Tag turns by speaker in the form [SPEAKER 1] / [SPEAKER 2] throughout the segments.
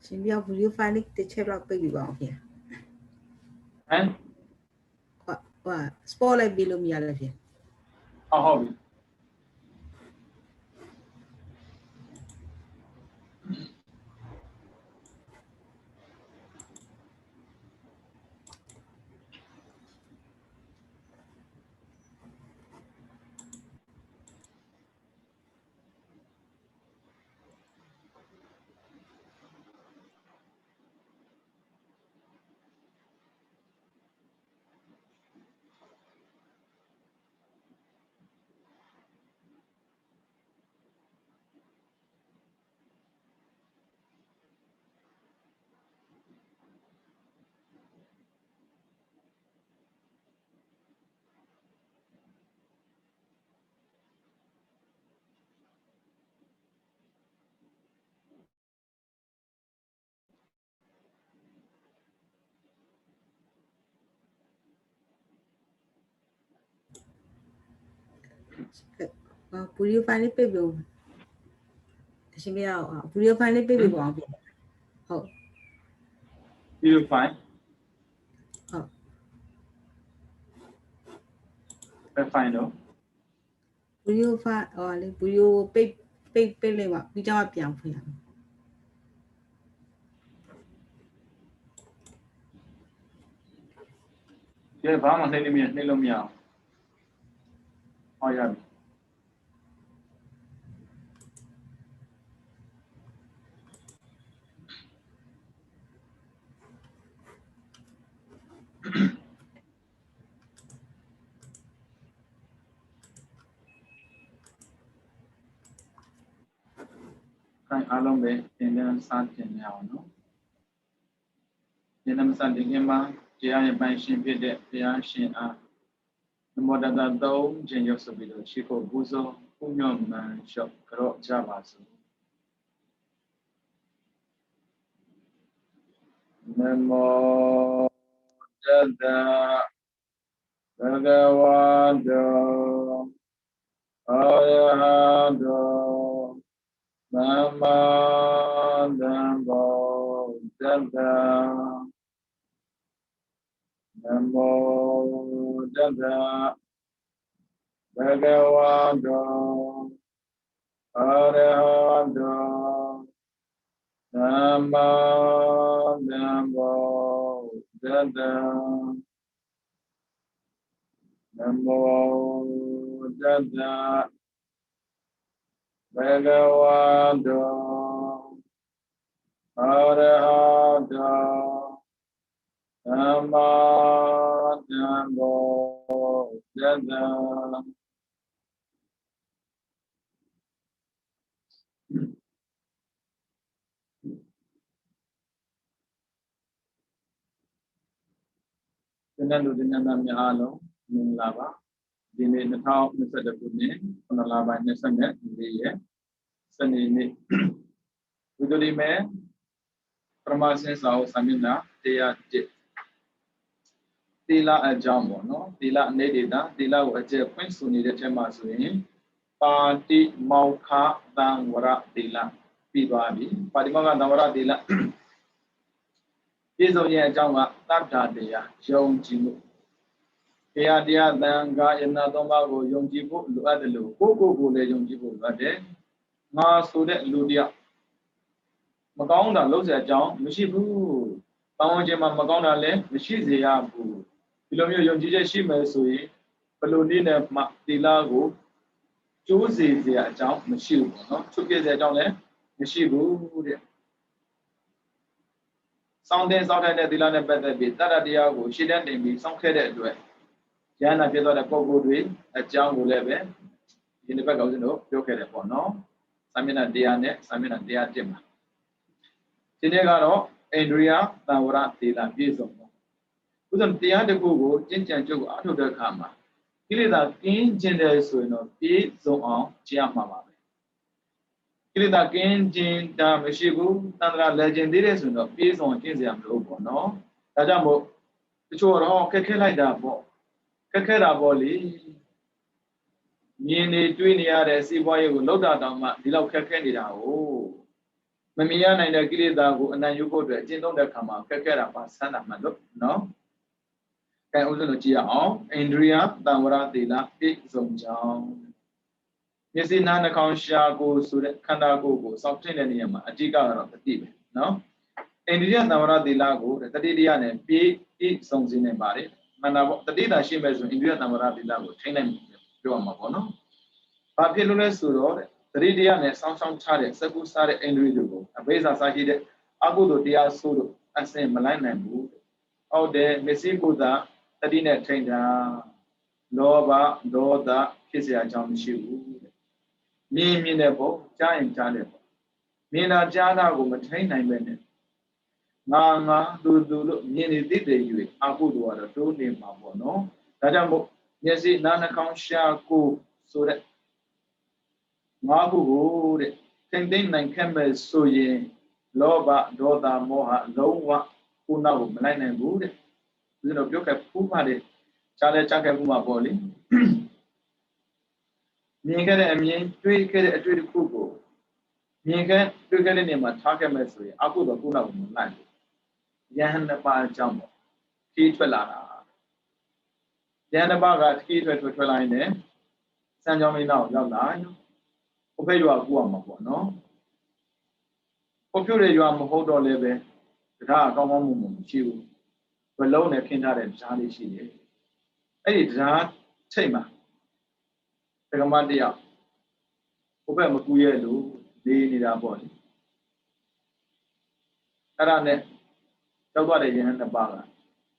[SPEAKER 1] ရှင်ပြော video file လေးတစ်ချက်တော့ပိတ်ပြီးပါအောင်ခင်
[SPEAKER 2] ဟမ်
[SPEAKER 1] ဟို spot လိုက်ပြီးလို့မရလည်းဖြစ်
[SPEAKER 2] ဟုတ်ပြီ
[SPEAKER 1] video file လေးပိတ်ပြီးရှင်ပြော video file လေးပိတ်ပြီးပါအောင်ဖြစ်ဟုတ်
[SPEAKER 2] video file
[SPEAKER 1] ဟုတ်
[SPEAKER 2] file တော့
[SPEAKER 1] video file ဟောလေ video ပိတ်လိုက်ပါပြီးတော့ပြန်ဖွင့်ရမယ်
[SPEAKER 2] ဒီဘာမှနှိမ့်လို့မရအောင်ဟောရပြီအားလုံးပဲသင်တန်းစတင်ရအောင်နော်သင်တန်းစတင်ခင်မှာတရားရဲ့ပိုင်ရှင်ဖြစ်တဲ့တရားရှင်အားနမောတတသုံးခြင်းရောက်ဆိုပြီးတော့ရှိခိုးပူဇော်ပူညောမှန်လျှော့ကြော့ကြပါစို့နမောတတဘဂဝတောအာရဟတောသမ္မာသမ္ဗုဒ္ဓံနမောတတဘဂဝတောအာရဟတောသမ္မာသမ္ဗုဒ္ဓံနမောတတဘဂဝတောအာရဟတောသမ္မာသမ္ဗုဒ္ဓံဒီနေ့လူဒီနေ့များအားလုံးမင်္ဂလာပါဒီနေ့2021ခုနှစ်9လပိုင်း24ရက်စနေနေ့ဝိသုဒ္ဓိမေပရမစင်စာအုပ်စာမျက်နှာ101သီလအကြောင်းပေါ့နော်သီလအနေဒေတာသီလကိုအကျက်ဖွင့်ဆိုနေတဲ့အချက်မှာဆိုရင်ပါတိမောခသံဝရသီလပြီးသွားပြီပါတိမောခသံဝရသီလပြည့်စုံရဲ့အကြောင်းကသတ္တာတရားယုံကြည်မှုတရားသံဃာယနာသုံးပါးကိုယုံကြည်ဖို့လိုအပ်တယ်လို့ကိုလည်းယုံကြည်ဖို့လိုအပ်တယ်ငါဆိုတဲ့လူတရားမကောင်းတာလုပ်စရာအကြောင်းမရှိဘူး။တောင်းဝင်ခြင်းမှာမကောင်းတာလည်းမရှိစေရဘူး။ဒီလိုမျိုးယုံကြည်ချက်ရှိမယ်ဆိုရင်ဘယ်လိုနည်းနဲ့မှသီလကိုကျိုးစေစရာအကြောင်းမရှိဘူးပေါ့နော်။ချုပ်ပြစရာအကြောင်းလည်းမရှိဘူးတဲ့။စောင့်တဲ့သီလနဲ့ပတ်သက်ပြီးတတ္တတရားကိုရှင်းတဲ့နေပြီးစောင့်ခဲ့တဲ့အတွက်ဉာဏ်နာပြသွားတဲ့ပုံကိုယ်တွေအကြောင်းကိုလည်းပဲဒီတစ်ပတ်ကောင်းစင်တို့ပြောခဲ့တယ်ပေါ့နော်။စာမျက်နှာ100နဲ့စာမျက်နှာ101မှာဒီနေ့ကတော့အိန္ဒြိယသံဝရသီလပြည့်စုံပါဥဒ္ဒတရားတစ်ခုကိုကျင့်ကြံကြုတ်အားထုတ်တဲ့အခါမှာကိလေသာကင်းကျင်တယ်ဆိုရင်တော့ပြည့်စုံအောင်ကျင့်ရမှာပါပဲကိလေသာကင်းကျင်တာမရှိဘူးသန္တရာလည်းကျင်သေးတယ်ဆိုရင်တော့ပြည့်စုံအောင်ကျင့်စရာမလိုဘူးပေါ့နော်ဒါကြောင့်မို့တချို့တော့ခက်ခဲလိုက်တာပေါ့ခက်ခဲတာပေါ့လေမြင်နေတွေးနေရတဲ့စီးပွားရေးကိုလောက်တာတောင်မှဒီလောက်ခက်ခဲနေတာဟုတ် Memia na ina kiri dagu anan yuko dwe jindong de kama kekera pasana mando no. Kai uzo no chia on Indriya Tamara Tila Pik Zongjang. Yesi nana kansha go sure kanda go something in yama ajiga of the tip no. Indriya Tamara Tila go the Tadidia ne Pik Zonzin and Bari. Mana the data she measures Indriya Tamara Tila go train and do a mabono. Papilune Suro. Ridia ne sound chare, Sabu Sare individual, a base as I did it, Agudo dia Suru, as a malign and wood. Out there, Messi Buddha, Tadina Trainer, Nova, Doda, Kisia Jam Shivu. Me Minebo, Giant Janebo. Mina Jana will maintain 9 minutes. Nanga, do, Mini did you, Agudo, or 2 name Mabono. Tajambo, Yesi, Nana Kansha, go, so that. Mabu, Tending and Campbell Soye, Loba, Doda, Moha, Lowa, Una, Malan and Wood. You know, you can Pumade, Charlie Chakabuma Boli. Mega and me, 3 get a 3 Kugo. Mega, you get in my Takamasri, Abu the Puna Mulan. Yan the Bar Jumbo, Key Twelana. Yanabaga, Key Twelane, San Jomi now, Yala. Okay, you are Guama, no? Popular, you are Mohodo Leve, the Ramon, Chiu, below the Kinda and Charlie Shi. Hey, that Tema. Pegamadia. Open Makuya, they need our body. Arane, nobody in the bar.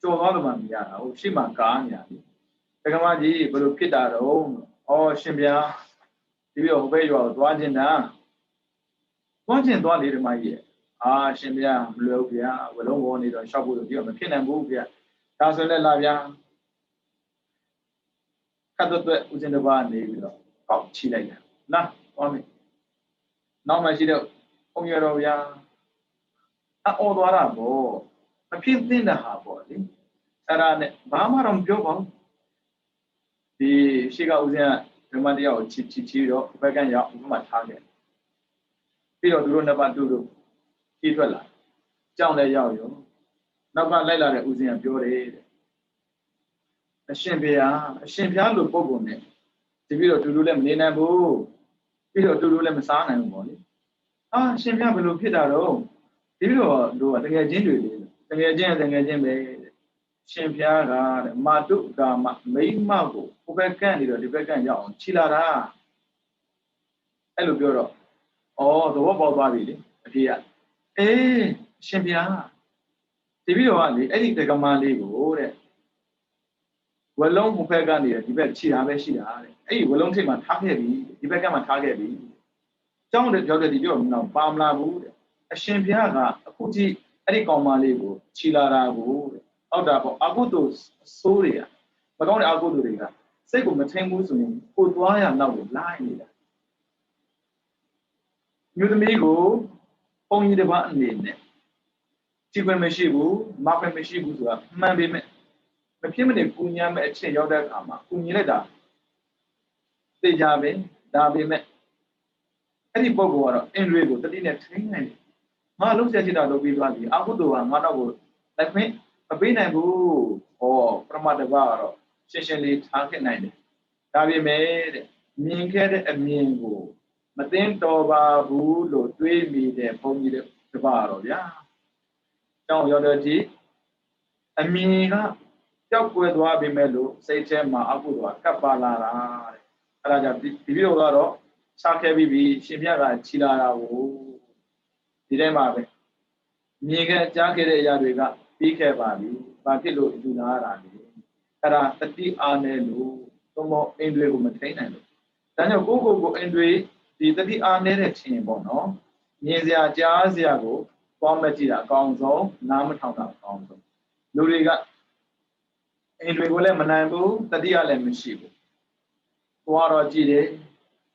[SPEAKER 2] So Holman, ya, Shima Kanya. Pegamaji, Bulukita, or Shimbia. If you obey your watching now, watching don't need my ear. Ah, Shimbia, Lopia, we don't want it on shop with you, McKin and Buvia. That's a lavia. Cut the within the barn, maybe. Oh, Chile. Nah, for me. Now my shit, oh, you're ya. All the Arabo. A pin in the harbor. Sarane, Bama Jobo. The Shiga Uzia. Remadia or Chichiro, Vegan Yak, my target. Piro do never do. Kitwella. John the Yayo. Naba Lela Uzia Pure. A Shimpia look Bogone. The Piro to do them Nina Boo. Piro to do them San and Molly. Ah, Shimpia will look it at all. Piro do a thing again. The agent Shimpia, Madu, May Mago. Candidate, the Began Young, Chilara. Hello, Bureau. Oh, the Wobble Body. Here. Eh, Shimpia. The video only, any take a man legal. Well, long who Pegani, the bed Chia. Eh, will long take my target, the Beckham and target. John the Jolly Young now, Pamla wood. A Shimpia, a putty, any comma legal, Chilara wood. Out of Agudos, Soria. But only Agudo. Say go maintain Muslim, who do I am now with lying. You the Migo, only the button in it. Chicken Meshibu, Market Meshibu, Mammy, the Pimini Punyam at Chayoda Kama, Punyada. The Javi, Davi met any bog water, and river, the dinner train. Ma looks at it out of Vivadi, Agudo and Manago, like me, a Binabu or Pramadavaro. Essentially, target 90. Tavi made Minket and Mingo. But then Toba, who 3 meter pony the bar, yeah. Down your dirty. And Mina, Yak with Wabi Melo, say Chema, Abudua, Kapala, Raja, Vivaro, Sake Bibi, Shimia, Chila, Dilema. Miga, Jacket Yadiga, Pike Babi, Bakilo, Dunara. Era 30 Arnelu, Tomo Indre maintain. Then you go Indre, the 30 Arnel team bono, Nizia Jaziago, Formatia Gonzo, Namatana Gonzo. Luriga Indre Manabu, 30 Alemishi. Wara Gide,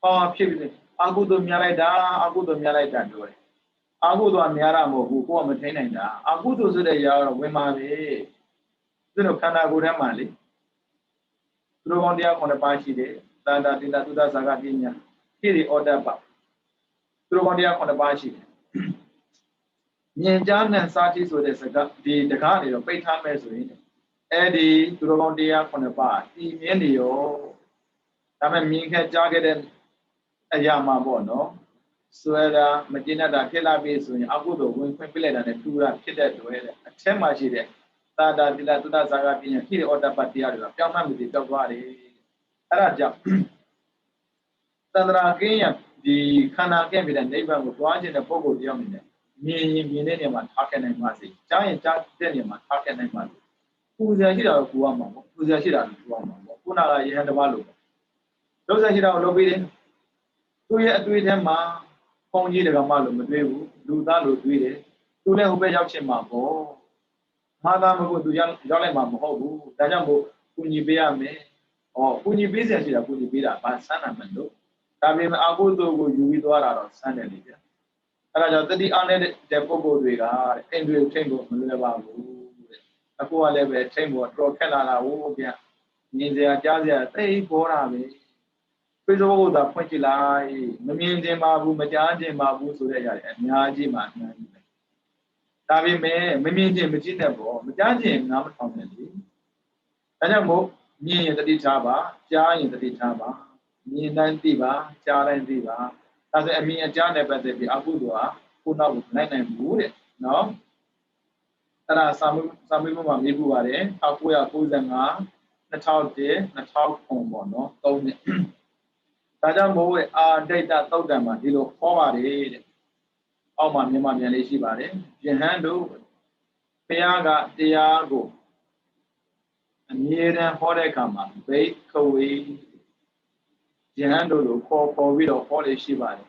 [SPEAKER 2] or Pivot, Agudo Miarada, Agudo Miarada do it. Agudo and Miaramo, who form maintaining Agudo to the Yara Wimari. You can I go to Mali? Through on the on the Bashi day, Danda Tuda Zagatina, here the order back. Through on the on the Bashi. nhìn cha nên sa chi số để sạc đi đặc cả điều phải tham mấy rồi đi tụi con đi ăn con ba đi miếng điều ta mình miếng cái cha cái đến ya mà bỏ nó xưa ra mà chỉ là đã cái là bị rồi áp dụng đồ quân phải lấy là này tu ra cái đấy rồi xem mà chỉ đấy ta đã đi là tụi ta ra cái này khi ở đây bắt đi rồi trong năm thì đâu qua đi ra chậm ta ra cái này đi khana cái việc này bây giờ tôi chỉ là phố cổ đi mình nhìn này mà thắc cái này mà gì trái trái cái mà thắc cái này mà cụ giờ chỉ là cụ mà cụ giờ chỉ là cụ mà cụ nào là gì hết đâu luôn đâu giờ chỉ là lâu bị đến tôi thêm mà phong gì được mà luôn mình đều đủ ta đủ tôi đấy tôi này hôm nay giao chuyện mà có mà ta mà tôi giao lại mà không đủ đại gia bộ cụ nhị bây giờ mấy cụ nhị bây giờ chỉ là cụ nhị bây giờ ba sáng là mình đâu tại vì mà aku tôi có dùng đó là rồi sáng này điအဲ့ဒါကြောင့်တတိအားနဲ့တဲ့ပုံကိုယ်တွေကအိမ်တွေထိမ့်ဖို့မလွယ်ပါဘူးတဲ့အခုကလည်းပဲထိမ့်ဖို့တော့ခက်လာတာဟုတ်ဗျမြင်စရာကြားစရာသိပေါ်တာပဲပြေစိုးကိုသာဖွင့်ကြည့်လိုက်မမြင်ခြင်းပါဘူးမကြားခြင်းပါဘူးဆိုတဲ့အရာတွေအများကြီးမှအများကြီးပဲဒါပေမဲ့မမြင်ခြင်းမကြည့်နဲ့ပေါ့မကြားခြင်းနားမထောင်နဲ့လေဒါကြောင့်မို့မြင်ရင်တတိထားပါကြားရင်တတိထားပါမြင်တိုင်းသိပါကြားတိုင်းသိပါဒါဆိုအမြင်အကြားနဲ့ပတ်သက်ပြီးအကုသိုလ်ဟာကိုနောက်ကိုနိုင်နိုင်ဘူးတဲ့နော်အဲ့ဒါစာမေးပွဲမှာမေးဖို့ပါတယ်1995 2001 2000ပေါ့နော်3နှစ်ဒါကြောင့်မို့အာဒိတ်တသုတ်တံမှာဒီလိုခေါ်ပါတယ်တဲ့အောက်မှာမြန်မာပြန်လေးရှိပါတယ်ယဟန်တို့ဘုရားကတရားကိုအမြဲတမ်းဟောတဲ့အခါမှာဘိက္ခဝေယဟန်တို့လိုခေါ်ပြီးတော့ဟောလေးရှိပါတယ်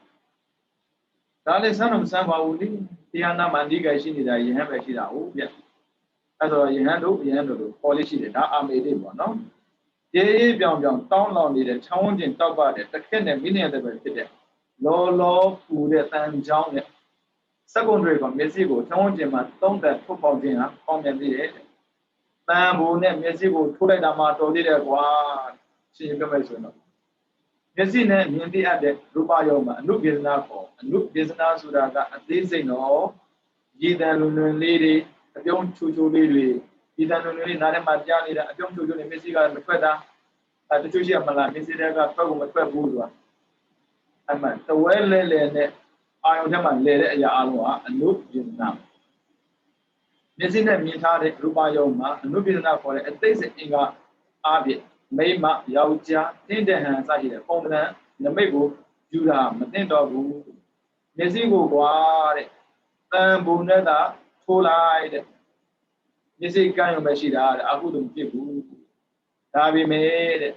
[SPEAKER 2] ဒါလည်းစမ်းတော့မစမ်းပါဘူးလေတရားနာမန္တိကရှိနေတာယဟန်ပဲရှိတာဟုတ်ဗျအဲ့တော့ယဟန်တို့လိုခေါ်လေးရှိတယ်ဒါအာမေလေးပေါ့နော်ရေးပြောင်တောင်းလောင်နေတဲ့ချောင်းဝန်းကျင်တောက်ပတဲ့တစ်ခက်နဲ့မိနစ်တဲ့ပဲဖြစ်တဲ့လောပူတဲ့တန်ချောင်းနဲ့စက္ကွန်တွေကမျက်စိကိုချောင်းဝန်းကျင်မှာသုံးသက်ထုတ်ပေါက်ခြင်းဟာပေါက်မြင်သေးတယ်တန်ဘူနဲ့မျက်စိကိုထိုးလိုက်တာမှတော်သေးတယ်ကွာရှင်းပြမယ်ဆိုတော့မျက်စိနဲ့မြင်သိအပ်တဲ့ရူပယောမှာအနုပြေသနာပေါ်အနုပြေသနာဆိုတာကအသေးစိတ်တော့ရည်တန်လွန်လွန်လေးတွေအပြုံးချူချူလေးတွေဒီတန်လုံးလေးနားထဲမှာကြားနေတာအပြုံးချိုချိုနဲ့မျက်စိကမထွက်တာတချို့ရှိရမလားမျက်စိတွေကထွက်ကိုမထွက်ဘူးဆိုတာအမှန်တဝဲလဲနဲ့အာယုံထဲမှာလဲတဲ့အရာအလုံးကအနုပြေသနာမျက်စိနဲ့မြင်ထားတဲ့ရူပယုံမှာအနုပြေသနာခေါ်တဲ့အသိစိတ်အင်္ဂါအားဖြင့်မိမယောက်ျားတင်းတဲ့ဟန်စရှိတဲ့ပုံသဏ္ဍာန်နမိတ်ကိုယူတာမသိတော့ဘူးမျက်စိကိုကွာတဲ့တန်ဘုံနဲ့သာထိုးလိုက်တဲ့မျက်စိကမ်းရုံပဲရှိတာတဲ့အကုသိုလ်ဖြစ်ဘူးဒါပေမဲ့တဲ့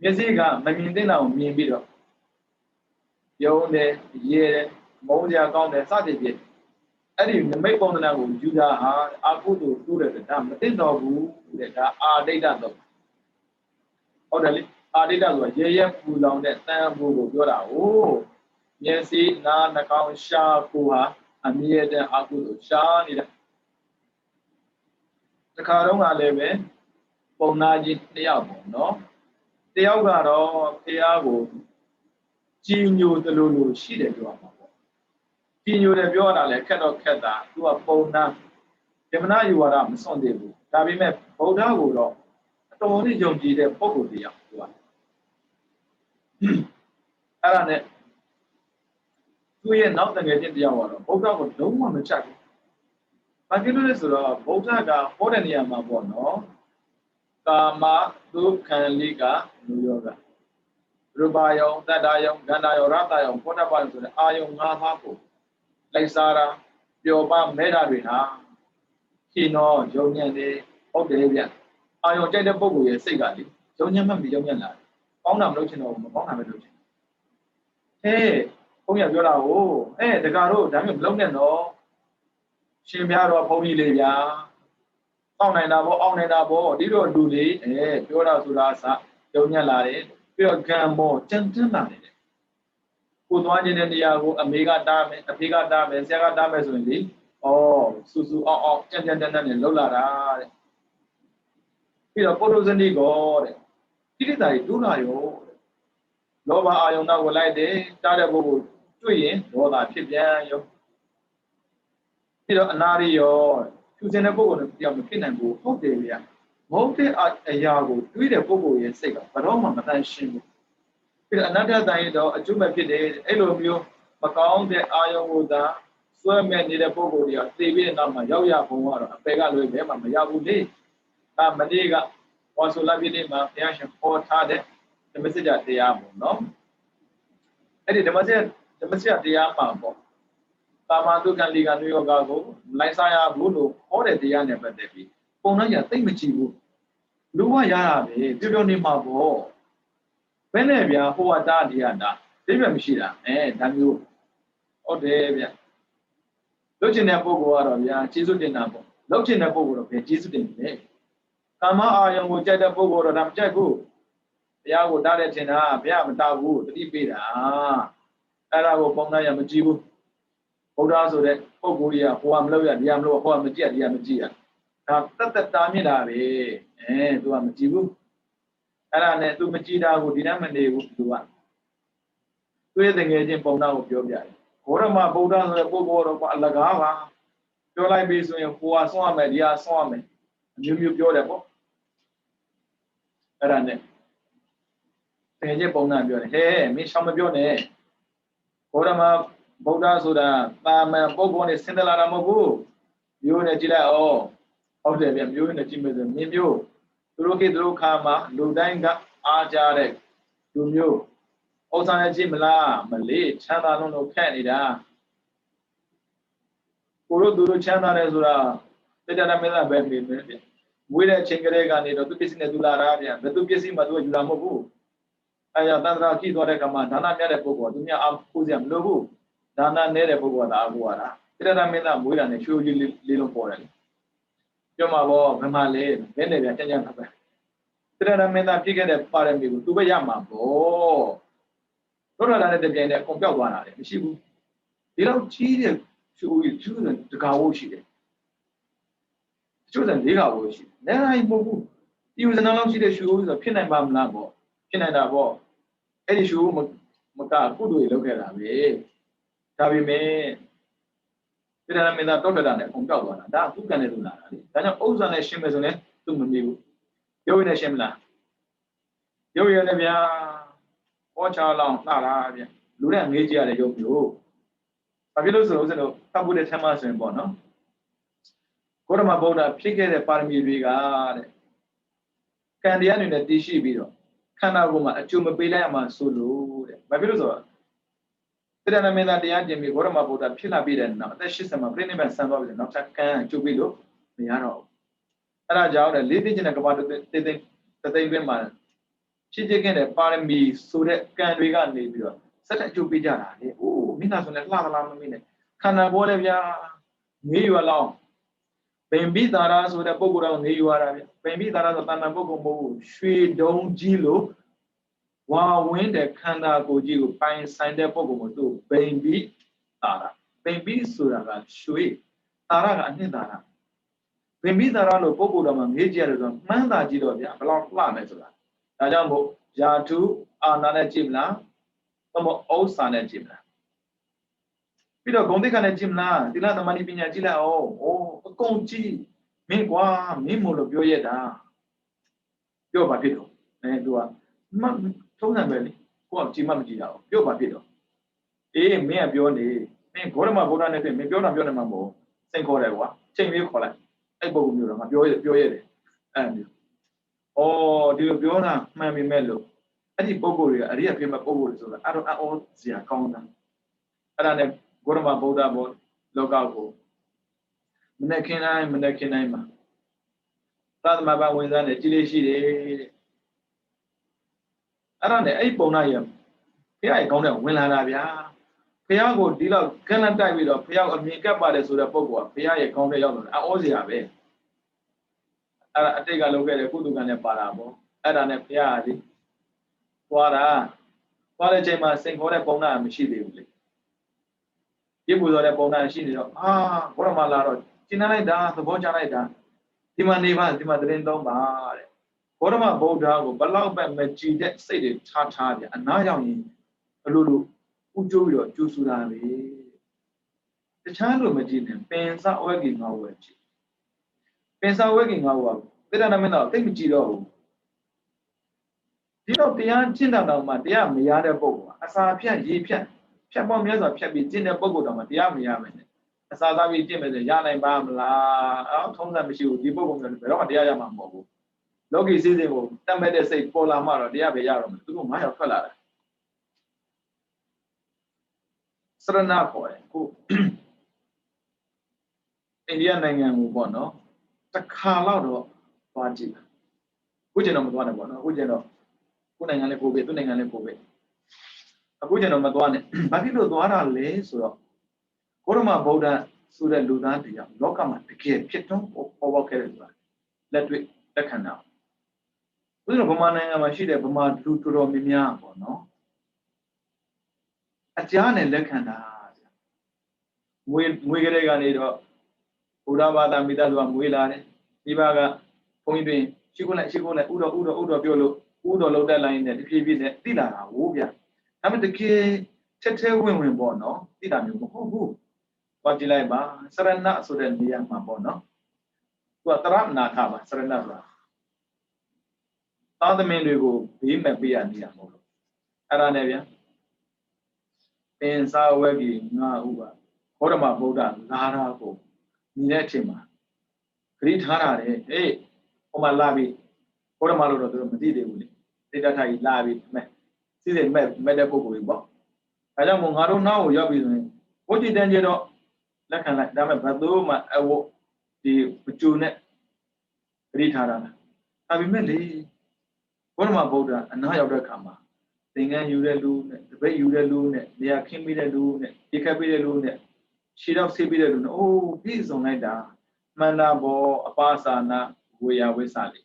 [SPEAKER 2] မျက်စိကမမြင်တဲ့အောင်မြင်ပြီးတော့ယုံတယ်ရဲတယ်မုန်းကြကောင်းတယ်စသဖြင့်အဲ့ဒီနမိတ်ပုံသဏ္ဍာန်ကိုယူတာဟာအကုသိုလ်တူးတယ်ဒါမသိတော့ဘူးတဲ့ဒါအာဒိဋ္ဌတော့ဟုတ်တယ်လေအာဒိဋ္ဌဆိုတာရဲရဲပူလောင်တဲ့တန်ဖိုးကိုပြောတာဟုတ်မျက်စိနားနှာခေါင်းရှားကိုဟာအမြဲတမ်းအကုသိုလ်ရှားနေတာတခါတော့ကလည်းပဲပုံနာကြီးတယောက်ပေါ့နော်တယောက်ကတော့ဖះကိုကြီးညိုတယ်လို့ရှိတယ်ပြောမှာပေါ့ကြီးညိုတယ်ပြောတာလည်းခက်တော့ခက်တာသူကပုံနာယမနာယူဝါဒမစွန့်သေးဘူးဒါပေမဲ့ဗုဒ္ဓကိုတော့အတော်လေးယုံကြည်တဲ့ပုဂ္ဂိုလ်တယောက်သူကအဲ့ဒါနဲ့သူရဲ့နောက်တငယ်ချင်းတယောက်ကတော့ဗုဒ္ဓကိုလုံးဝမချက်ဘူးဘာဖြစ်လို့လဲဆိုတော့ဗုဒ္ဓကဟောတဲ့နေရာမှာပေါ့နော်ကာမဒုက္ခလိကနုယောဂရူပယောတတ္တယောဂန္ဓယောရတ္တယောဘောဓပါဆိုတဲ့အာယုံ၅ပါးကိုလိုက်စားတာပျော်ပါမဲတာတွေဟာခိနောယုံညံ့နေဟုတ်တယ်ဗျအာယုံကြိုက်တဲ့ပုဂ္ဂိုလ်ရဲ့စိတ်ကလေယုံညံ့မှမယုံညံ့လာကောင်းတာမလုပ်ချင်တော့ဘူးမကောင်းတာပဲလုပ်ချင်ဘုန်းကြီးပြောတာကိုတကားတို့ဒါမျိုးမလုပ်နဲ့တော့ရှင်ပြတော့ဘုန်းကြီးလေးဗျာတောင်းနိုင်တာပေါ့အောင်းနိုင်တာပေါ့ဒီလိုလူလေးပြောတာဆိုတာစယုံညံ့လာတယ်ပြီးတော့ကံမောကြံတန်းလာတယ်ကိုသွားခြင်းတဲ့နေရာကိုအမေကတားမယ်အဖေကတားမယ်ဆရာကတားမယ်ဆိုရင်လေစူစူအောင်ကြံတန်းနဲ့လှုပ်လာတာတဲ့ပြီးတော့ပုထုဇဏိကောတဲ့တိတိတာကြီးဒုလာရောလောဘအာယုံနောက်ကိုလိုက်တယ်တားတဲ့ပုဂ္ဂိုလ်တွေ့ရင်ဒေါသဖြစ်ပြန်ရော ပြီးတော့အနာရီရောဖြူစင်တဲ့ပုဂ္ဂိုလ်နဲ့တရားမဖြစ်နိုင်ဘူးဟုတ်တယ်ဗျာမဟုတ်တဲ့အရာကိုတွေးတဲ့ပုဂ္ဂိုလ်ရဲ့စိတ်ကဘယ်တော့မှမတန်ရှင်းဘူးပြီးတော့အနတ္တတန်ရတော့အကျိုးမဲ့ဖြစ်တယ်အဲ့လိုမျိုးမကောင်းတဲ့အာယုံကိုသာစွဲမဲ့နေတဲ့ပုဂ္ဂိုလ်တွေကသိပြီးတဲ့နောက်မှာရောက်ရဘုံကတော့အပေကလွယ်ပဲမှမရဘူးလေမနေ့ကဟောဆိုလာပြည့်နေ့မှာဘုရားရှင်ဟောထားတဲ့ဓမ္မစကြာတရားပေါ့နော်အဲ့ဒီဓမ္မစကြာတရားမှာပေါ့ကာမတုခံလီကနုယောဂကိုလိုက်စားရဘူးလို့ဟောတဲ့တရားနဲ့ပတ်သက်ပြီးပုံနှံ့ရသိမ့်မကြည့်ဘူးလူကရတာပဲပြောပြောနေမှာပေါ့ဘယ်နဲ့ဗျာဟိုကတားတရားတာသိပဲမရှိတာဒါမျိုးဟုတ်တယ်ဗျလုပ်ချင်တဲ့ပုဂ္ဂိုလ်ကတော့ဗျာကျေးဇူးတင်တာပေါ့လုပ်ချင်တဲ့ပုဂ္ဂိုလ်တော့ဘယ်ကျေးဇူးတင်လဲကာမအာယုံကိုကြိုက်တဲ့ပုဂ္ဂိုလ်တော့ဒါမကြိုက်ဘူးဘုရားကိုတားတဲ့ထင်တာဘုရားမတားဘူးတတိပေးတာအဲ့ဒါကိုပုံနှံ့ရမကြည့်ဘူးဗုဒ္ဓဆိုတဲ့ပုဂ္ဂိုလ်ကြီးကဟိုကမလုပ်ရဒီကမလုပ်ဟိုကမကြည့်ရဒီကမကြည့်ရဒါတက်တာမြင့်တာပဲသူကမကြည့်ဘူးအဲ့ဒါနဲ့သူမကြည့်တာကိုဒီတိုင်းမနေဘူးသူကသူရဲ့တငယ်ချင်းပုံနာကိုပြောပြတယ်ဂေါရမဗုဒ္ဓဆိုတဲ့ပုဂ္ဂိုလ်တော့အလကားပါပြောလိုက်ပြီဆိုရင်ဟိုကဆွမ်းရမယ်ဒီကဆွမ်းရမယ်အမျိုးမျိုးပြောတယ်ပေါ့အဲ့ဒါနဲ့တငယ်ချင်းပုံနာပြောတယ်ဟဲ့မင်းရှောင်းမပြောနဲ့ဂေါရမဗုဒ္ဓဆိုတာတာမန်ပုဂ္ဂိုလ်နဲ့ဆင်းသက်လာတာမဟုတ်ဘူးမျိုးနဲ့ကြည့်လိုက်ဟုတ်တယ်ဗျမျိုးနဲ့ကြည့်မယ်ဆိုမင်းမျိုးသူတို့ကိသူတို့ခါမှာလူတိုင်းကအားကြတဲ့လူမျိုးဥစ္စာနဲ့ကြည့်မလားမလေးချမ်းသာလုံးလို့ခက်နေတာကိုတို့သူတို့ချမ်းသာတယ်ဆိုတာတေတ္တမင်းသားပဲနေမယ်ဗျမွေးတဲ့အချိန်ကလေးကနေတော့သူပစ္စည်းနဲ့သူလာတာဗျဘယ်သူပစ္စည်းမှသူကယူလာမဟုတ်ဘူးအဲဒါတန်ត្រာကြည့်သွားတဲ့ကမှာဒါနမြတ်တဲ့ပုဂ္ဂိုလ်သူများအားကိုးစရာမလိုဘူးဒါနနေတဲ့ပုဂ္ဂိုလ်ကအားကိုးရတာတေတ္တမင်းသားမွေးတာနဲ့ချိုးကြီးလေးလုံးပေါ်တယ်ပြောမှာပေါ့ဘယ်မှာလဲဘယ်နဲ့ဗျကြမ်းကြမ်းပဲတေတ္တမင်းသားပြည့်ခဲ့တဲ့ပါရမီကိုသူပဲရမှာပေါ့တို့လာတဲ့တပြိုင်တည်းအကုန်ပြောက်သွားတာလေမရှိဘူးဒီတော့ကြီးတဲ့ချိုးကြီးချိုးတဲ့တကာဝိုးရှိတယ်ချိုးတဲ့၄ကဝိုးရှိတယ်နေတိုင်းမဟုတ်ဘူးဒီဥစ္စာလောက်ရှိတဲ့ချိုးဆိုဖြစ်နိုင်ပါမလားပေါ့ဖြစ်နိုင်တာပေါ့အဲ့ဒီချိုးမကကုသိုလ်တွေလုပ်ခဲ့တာပဲဒါပေမဲ့တေတ္တမင်းသားတောတတာနဲ့အကုန်ပြောက်သွားတာဒါသူကံနဲ့လူလာတာလေဒါကြောင့်ဥစ္စာနဲ့ရှင်းမယ်ဆိုရင်သူမမေးဘူးရုပ်ရည်နဲ့ရှင်းမလားရုပ်ရည်နဲ့ဗျာဟောချလောင်းလှတာဗျလူနဲ့ငေးကြရတဲ့ရုပ်မျိုးဘာဖြစ်လို့ဆိုတော့ဥစ္စာတို့သတ်ဖို့တဲ့ဆမ်းမဆိုရင်ပေါ့နော်ဂေါရမဗုဒ္ဓဖြစ်ခဲ့တဲ့ပါရမီတွေကတဲ့ကံတရားတွေနဲ့တည်ရှိပြီးတော့ခန္ဓာကိုယ်မှာအကျိုးမပေးလိုက်ရမှာဆိုလို့တဲ့ဘာဖြစ်လို့ဆိုတော့တေတ္တမင်းသားတရားကျင့်ပြီးဂေါရမဗုဒ္ဓဖြစ်လာပြီးတဲ့နောက်အသက်80မှာပြိဋိဘံဆံသွားပြီးနောက်ထပ်ကံကျိုးပြီးလို့မရတော့ဘူးအဲ့ဒါကြောင့်လေလေးသိကျင်တဲ့ကမ္ဘာတသိန်းတွင်းမှာဖြစ်ခဲ့တဲ့ပါရမီဆိုတဲ့ကံတွေကနေပြီးတော့စက်တဲ့အကျိုးပေးကြတာလေအိုးမိသားစုနဲ့လှမလားမမင်းနဲ့ခန္ဓာကိုယ်လည်းဗျာငေးရွာလောင်းပင်ပိတာရာဆိုတဲ့ပုဂ္ဂိုလ်တော်ငေးရွာတာဗျပင်ပိတာရာဆိုတဏ္ဍပုဂ္ဂိုလ်မဟုတ်ဘူးရွှေတုံးကြီးလို့ဝါဝင်းတဲ့ခန္ဓာကိုယ်ကြီးကိုပိုင်ဆိုင်တဲ့ပုဂ္ဂိုလ်ကိုသူပင်ပိတာရာပင်ပိဆိုတာကရွှေတာရာကအနှစ်တာရာပင်ပိတာရာလို့ပုဂ္ဂိုလ်တော်မှာငေးကြရတယ်ဆိုတော့မှန်းတာကြည့်တော့ဗျာဘယ်လောက်လှလဲဆိုတာဒါကြောင့်မို့ယာထုအာနာနဲ့ကြည့်မလားသို့မဟုတ်ဥစ္စာနဲ့ကြည့်မလားပြီးတော့ဂုဏ်သိက္ခာနဲ့ကြည့်မလားသီလသမာဓိပညာကြည့်လိုက်အောင်အကုန်ကြည့်မင်းကွာမင်းမို့လို့ပြောရတာပြောပါဖြစ်တော့သူကထုံးစံပဲလေကိုကကြည်မှမကြည့်ရအောင်ပြောပါဖြစ်တော့မင်းကပြောနေမင်းဂေါရမဗုဒ္ဓနဲ့ပြင်မင်းပြောတာပြောနေမှာမဟုတ်စိတ်ခေါ်တယ်ကွာချိန်ပြီးခေါ်လိုက်အဲ့ပုဂ္ဂိုလ်မျိုးတော့ငါပြောရတယ်အဲ့မျိုးဒီလိုပြောတာမှန်ပြီမဲ့လို့အဲ့ဒီပုဂ္ဂိုလ်တွေကအရိယာဖြစ်မဲ့ပုဂ္ဂိုလ်တွေဆိုတာအဲ့တော့အောစရာကောင်းတာအဲ့ဒါနဲ့ဂေါရမဗုဒ္ဓဘောလောကကိုမနေ့ခင်းတိုင်းမှာသာသမဘာဝင်စားနဲ့ကြည်လေးရှိတယ်တဲ့အဲ့ဒါနဲ့အဲ့ပုံနာရဘုရားရဲ့ကောင်းတဲ့ဝင်လာတာဗျာဘုရားကိုဒီလောက်ကန့်လန့်တိုက်ပြီးတော့ဘုရားအမြင်ကပ်ပါတယ်ဆိုတဲ့ပုဂ္ဂိုလ်ကဘုရားရဲ့ကောင်းတဲ့ရောက်လာအောစရာပဲအဲ့ဒါအတိတ်ကလုပ်ခဲ့တဲ့ကုသကံနဲ့ပါတာပေါ့အဲ့ဒါနဲ့ဘုရားကလေသွားတဲ့ချိန်မှာစိန်ခေါ်တဲ့ပုံနာမရှိသေးဘူးလေပြည့်ပူဇော်တဲ့ပုံနာရှိနေတော့ဘုရားမလာတော့ကျင့်လိုက်တာသဘောကျလိုက်တာဒီမှာနေပါဒီမှာသတင်းသုံးပါတဲ့ဘောဓမဗုဒ္ဓကိုဘလောက်ပဲမကြည်တဲ့စိတ်တွေထားပြအနားရောက်ရင်ဘလို့ဥကျိုးပြီးတော့ကျူးဆူတာပဲတ ချမ်းလို့မကြည့်နဲ့ပင်စာဝဲကြီးငါဝဲကြည့်ပင်စာဝဲကြီးငါဝဲတိရဏမင်းတော့တိတ်မကြည့်တော့ဘူးဒီတော့တရားကျင့်တာတော့မှတရားမရတဲ့ပုဂ္ဂိုလ်အစာဖြတ်ရေးဖြတ်ပေါင်းများစွာဖြတ်ပြီးကျင့်တဲ့ပုဂ္ဂိုလ်တော့မှတရားမရမယ်နဲ့အစာစားပြီးကျင့်မယ်ဆိုရနိုင်ပါမလားအော်ထုံးစံမရှိဘူးဒီပုဂ္ဂိုလ်မျိုးဘယ်တော့မှတရားရမှာမဟုတ်ဘူးလောကီစည်းစိမ်ကိုတတ်မဲ့တဲ့စိတ်ပေါ်လာမှတော့တရားပဲရတော့မယ်သူတို့9ယောက်ထွက်လာတယ်စရဏခေါ်တယ်ခုအိန္ဒိယနိုင်ငံကိုပေါ့နော်တစ်ခါလောက်တော့သွားကြည့်တာခုကျင်တော့မသွားနဲ့ပေါ့နော်ခုကျင်တော့ကိုယ်နိုင်ငံလေးပို့ပေးသူ့နိုင်ငံလေးပို့ပေးအခုကျင်တော့မသွားနဲ့ဘာဖြစ်လို့သွားတာလဲဆိုတော့ဂေါရမဗုဒ္ဓဆိုတဲ့လူသားတရားလောကမှာတကယ်ဖြစ်တော့ပေါ်ပေါက်ခဲ့တယ်ဆိုတာလက်တွေ့လက်ခံတာဥပမာဗမာနိုင်ငံမှာရှိတဲ့ဗမာလူတော်တော်များများပေါ့နော်အကြားနဲ့လက်ခံတာငွေကလေးကနေတော့ဘုရားဘာသာမိသားစုကမွေးလာတယ်ဒီဘကဘုန်းကြီးတွေရှိခိုးလိုက်ဥတော်ပြောလို့ဥတော်လောက်တက်လိုက်နေတဖြည်းဖြည်းနဲ့သိလာတာဟိုဗျဒါပေမဲ့တကယ်ထဲဝင်ပေါ့နော်သိတာမျိုးမဟုတ်ဘူးသွားကြည့်လိုက်ပါစရဏဆိုတဲ့နေရာမှာပေါ့နော်သူကတရနာထပါစရဏဆိုတာသာသမင်တွေကိုဘေးမဲ့ပေးရနေရမဟုတ်လို့အဲ့ဒါနဲ့ဗျာပင်စာဝဲကြီးငါဥပါဘောဓမဗုဒ္ဓလာတာကိုညီတဲ့အချိန်မှာဂရိထားတာတဲ့ဟေးဟိုမှာလာပြီဘောဓမလို့တော့သူတို့မသိသေးဘူးလေတိတ္တထိုင်လာပြီမဲ့စီစဉ်မဲ့တဲ့ပုဂ္ဂိုလ်ကြီးပေါ့ဒါကြောင့်မို့ငါတို့နောက်ကိုရောက်ပြီဆိုရင်ဘုရားတန်ကြတော့လက်ခံလိုက်ဒါမဲ့ဘယ်သူမှအဝဒီပကျူနဲ့ဂရိထားတာဒါပေမဲ့လေဘောဓမဗုဒ္ဓအနာရောက်တဲ့အခါမှာသင်္ကန်းယူတဲ့လူနဲ့တပိတ်ယူတဲ့လူနဲ့နေရာခင်းပြီးတဲ့လူနဲ့ပြေခတ်ပြီးတဲ့လူနဲ့ခြေတော့ဆေးပြီးတဲ့လူနဲ့အိုးပြည့်စုံလိုက်တာမန္တာဘောအပါစာနာဝေယဝိသလိ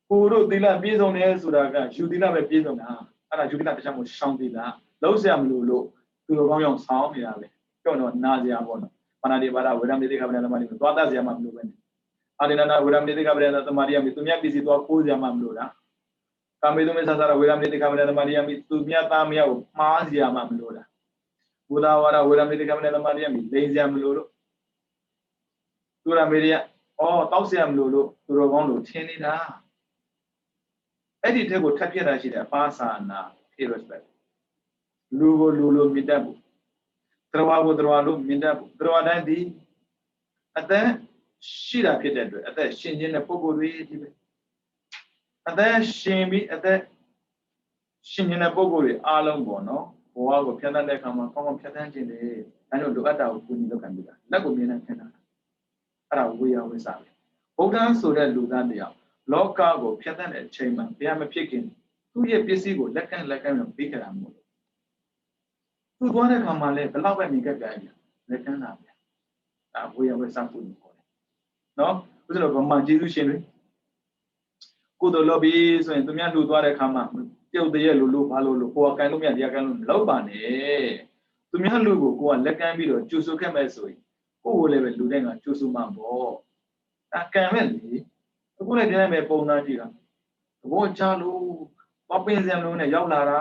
[SPEAKER 2] ကိုတို့သီလပြည့်စုံတယ်ဆိုတာကယူသီလပဲပြည့်စုံတာအဲ့ဒါယူသီလတစ်ချက်မှရှောင်သီလလုံးစရာမလိုလို့သူတို့ကောင်းအောင်ဆောင်းနေတာပဲကြောက်တော့နာစရာပေါ့နော်ပါဏာတိပါဒဝေရမေတိကပ္ပဏသမารိကိုသွားတတ်စရာမှမလိုပဲနဲ့အာရိဏနာဝေရမေတိကပ္ပဏသမารိယမိသူမြတ်ပစ္စည်းသွားခိုးစရာမှမလိုတာကာမေတုမေသသရဝေရမေတိကပ္ပဏသမารိယမိသူမြတ်သားမယားကိုမှားစရာမှမလိုတာဘုဒ္ဓဝါဒဝေရမေတိကပ္ပဏသမารိယမိလိန်စရာမလိုလို့သူရမေရိယတောက်စရာမလိုလို့သူတော်ကောင်းလို့ထင်နေတာအဲ့ဒီထက်ကိုထပ်ပြတာရှိတယ်အပါစာနာ irrespect လူကိုလူလိုမြင်တတ်ဘူးတရားကိုတရားလိုမြင်တတ်ဘူးတရားတိုင်းဒီအသက်ရှိတာဖြစ်တဲ့အတွက်အသက်ရှင်ခြင်းတဲ့ပုဂ္ဂိုလ်တွေဒီပဲအသက်ရှင်ပြီးအသက်ရှင်ခြင်းတဲ့ပုဂ္ဂိုလ်တွေအားလုံးပေါ့နော်ဘဝကိုဖြတ်သန်းတဲ့အခါမှာကောင်းကောင်းဖြတ်သန်းခြင်းတွေအဲလိုလိုအပ်တာကိုကိုယ်ကြီးလုပ်ခံပြီးတာလက်ကိုမြင်နေခင်တာအဲ့ဒါဝေယဝိသပဲဗုဒ္ဓဆိုတဲ့လူသားတရားလောကကိုဖြတ်သန်းတဲ့အချိန်မှာဘုရားမဖြစ်ခင်သူ့ရဲ့ပစ္စည်းကိုလက်ကမ်းပြီးပေးကြတာမဟုတ်ဘူးသူသွားတဲ့အခါမှာလည်းဘယ်တော့ပဲမြင်ခဲ့ကြရလက်ကမ်းတာဗျဒါဝေယဝိသပုဒ်ကိုခေါ်တယ်နော်ဥစ္စာတော့ဗမာကျေးဇူးရှင်တွေကိုယ်တော်လောပြီးဆိုရင်သူများလှူသွားတဲ့အခါမှာပြုတ်တရက်လို့ဘာလို့ကိုယ်ကကန်လို့မြတ်တရားကန်လို့လောက်ပါနဲ့သူများလူကိုကိုယ်ကလက်ကမ်းပြီးတော့ကျူဆူခဲ့မဲ့ဆိုရင်ကိုယ်ကိုလည်းပဲလူတဲ့ကကျူဆူမှာပေါ့ဒါကံမဲ့လေအခုလည်းဒီနေ့ပဲပုံသားကြည့်တာဘောချလို့ပပင်းစံလုံးနဲ့ရောက်လာတာ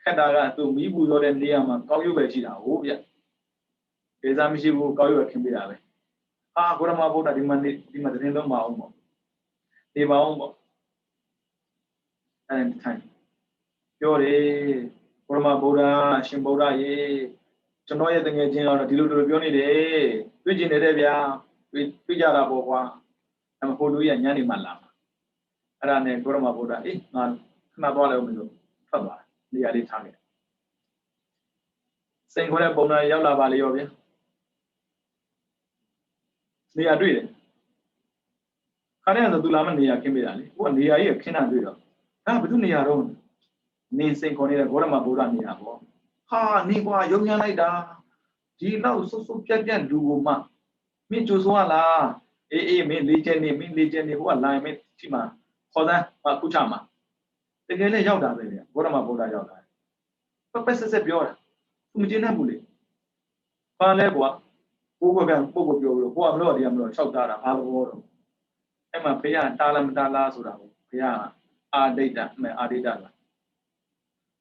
[SPEAKER 2] ခက်တာကသူမီးပူရောတဲ့နေရာမှာကောက်ရုပ်ပဲရှိတာဟုတ်ဗျဒေသမရှိဘူးကောက်ရုပ်ခင်ပြတာပဲအာဂေါရမဗုဒ္ဓဒီမှာတင်းလုံးမအောင်ပေါ့ဒီပါအောင်ပေါ့အဲ့ထိုင်ပြောတယ်ဂေါရမဗုဒ္ဓရှင်ဗုဒ္ဓရေကျွန်တော်ရဲ့တငယ်ချင်းကတော့ဒီလိုပြောနေတယ်တွေ့ကျင်နေတဲ့ဗျာတွေ့ကြတာပေါ့ကွာအမဖို့လူရညနေမှလာမှာအဲ့ဒါနဲ့ဂေါရမဗုဒ္ဓအေးငါခဏသွားလိုက်ဦးမလို့ထွက်သွားနေရာလေးထားခဲ့စိန်ခေါ်တဲ့ပုံစံရောက်လာပါလေရောဗျာနေရာတွေ့တယ်ခါတဲ့ဆိုသူလာမနေရာခင်းပေးတာလေဟိုကနေရာကြီးခင်းတာတွေ့တော့ဒါဘယ်သူနေရာတော့နေစိန်ခေါ်နေတဲ့ဂေါရမဗုဒ္ဓနေရာပေါ့ဟာနေကွာယုံညာလိုက်တာဒီလောက်ဆုပ်ပြတ်လူကိုမှမင်းကြိုးစိုးလားအေးမင်းလေးကျနေဟိုကလိုင်းမင်းဒီမှာခေါ်စမ်းခုချမှာတကယ်လည်းရောက်တာပဲဗျာဂေါရမဗုဒ္ဓရောက်တာပက်ဆက်ပြောတာသူမကျင်းတတ်ဘူးလေဘာလဲကွာကိုကပုဂ္ဂိုလ်ပြောလို့ကိုကမလို့တရားမလို့၆တာတာဘာလို့တော့အဲ့မှာဘုရားတားလားမတားလားဆိုတာကိုဘုရားအာဒိဋ္ဌလား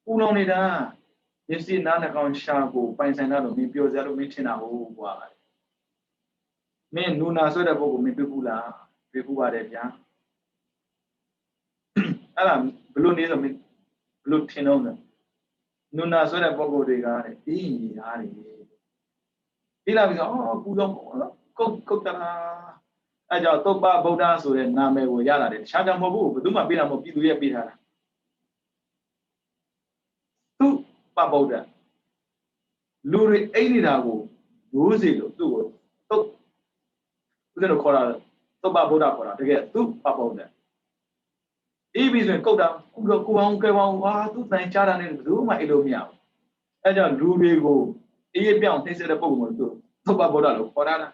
[SPEAKER 2] ပူလောင်နေတာ မျက်စိနားနှာခေါင်းရှာကိုပိုင်ဆိုင်တာတော့မင်းပြောစရာလို့မင်းထင်တာဟုတ်ကွာမင်းနူနာဆွဲတဲ့ပုဂ္ဂိုလ်မင်းတွေ့ဘူးလားတွေ့ဘူးပါတယ်ဗျာအဲ့ဒါဘလို့နေလို့မင်းဘလို့ထင်တော့လဲနူနာဆွဲတဲ့ပုဂ္ဂိုလ်တွေကတဲ့အေးရတယ်ဒီလာပြီးတော့ကူတော့ကုတ်တရာအဲ့ကြောင့်သုပ္ပဗုဒ္ဓဆိုတဲ့နာမည်ကိုရလာတယ်တခြားကြောင့်မဟုတ်ဘူးဘယ်သူမှပေးတာမဟုတ်ပြည်သူရဲ့ပေးထားတာသုပ္ပဗုဒ္ဓလူတွေအိတ်နေတာကိုရိုးစီလို့သူ့ကိုသုတ်ဦးဇင်းတို့ခေါ်တာသုပ္ပဗုဒ္ဓခေါ်တာတကယ်သုပ္ပဗုဒ္ဓအေးပြီးဆိုရင်ကုတ်တာကူတော့ကိုအောင်ကဲအောင်ဟာသူ့တိုင်ချတာနဲ့ဘယ်သူမှအိတ်လို့မရဘူးအဲ့ကြောင့်လူတွေကိုအေးပြောင်းသိစေတဲ့ပုံကိုသူသုပ္ပဗုဒ္ဓလို့ခေါ်တာလား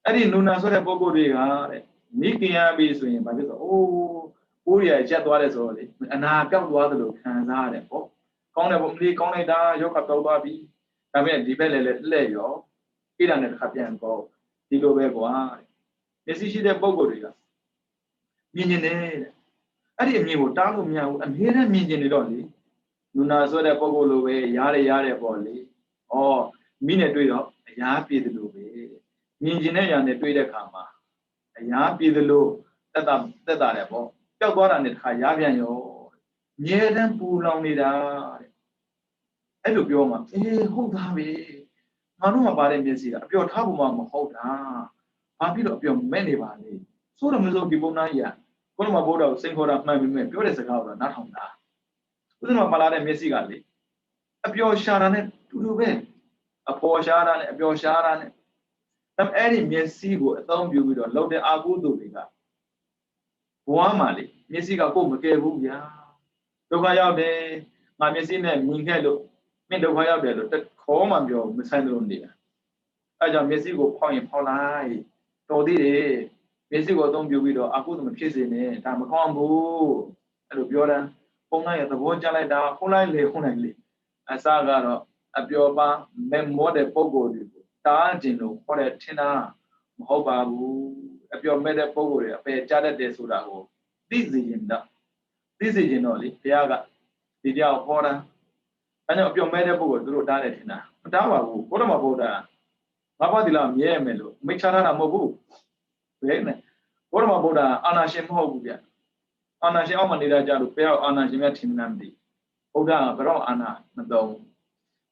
[SPEAKER 2] အဲ့ဒီနုနာဆိုတဲ့ပုဂ္ဂိုလ်တွေကတဲ့မိခင်ရပြီဆိုရင်ဘာဖြစ်လို့အိုးရရက်သွားတယ်ဆိုတော့လေအနာပြောက်သွားတယ်လို့ခံစားရတယ်ပေါ့ကောင်းတယ်ပေါ့ဒီကောင်းလိုက်တာရောဂါပြောက်သွားပြီဒါပေမဲ့ဒီဘက်လည်းလှည့်ရောဣဒံနဲ့တစ်ခါပြန်ကောဒီလိုပဲကွာမျက်စိရှိတဲ့ပုဂ္ဂိုလ်တွေကမြင်နေတယ်တဲ့အဲ့ဒီအမြင်ကိုတားလို့မရဘူးအမြဲတမ်းမြင်နေတော့လေနုနာဆိုတဲ့ပုဂ္ဂိုလ်လိုပဲရတယ်ပေါ့လေဩမိနဲ့တွေ့တော့အရားပြည့်တယ်လို့ပဲမြင်ကျင်တဲ့ညာနဲ့တွေ့တဲ့အခါမှာအရားပြည်သလိုတက်တာတယ်ပေါ့ပျောက်သွားတာနဲ့တခါရားပြန်ရောမြဲတမ်းပူလောင်နေတာတဲ့အဲ့လိုပြောမှာဟုတ်သားပဲငါတို့မှာပါတဲ့မျက်စိကအပျော်ထားဖို့မှမဟုတ်တာဘာဖြစ်လို့အပျော်မဲ့နေပါလဲဆိုတော့မစိုးဒီပုံနာကြီးကကိုယ်မှာဘုရားကိုစိန်ခေါ်တာမှန်ပြီမဲ့ပြောတဲ့စကားကိုတော့နားထောင်တာဥစဉ်မှာပါလာတဲ့မျက်စိကလေအပျော်ရှာတာနဲ့တူတူပဲအပေါ်ရှာတာနဲ့အပျော်ရှာတာနဲ့အဲ့ဒီမျက်စိကိုအသုံးပြုပြီးတော့လှုပ်တဲ့အာဟုတုတွေကဘဝမှာလေမျက်စိကကိုယ်မကယ်ဘူးဗျာဒုက္ခရောက်တယ်ငါမျက်စိနဲ့မြင်ခဲ့လို့မင်းဒုက္ခရောက်တယ်လို့ခေါ်မှပြောမဆိုင်လို့နေတာအဲ့ကြောင့်မျက်စိကိုဖောက်ရင်ဖောက်လိုက်တော်သေးတယ်မျက်စိကိုအသုံးပြုပြီးတော့အာဟုတုမဖြစ်စေနဲ့ဒါမကောင်းဘူးအဲ့လိုပြောတာပုံလိုက်ရသဘောကျလိုက်တာခုလိုက်လေခုလိုက်လေအစကတော့အပျော်ပါမဲမောတဲ့ပုံကိုယ်တွေကိုတားခြင်းလို့ခေါ်တဲ့ထင်တာမဟုတ်ပါဘူးအပျော်မဲ့တဲ့ပုံကိုယ်တွေအပယ်ကြားတတ်တယ်ဆိုတာကိုသိစေခြင်းတော့လေဘုရားကဒီတရားကိုဟောတာအဲကြောင့်အပျော်မဲ့တဲ့ပုံကိုယ်သူတို့တားတယ်ထင်တာမတားပါဘူးဘုရားမဘုရားငါဘာဒီလားမြဲမယ်လို့မိတ်ချထားတာမဟုတ်ဘူးဘယ်နဲ့ဘုရားမဘုရားအာနာရှင်မဟုတ်ဘူးဗျအာနာရှင်အောက်မှာနေတာကြလို့ဘုရားအာနာရှင်မြတ်ထင်မှန်းမသိဘုရားကဘယ်တော့အာနာမတော်ဘူး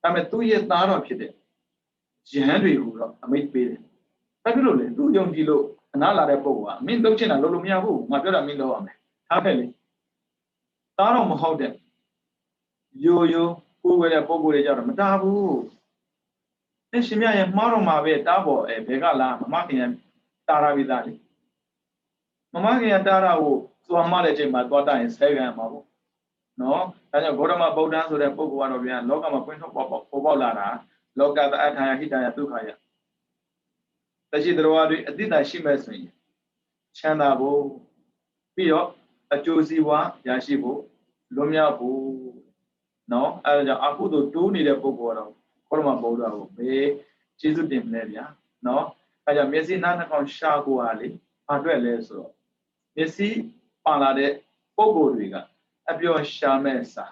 [SPEAKER 2] ဒါပေမဲ့သူ့ရဲ့သားတော်ဖြစ်တဲ့ယဟန်တွေကိုတော့အမိတ်ပေးတယ်။ဘာဖြစ်လို့လဲသူယုံကြည်လို့အနာလာတဲ့ပုဂ္ဂိုလ်ကမင်းလုပ်ချင်တာလုပ်လို့မရဘူး။ငါပြောတာမင်းလုပ်ရမယ်။ဒါပဲလေ။သားတော်မဟုတ်တဲ့ရိုးကိုယ်ဝဲတဲ့ပုဂ္ဂိုလ်တွေကြတော့မတားဘူး။အရှင်မြတ်ရဲ့မှားတော်မှာပဲတားပေါ်ဘယ်ကလာမမခင်ရတာရာဝိသားလေ။မမခင်ရတာရာကိုသွားမှတဲ့အချိန်မှာသွားတိုင်ဆဲခံမှာပေါ့။နော်။ဒါကြောင့်ဂေါတမဗုဒ္ဓဆိုတဲ့ပုဂ္ဂိုလ်ကတော့ဗျာလောကမှာပွင့်ထွက်ပေါ်ပေါက်လာတာလောကတအထာယဟိတယဒုက္ခယတရှိတော်တွေအတိတ်တိုင်ရှိမဲ့ဆိုရင်ချမ်းသာဖို့ပြီးတော့အကျိုးစီးပွားရရှိဖို့လွတ်မြောက်ဖို့နော်အဲဒါကြောင့်အကုသိုလ်တိုးနေတဲ့ပုဂ္ဂိုလ်တော့ခေါရမဗုဒ္ဓကိုဘေးကျေးဇူးတင်မလဲဗျာနော်အဲကြောင့်မျက်စိနားနှာခေါင်းရှာကိုဟာလေဘာအတွက်လဲဆိုတော့မျက်စိပါလာတဲ့ပုဂ္ဂိုလ်တွေကအပျော်ရှာမဲ့စာ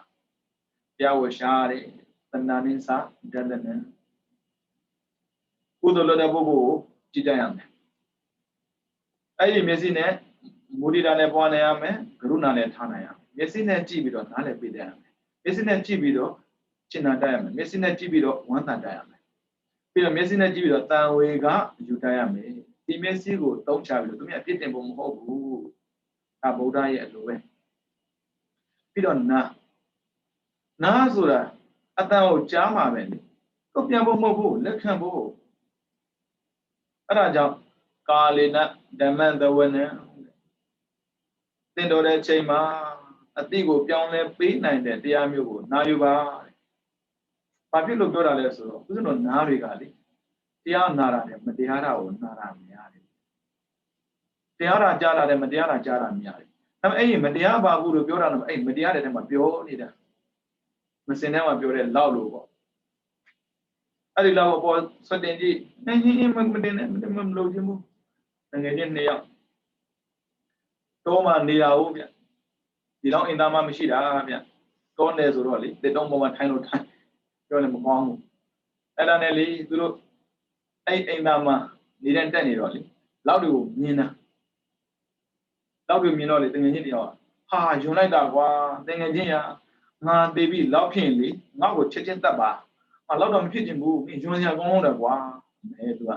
[SPEAKER 2] တရားဝရှာတယ်တဏှာနင်းစာဒလနံကုသိုလ်လုပ်တဲ့ပုဂ္ဂိုလ်ကိုကြည်ကြရမယ်အဲ့ဒီမျက်စိနဲ့မုဒိတာနဲ့ပွားနိုင်ရမယ်ကရုဏာနဲ့ထားနိုင်ရမယ်မျက်စိနဲ့ကြည့်ပြီးတော့နားလည်ပေးတတ်ရမယ်မျက်စိနဲ့ကြည့်ပြီးတော့ရှင်းတာတတ်ရမယ်မျက်စိနဲ့ကြည့်ပြီးတော့ဝမ်းသာတတ်ရမယ်ပြီးတော့မျက်စိနဲ့ကြည့်ပြီးတော့တန်ဝေကယူတတ်ရမယ်ဒီမျက်စိကိုသုံးချပြီးတော့သူမြတ်အပြစ်တင်ဖို့မဟုတ်ဘူးဒါဗုဒ္ဓရဲ့အလိုပဲပြီးတော့နာဆိုတာအတန်ကိုကြားမှာပဲလေကိုပြန်ဖို့မဟုတ်ဘူးလက်ခံဖို့အဲ့ဒါကြောင့်ကာလေနဓမ္မသဝနံသင်တော်တဲ့အချိန်မှာအတိကိုပြောင်းလဲပေးနိုင်တဲ့တရားမျိုးကိုနာယူပါဘာဖြစ်လို့ပြောတာလဲဆိုတော့ဥစဉ်တော့နားတွေကလေတရားနာတာနဲ့မတရားတာကိုနာတာများတယ်တရားတာကြားတာနဲ့မတရားတာကြားတာများတယ်ဒါပေမဲ့အဲ့ဒီမတရားပါဘူးလို့ပြောတာတော့အဲ့မတရားတဲ့ထဲမှာပြောနေတာမစင်ထဲမှာပြောတဲ့လောက်လို့ပေါ့အဲ့ဒီလောက်ပေါ်စတင်ကြည့်နေမတင်နဲ့မလို့ခြင်းဘူးငယ်ချင်း2ယောက်တော့မှနေရအောင်ဗျဒီတော့အင်သားမှမရှိတာဗျ တော့နေဆိုတော့လေတစ်တော့ပေါ်မှာထိုင်လို့ထိုင်ပြောလည်းမကောင်းဘူးအဲ့ဒါနဲ့လေသူတို့အဲ့အိမ်သားမှာနေတဲ့တက်နေတော့လေလောက်တွေကိုမြင်တာလောက်တွေမြင်တော့လေတကယ်ချင်းတယောက်ဟာယွန်လိုက်တာကွာတကယ်ချင်းရငါတေးပြီးလောက်ဖြစ်လေငါ့ကိုချက်ချင်းတတ်ပါဟာလောက်တော့မဖြစ်ချင်ဘူးယွန်စရာကောင်းလုံးတယ်ကွာအဲသူက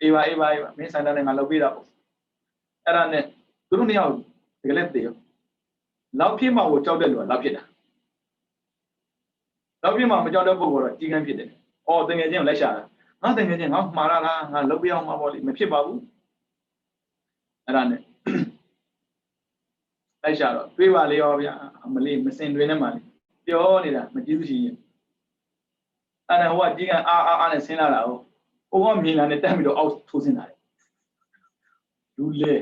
[SPEAKER 2] အေးပါမင်းဆိုင်တာနဲ့ငါလုပ်ပေးတာပေါ့အဲ့ဒါနဲ့သူတို့နှစ်ယောက်တကယ်လည်းတေးရောလောက်ဖြစ်မှကိုကြောက်တဲ့လူကလောက်ဖြစ်တာလောက်ဖြစ်မှမကြောက်တဲ့ပုဂ္ဂိုလ်တော့ကြီးကန်းဖြစ်တယ်။အော်တကယ်ချင်းလိုက်ရှာတာငါတကယ်ချင်းငါမှားလားငါလုပ်ပြအောင်မှာပေါ့လေမဖြစ်ပါဘူးအဲ့ဒါနဲ့လိုက်ရှာတော့တွေးပါလေရောဗျာမလေးမစင်တွင်နဲ့မှလေပြောနေတာမကြည့်ဘူးရှိရင်အဲ့ဒါဟိုကကြီးကန်းအားနဲ့ဆင်းလာတာဟိုကမြင်လာနဲ့တက်ပြီးတော့အောက်ထိုးဆင်းလာတယ်လူလေ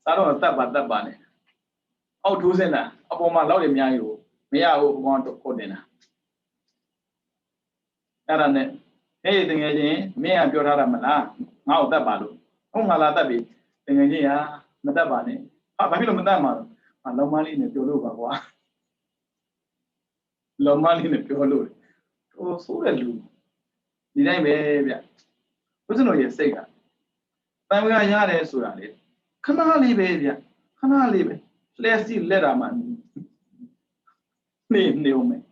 [SPEAKER 2] စားတော့တတ်ပါနဲ့အောက်ထိုးဆင်းလာအပေါ်မှာလောက်ရအများကြီးကိုမရဘူးဘောတော့ခုတ်တင်တာအဲ့ဒါနဲ့ဟေးတကယ်ချင်းမင်းကပြောထားတာမလားငါ့ကိုတတ်ပါလို့ဟုတ်ငါလာတတ်ပြီတကယ်ချင်းဟာမတတ်ပါနဲ့ဟာဘာဖြစ်လို့မတတ်မှာတော့လုံမလေးနဲ့ပြောလို့ပါကွာလုံမလေးနဲ့ပြောလို့ဟိုဆိုးတဲ့လူဒီတိုင်းပဲဗျဘုဇင်းတို့ရဲ့စိတ်ကတန်ခါရတယ်ဆိုတာလေခဏလေးပဲဗျခဏလေးပဲလက်စီလက်တာမှနေဦးမယ်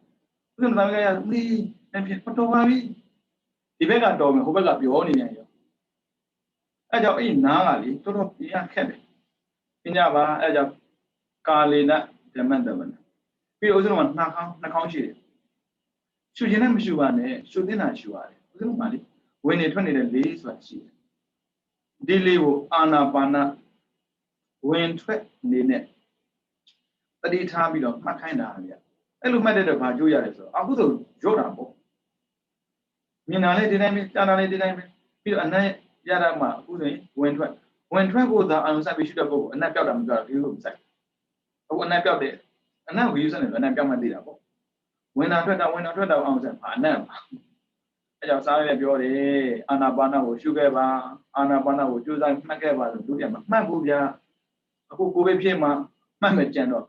[SPEAKER 2] ဘုဇင်းတို့တန်ခါရမီးအဲ့ဖြစ်တော်ပါပြီဒီဘက်ကတော်မယ်ဟိုဘက်ကပြောနေနေရောအဲ့ကြောင့်အဲ့နားကလေတော်တော်ပြခက်တယ်ပညာပါအဲ့ကြောင့်ကာလေနဓမ္မတမနပြီးတော့ဦးဇင်းတို့ကနှာခေါင်းရှိတယ်ရှူခြင်းနဲ့မရှူပါနဲ့ရှူသင့်တာရှူရတယ်ဦးဇင်းတို့ကလေဝင်နေထွက်နေတဲ့လေးဆိုတာရှိတယ်ဒီလေးကိုအာနာပါနဝင်ထွက်နေနဲ့တတိထားပြီးတော့မှတ်ခိုင်းတာဗျအဲ့လိုမှတ်တဲ့တော့ဘာကြိုးရတယ်ဆိုတော့အခုဆိုရော့တာပေါ့မြင်တာလေးဒီတိုင်းပဲကြားတာလေးဒီတိုင်းပဲပြီးတော့အနက်ရတာမှအခုဆိုရင်ဝင်ထွက်ကိုသာအာရုံစိုက်ပြီးရှုတဲ့ပုဂ္ဂိုလ်အနက်ပြောက်တာမပြောတာဒီလိုမစိုက်အခုအနက်ပြောက်တဲ့အနက်ဝီယူစနေအနက်ပြောက်မှသိတာပေါ့ဝင်တာထွက်တာအာရုံစိုက်ပါအနက်ပါအဲကြောင့်စားရတဲ့ပြောတယ်အာနာပါနကိုရှုခဲ့ပါအာနာပါနကိုကြိုးစားမှတ်ခဲ့ပါလို့ပြောပြမှာမှတ်ဖို့ဗျာအခုကိုယ်ပဲဖြစ်မှမှတ်မကြံတော့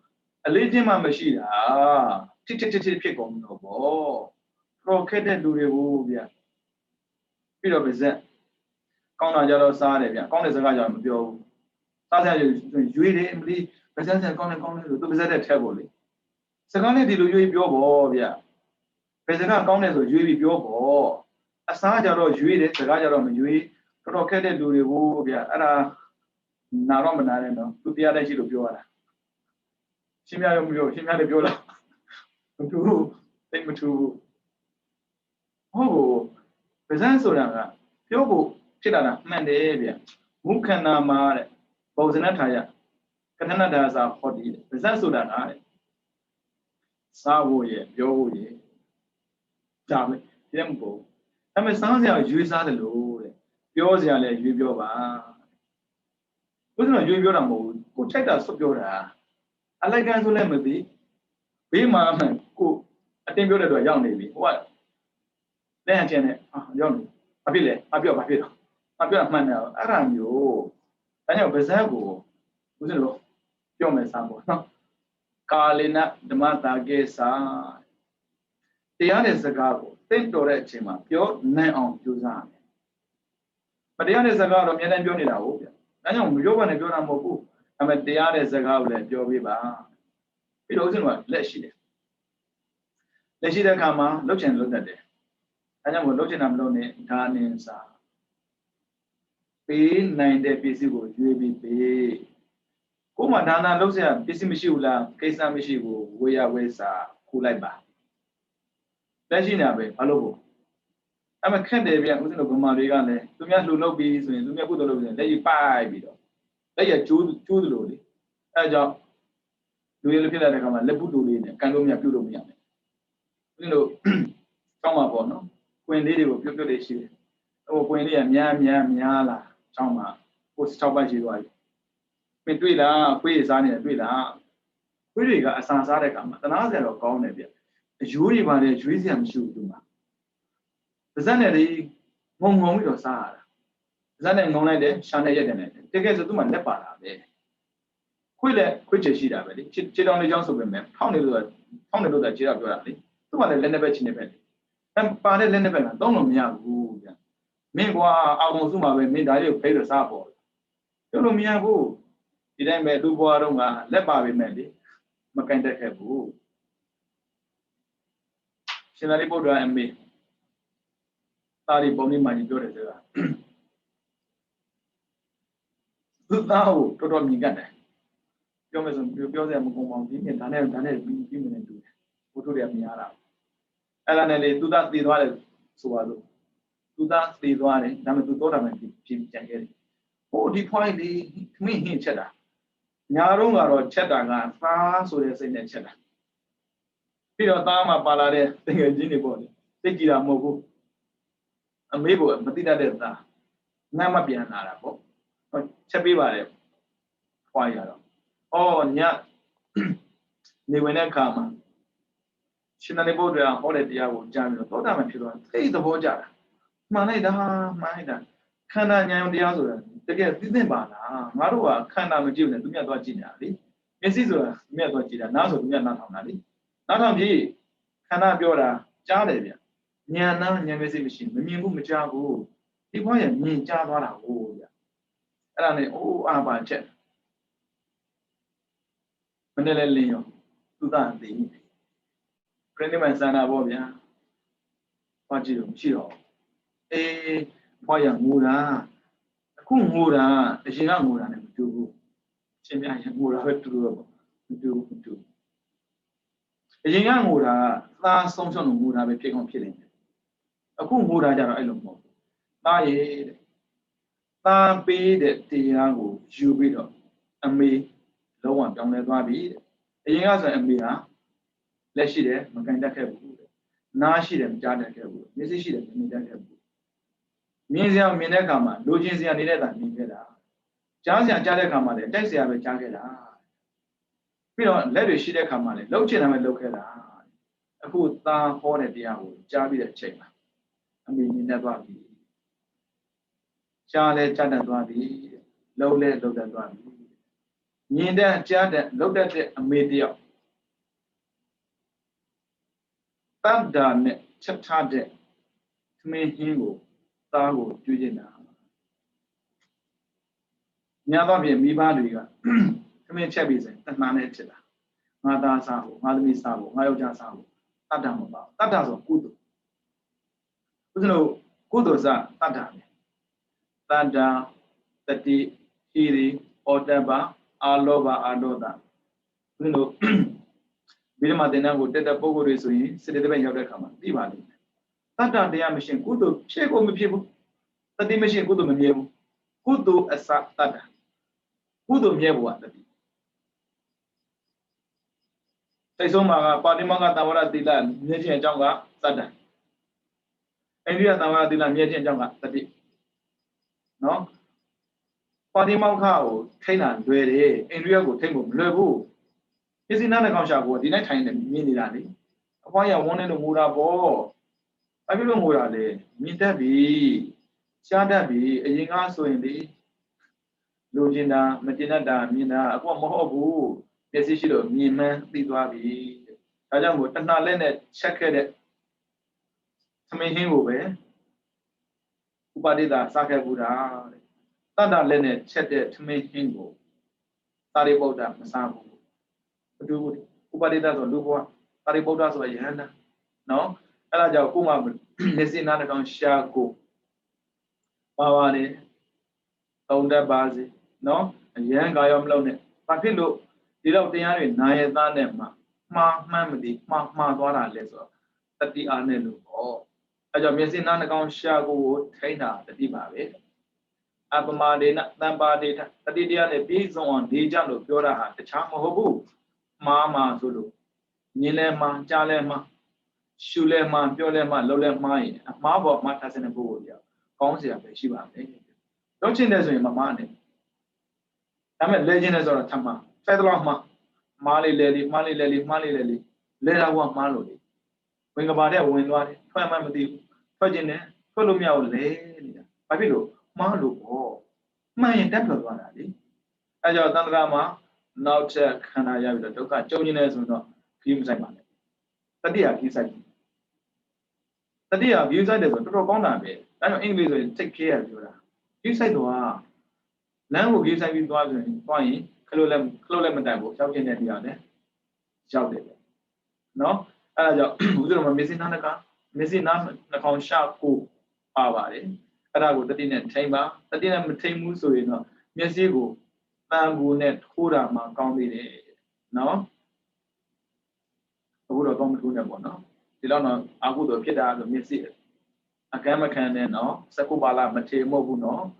[SPEAKER 2] အလေးချင်းမှမရှိတာတစ်ဖြစ်ကုန်တော့ဗောတော့ခက်တဲ့လူတွေကိုဗျာပြီးတော့ပါဇက်ကောင်းတာကြတော့စားတယ်ဗျာကောင်းတဲ့စကားကြတော့မပြောဘူးစားစရာရွေးတယ်အမလီပါဇက်ဆန်ကောင်းတယ်လို့သူပါဇက်တဲ့ထက်ပေါ့လေစကားနဲ့ဒီလိုရွေးပြောပေါ့ဗျာပါဇက်ကကောင်းတယ်ဆိုရွေးပြီးပြောပေါ့အစားကြတော့ရွေးတယ်စကားကြတော့မရွေးတော့ခက်တဲ့လူတွေကိုဗျာအဲ့ဒါနာတော့မနာနဲ့တော့သူတရားတဲ့ရှိလို့ပြောရတာရှင်းပြရောမပြောရှင်းပြလည်းပြောတော့မထူးသိမထူးဟုတ်ပါဇက်ဆိုတာကပြောဖို့ဖြစ်လာတာမှန်တယ်ဗျမုခန္ဓာမှာတဲ့ဘောဇနထာယကထဏဒါစာဟောဒီပါဇက်ဆိုတာကတဲ့စားဖို့ရပြောဖို့ရဒါပဲဒီလည်းမပေါ့ဒါပေမဲ့စားစရာရွေးစားတယ်လို့တဲ့ပြောစရာလည်းရွေးပြောပါဘုရားရွေးပြောတာမဟုတ်ဘူးကိုထိုက်တာဆွပြောတာအလိုက်ကန်ဆိုလည်းမသိဘေးမှာကိုအတင်းပြောတဲ့တော့ရောက်နေပြီဟိုကလက်ဟန်ချင်းနဲ့ရောက်နေဘာဖြစ်လဲဘာပြောတာမှန်တယ်အဲ့ဒါမျိုးဒါကြောင့်ပါဇက်ကိုဘုရားတို့ပြောမယ်စားပေါ့နော်ကာလေနဓမ္မတာကေစာတရားတဲ့စကားကိုသိတော်တဲ့အချိန်မှာပြောနိုင်အောင်ကြိုးစားရမယ်မတရားတဲ့စကားတော့အများနဲ့ပြောနေတာဟုတ်ဗျဒါကြောင့်မပြောဘဲနဲ့ပြောတာမဟုတ်ဘူးဒါပေမဲ့တရားတဲ့စကားကိုလည်းပြောပေးပါပြီးတော့ဦးဇင်းကလက်ရှိတယ်လက်ရှိတဲ့အခါမှာလှုပ်ချင်လှုပ်တတ်တယ်ဒါကြောင့်မို့လှုပ်ချင်တာမလုပ်နဲ့ဒါနင်းစာပေးနိုင်တဲ့ပစ္စည်းကိုရွေးပြီးပေးကိုမှဒါနာလှုပ်เสียပစ္စည်းမရှိဘူးလားကိစ္စမရှိဘူးဝေယဝေစာခုလိုက်ပါလက်ရှိနေပဲဘာလို့ဖို့အဲ့မခက်တယ်ဗျဦးဇင်းတို့ဗမာတွေကလည်းသူများလှူလုပ်ပြီးဆိုရင်သူများကုသိုလ်လုပ်ပြီးလက်ရပိုက်ပြီးတော့လက်ရကျိုးသလိုလေအဲကြောင့်လူရည်ဖြစ်လာတဲ့အခါမှာလက်ပုတူလေးနဲ့ကန်လို့မရပြုတ်လို့မရဘူးဦးဇင်းတို့ကောင်းပါပေါ့နော်ကွင်လေးတွေကိုပြုတ်လေးရှိတယ်ဟိုကွင်လေးကများလာချောင်းမှာကို6ပတ်ရှိသွားပြီမင်းတွေ့လားခွေးစားနေတယ်တွေ့လားခွေးတွေကအစာစားတဲ့အခါမှာတနာစရာတော့ကောင်းတယ်ဗျအယိုးတွေပါလေရွေးစရာမရှိဘူးသူမှာပါဇက်နဲ့လေးငုံပြီးတော့စားရတာပါဇက်နဲ့ငုံလိုက်တယ်ရှာနဲ့ရက်တယ်နဲ့တကယ်ဆိုသူမှလက်ပါတာပဲခွေးချေရှိတာပဲလေခြေတောင်လေးချောင်းဆိုပေမဲ့ထောင်းနေလို့ ထောင်းတယ်လို့သာခြေတော့ပြောတာလေသူ့မှာလည်းလက်နဲ့ပဲချင်းနေပဲပါတဲ့လက်နဲ့ပဲကသုံးလို့မရဘူးဗျမင်းကွာအောင်စုမှာပဲမင်းဒါလေးကိုဖိလို့စားပေါ်ပြောလို့မရဘူးဒီတိုင်းပဲလူဘွားတော့ကလက်ပါပဲမဲ့လေမကန်တက်ခဲ့ဘူးရှင်သာရိပုတ္တရာအမေသာရိပုံလေးမှကြီးပြောတယ်ဆိုတာသူသားကိုတော်တော်မြင်ကြတယ်ပြောမယ်ဆိုပြောစရာမကုန်ပါဘူးဒီနေ့ဒါနဲ့ပြီးမနေတူတယ်ဘုထုတွေကမြင်ရတာအဲ့ဒါနဲ့လေသူသားသေသွားတယ်ဆိုပါလို့သူသားသေသွားတယ်ဒါပေမဲ့သူသောတာပန်ပြင်ကြံခဲ့တယ်ဟိုဒီဖွိုင်းလေးမင်းဟင်းချက်တာညာတော့ကတော့ချက်တာကသားဆိုတဲ့စိတ်နဲ့ချက်တာပြီးတော့သားမှာပါလာတဲ့တကယ်ကြီးနေပေါ့လေသိကြည့်တာမဟုတ်ဘူးအမေကိုမသိတတ်တဲ့သားငါမပြန်လာတာပေါ့ချက်ပေးပါတယ်ဖွာရတော့အော်ညနေဝင်တဲ့အခါမှာရှင်သာရိပုတ္တရာဟောတဲ့တရားကိုကြားပြီးတော့သောတာပန်ဖြစ်သွားသိသဘောကျတာမှန်လိုက်တာခန္ဓာဉာဏ်တရားဆိုတာတကယ်သိသိပါလားငါတို့ကခန္ဓာမကြည့်ဘူးနဲ့သူမြတ်သွားကြည့်နေတာလေမျက်စိဆိုတာသူမြတ်သွားကြည့်တာနားဆိုသူမြတ်နားထောင်တာလေနားထောင်ကြည့်ခန္ဓာပြောတာကြားတယ်ဗျဉာဏ်နာဉာဏ်မျက်စိမရှိမမြင်ဘူးမကြားဘူးဒီဘဝရမြင်ကြားသွားတာဟုတ်ဗျအဲ့ဒါနဲ့အိုးအာပါချက်မနေ့လည်းလင်းရောသူသားသိပြီပြိဋိမံစန္ဒာပေါ့ဗျာဘာကြည့်လို့မရှိတော့အေးဘဝရငိုတာအခုငိုတာအရင်ကငိုတာနဲ့မတူဘူးရှင်များရငိုတာပဲတူတော့မတူအရင်ကငိုတာသားဆုံးရှုံးလို့ငိုတာပဲဖြစ်ကောင်းဖြစ်နေတယ်အခုငိုတာကြတော့အဲ့လိုမဟုတ်ဘူးသားရဲ့သားပေးတဲ့တရားကိုယူပြီးတော့အမေလုံးဝပြောင်းလဲသွားပြီအရင်ကဆိုရင်အမေဟာလက်ရှိတယ်မကန်တတ်ခဲ့ဘူးနားရှိတယ်မကြားတတ်ခဲ့ဘူးမျက်စိရှိတယ်မမြင်တတ်ခဲ့ဘူးမြင်စရာမြင်တဲ့အခါမှာလိုချင်စရာနေတဲ့တာမြင်ခဲ့တာကြားစရာကြားတဲ့အခါမှာလည်းတိုက်စရာပဲကြားခဲ့တာပြီးတော့လက်တွေရှိတဲ့အခါမှာလည်းလှုပ်ချင်တာပဲလှုပ်ခဲ့တာအခုသားဟောတဲ့တရားကိုကြားပြီးတဲ့အချိန်မှာအမေမြင်တတ်သွားပြီကြားလဲကြားတတ်သွားပြီလှုပ်လဲလှုပ်တတ်သွားပြီမြင်တဲ့ကြားတဲ့လှုပ်တတ်တဲ့အမေတယောက်တတ်တာနဲ့ချက်ထားတဲ့သမင်းဟင်းကိုသားကိုကျွေးနေတာညာတော့ပြင်မိဘတွေကသမင်းချက်ပြီးစင်တဏှာနဲ့ဖြစ်တာငါသားစားဖို့ငါသမီးစားဖို့ငါယောက်ျားစားဖို့တတ်တာမပေါ့တတ်တာဆိုကုသိုလ်ဦးဇင်းတို့ကုသိုလ်စားတတ်တာပဲတတ်တာတတိဟိရိဩတ္တပအာလောဘအာဒေါသဦးဇင်းတို့ဘိဓမ္မာသင်္นานကိုတက်တဲ့ပုဂ္ဂိုလ်တွေဆိုရင်စိတ္တဘက်ရောက်တဲ့အခါမှာသိပါလိမ့်မယ်တတ္တတရားမရှိကုသိုလ်ဖြစ်ကိုမဖြစ်ဘူးတတိမရှိကုသိုလ်မမြဲဘူးကုသိုလ်အစတတ္တကုသိုလ်မြဲဖို့ကတတိစိတ်ဆုံးမှာကပါတိမောကသဝရတိလမြဲခြင်းအကြောင်းကတတ္တအိန္ဒိယသဝရတိလမြဲခြင်းအကြောင်းကတတိနော်ပါတိမောကကိုထိန်းတာလွယ်တယ်အိန္ဒိယကိုထိန်းဖို့မလွယ်ဘူးပစ္စည်းနာနဲ့ကောင်းရှာဖို့ဒီတိုင်းထိုင်နေမြင်နေတာလေအဖွားရဝန်းနေလို့ငိုတာပေါ့ဘာဖြစ်လို့ငိုတာလဲမြင်တတ်ပြီရှားတတ်ပြီအရင်ကဆိုရင်လေလိုချင်တာမတင်တတ်တာမြင်တာအခုကမဟုတ်ဘူးပစ္စည်းရှိလို့မြင်မှန်းသိသွားပြီဒါကြောင့်မို့တဏှာလက်နဲ့ချက်ခဲ့တဲ့သမင်းဟင်းကိုပဲဥပါဒိတာစားခဲ့ဘူးတာတတ္တလက်နဲ့ချက်တဲ့သမင်းဟင်းကိုသာရိပုတ္တမစားဘူးဘုဒ္ဓဥပါဒိတာဆိုလူဘဝသာရိပုတ္တဆိုရဟန္တာနော်အဲ့ဒါကြောင့်ကိုမှမျက်စိနားနှာခေါင်းရှာကိုပါပါတယ်သုံးတတ်ပါစေနော်အရန်ကာရောမလုပ်နဲ့ဘာဖြစ်လို့ဒီတော့တရားတွေနာယသားနဲ့မှာမှန်မသိမှားသွားတာလဲဆိုတော့တတိအားနဲ့လို့ပေါ့အဲ့ကြောင့်မျက်စိနားနှာခေါင်းရှာကိုထိန်းတာတတိပါပဲအပမဒေနတံပါဒေထတတိတရားနဲ့ပြည့်စုံအောင်နေကြလို့ပြောတာဟာတခြားမဟုတ်ဘူးမှားဆိုလို့မြင်လဲမှားကြားလဲမှားရှုလဲမှားပြောလဲမှားလှုပ်လဲမှားရင်အမှားပေါ်မှားထားတဲ့ပုဂ္ဂိုလ်ကြောင့်ကောင်းစရာပဲရှိပါမယ်လုပ်ချင်တယ်ဆိုရင်မမှားနဲ့ဒါပေမဲ့လဲခြင်းလဲဆိုတော့ထမှားဖိုက်တော့မှားလေးလဲလေးမှားလေးလဲလေးမှားလေးလဲလေးလဲတာကမှားလို့လေဝင်ကဘာတဲ့ဝင်သွားတယ်ထွက်မှမသိဘူးထွက်ခြင်းနဲ့ထွက်လို့မရဘူးလဲနေတာဘာဖြစ်လို့မှားလို့ပေါ့မှန်ရင်တက်ထွက်သွားတာလေအဲကြောင့်သံဃာမှာနောက်ချက်ခန္ဓာရပြီးတော့ဒုက္ခကြုံနေတယ်ဆိုတော့ခီးမဆိုင်ပါနဲ့ Tadia he said Tadia views ideas to rock on it. I know English take care of you. You say to her Land will give you fine, Clolem Dabo, shouting at the other. Shouted. No, missing Nanaka, missing Nan, the con sharp who are it. And I would the dinner chamber, the dinner tame so you know, Messigo, Bamboo net, Hura, Mount County. No, I would have gone to Nabona. You don't know, I would have get out of Messi. A camera can no, Sakubala Mate Mobuno,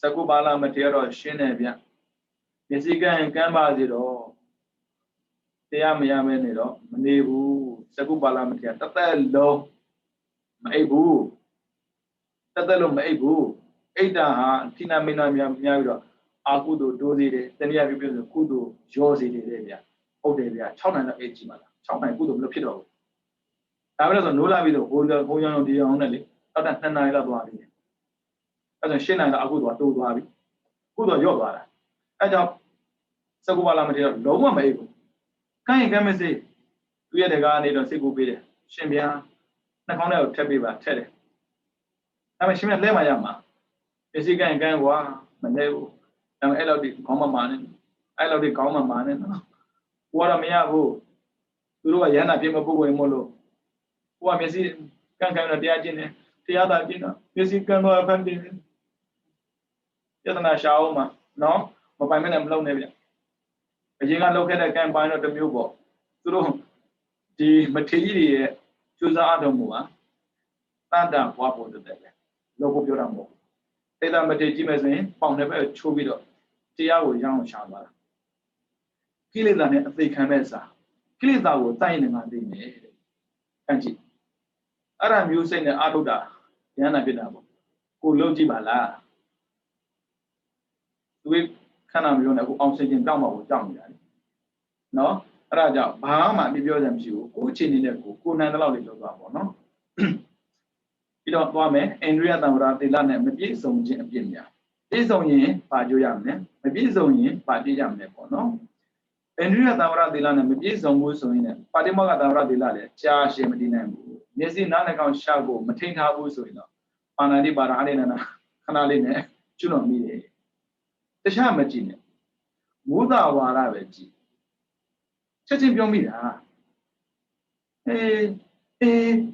[SPEAKER 2] Sakubala Material Shinabia. Messiga and Gamba zero. They are Miameno, Manebu, Sakubala Matia, Tatalo, Maebu, Tatalo Maebu, Ada, Tina Mina Miago, Akudo, Dozi, then you have a Kudo, Josie, Devia, Odavia, China Ejima, China Kudo, Lopido. I was a Nula with the Hoyan of the only, other than I love it. As a Shina Akudo, Dovabi, Kudo Yoga. I don't Sakubala Matia, Loma Maebu. Can you come say, we had a guy need a single bit, Shimbia, Nakona, Tabiba, Teddy. I'm a Shimmy Lemayama. Is he going to go? Manevo, I'm LOD common man. I love the common man. What a meago. Uru Yana Pimabu and Molo. What is it? Can't come to the agent, the other dinner. Is he going to abandon? Just a shower, no, but by men I'm lonely. You can look at a campaign of the Mubo. Through the material, choose the Adamua. Tanda Wapo to them. Local Yoramo. They don't material, found never a chubido. Tiago Young Shamba. Kill it than they can answer. Kill it that was dining on the name. And she. Aram using the Aduda, Yana Vidabo. Who logi bala. We cannot be on saying Dama was young. No, Raja, Bahama, the Biodam Jew, Uchin in the Cook, and allow it to go, no? You don't want me, and real than the land, maybe some Jimia. This only Pajuam, maybe only Padijam, no? And real than the land, maybe some Wuso in it. Padimoga than the Lade, Charge Medina, Nesi Nanakon Shago, Matina Wuso in it. Panadi Baranina, Canaline, Juno Mide. The Shamajin. Muda Waraveji. Checking your meter.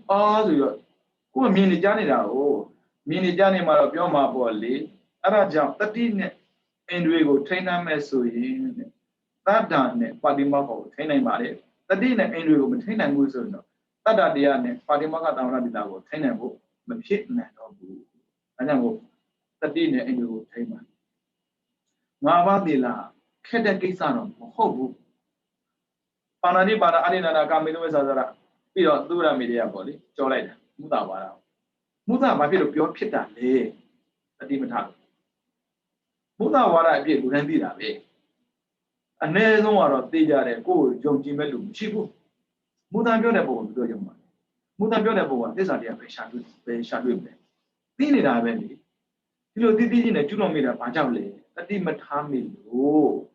[SPEAKER 2] All your who mean Johnny now, mean Johnny Marabιoma Bolly, Araja, 13 and we go train a mess in that done, Padimako, train Mari, the dinner and we go maintain and Musuno. That are the other Padimaka down the lago, tenable, but hit man of boo. And I will the dinner and we go train man. Mavadilla, Kedakisano, Hobu. Panani para Alina Camino Zazara, Pio Dura Media Body, Jolene, Mudawara. Muda, my bit of pure pita, lay a demon tongue. Mudawara appeared to Randida, eh? And there's no one of the Jare, go, John Jimelu, Chibu. Muda Beautiful, go your man. Muda Beautiful, this are the patient with me. Did I really? You know, did in a Junomida Pajamle, a demon hammy, oh.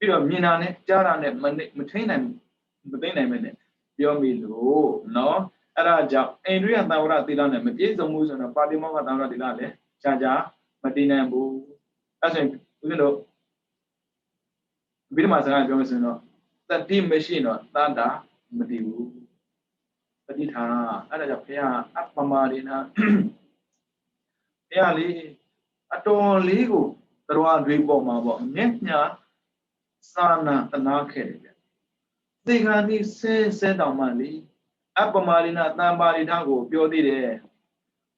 [SPEAKER 2] Minane, Jarane, maintain and maintain a minute. Yomi low, no, Araja, Andrea Naura Dilane, Matis the Moose and a party Mama Naura Dilane, Jaja, Madina and Boo. As in, you know, Vilmas and I don't that team machine or Tanda, Madibu, Padita, Araja, Apamarina, Yali, Aton Ligo, the one dream bomb, Netnya. Sana Tanake. They can be said on Mali. Apamarina, Nambari Tango, Biodi.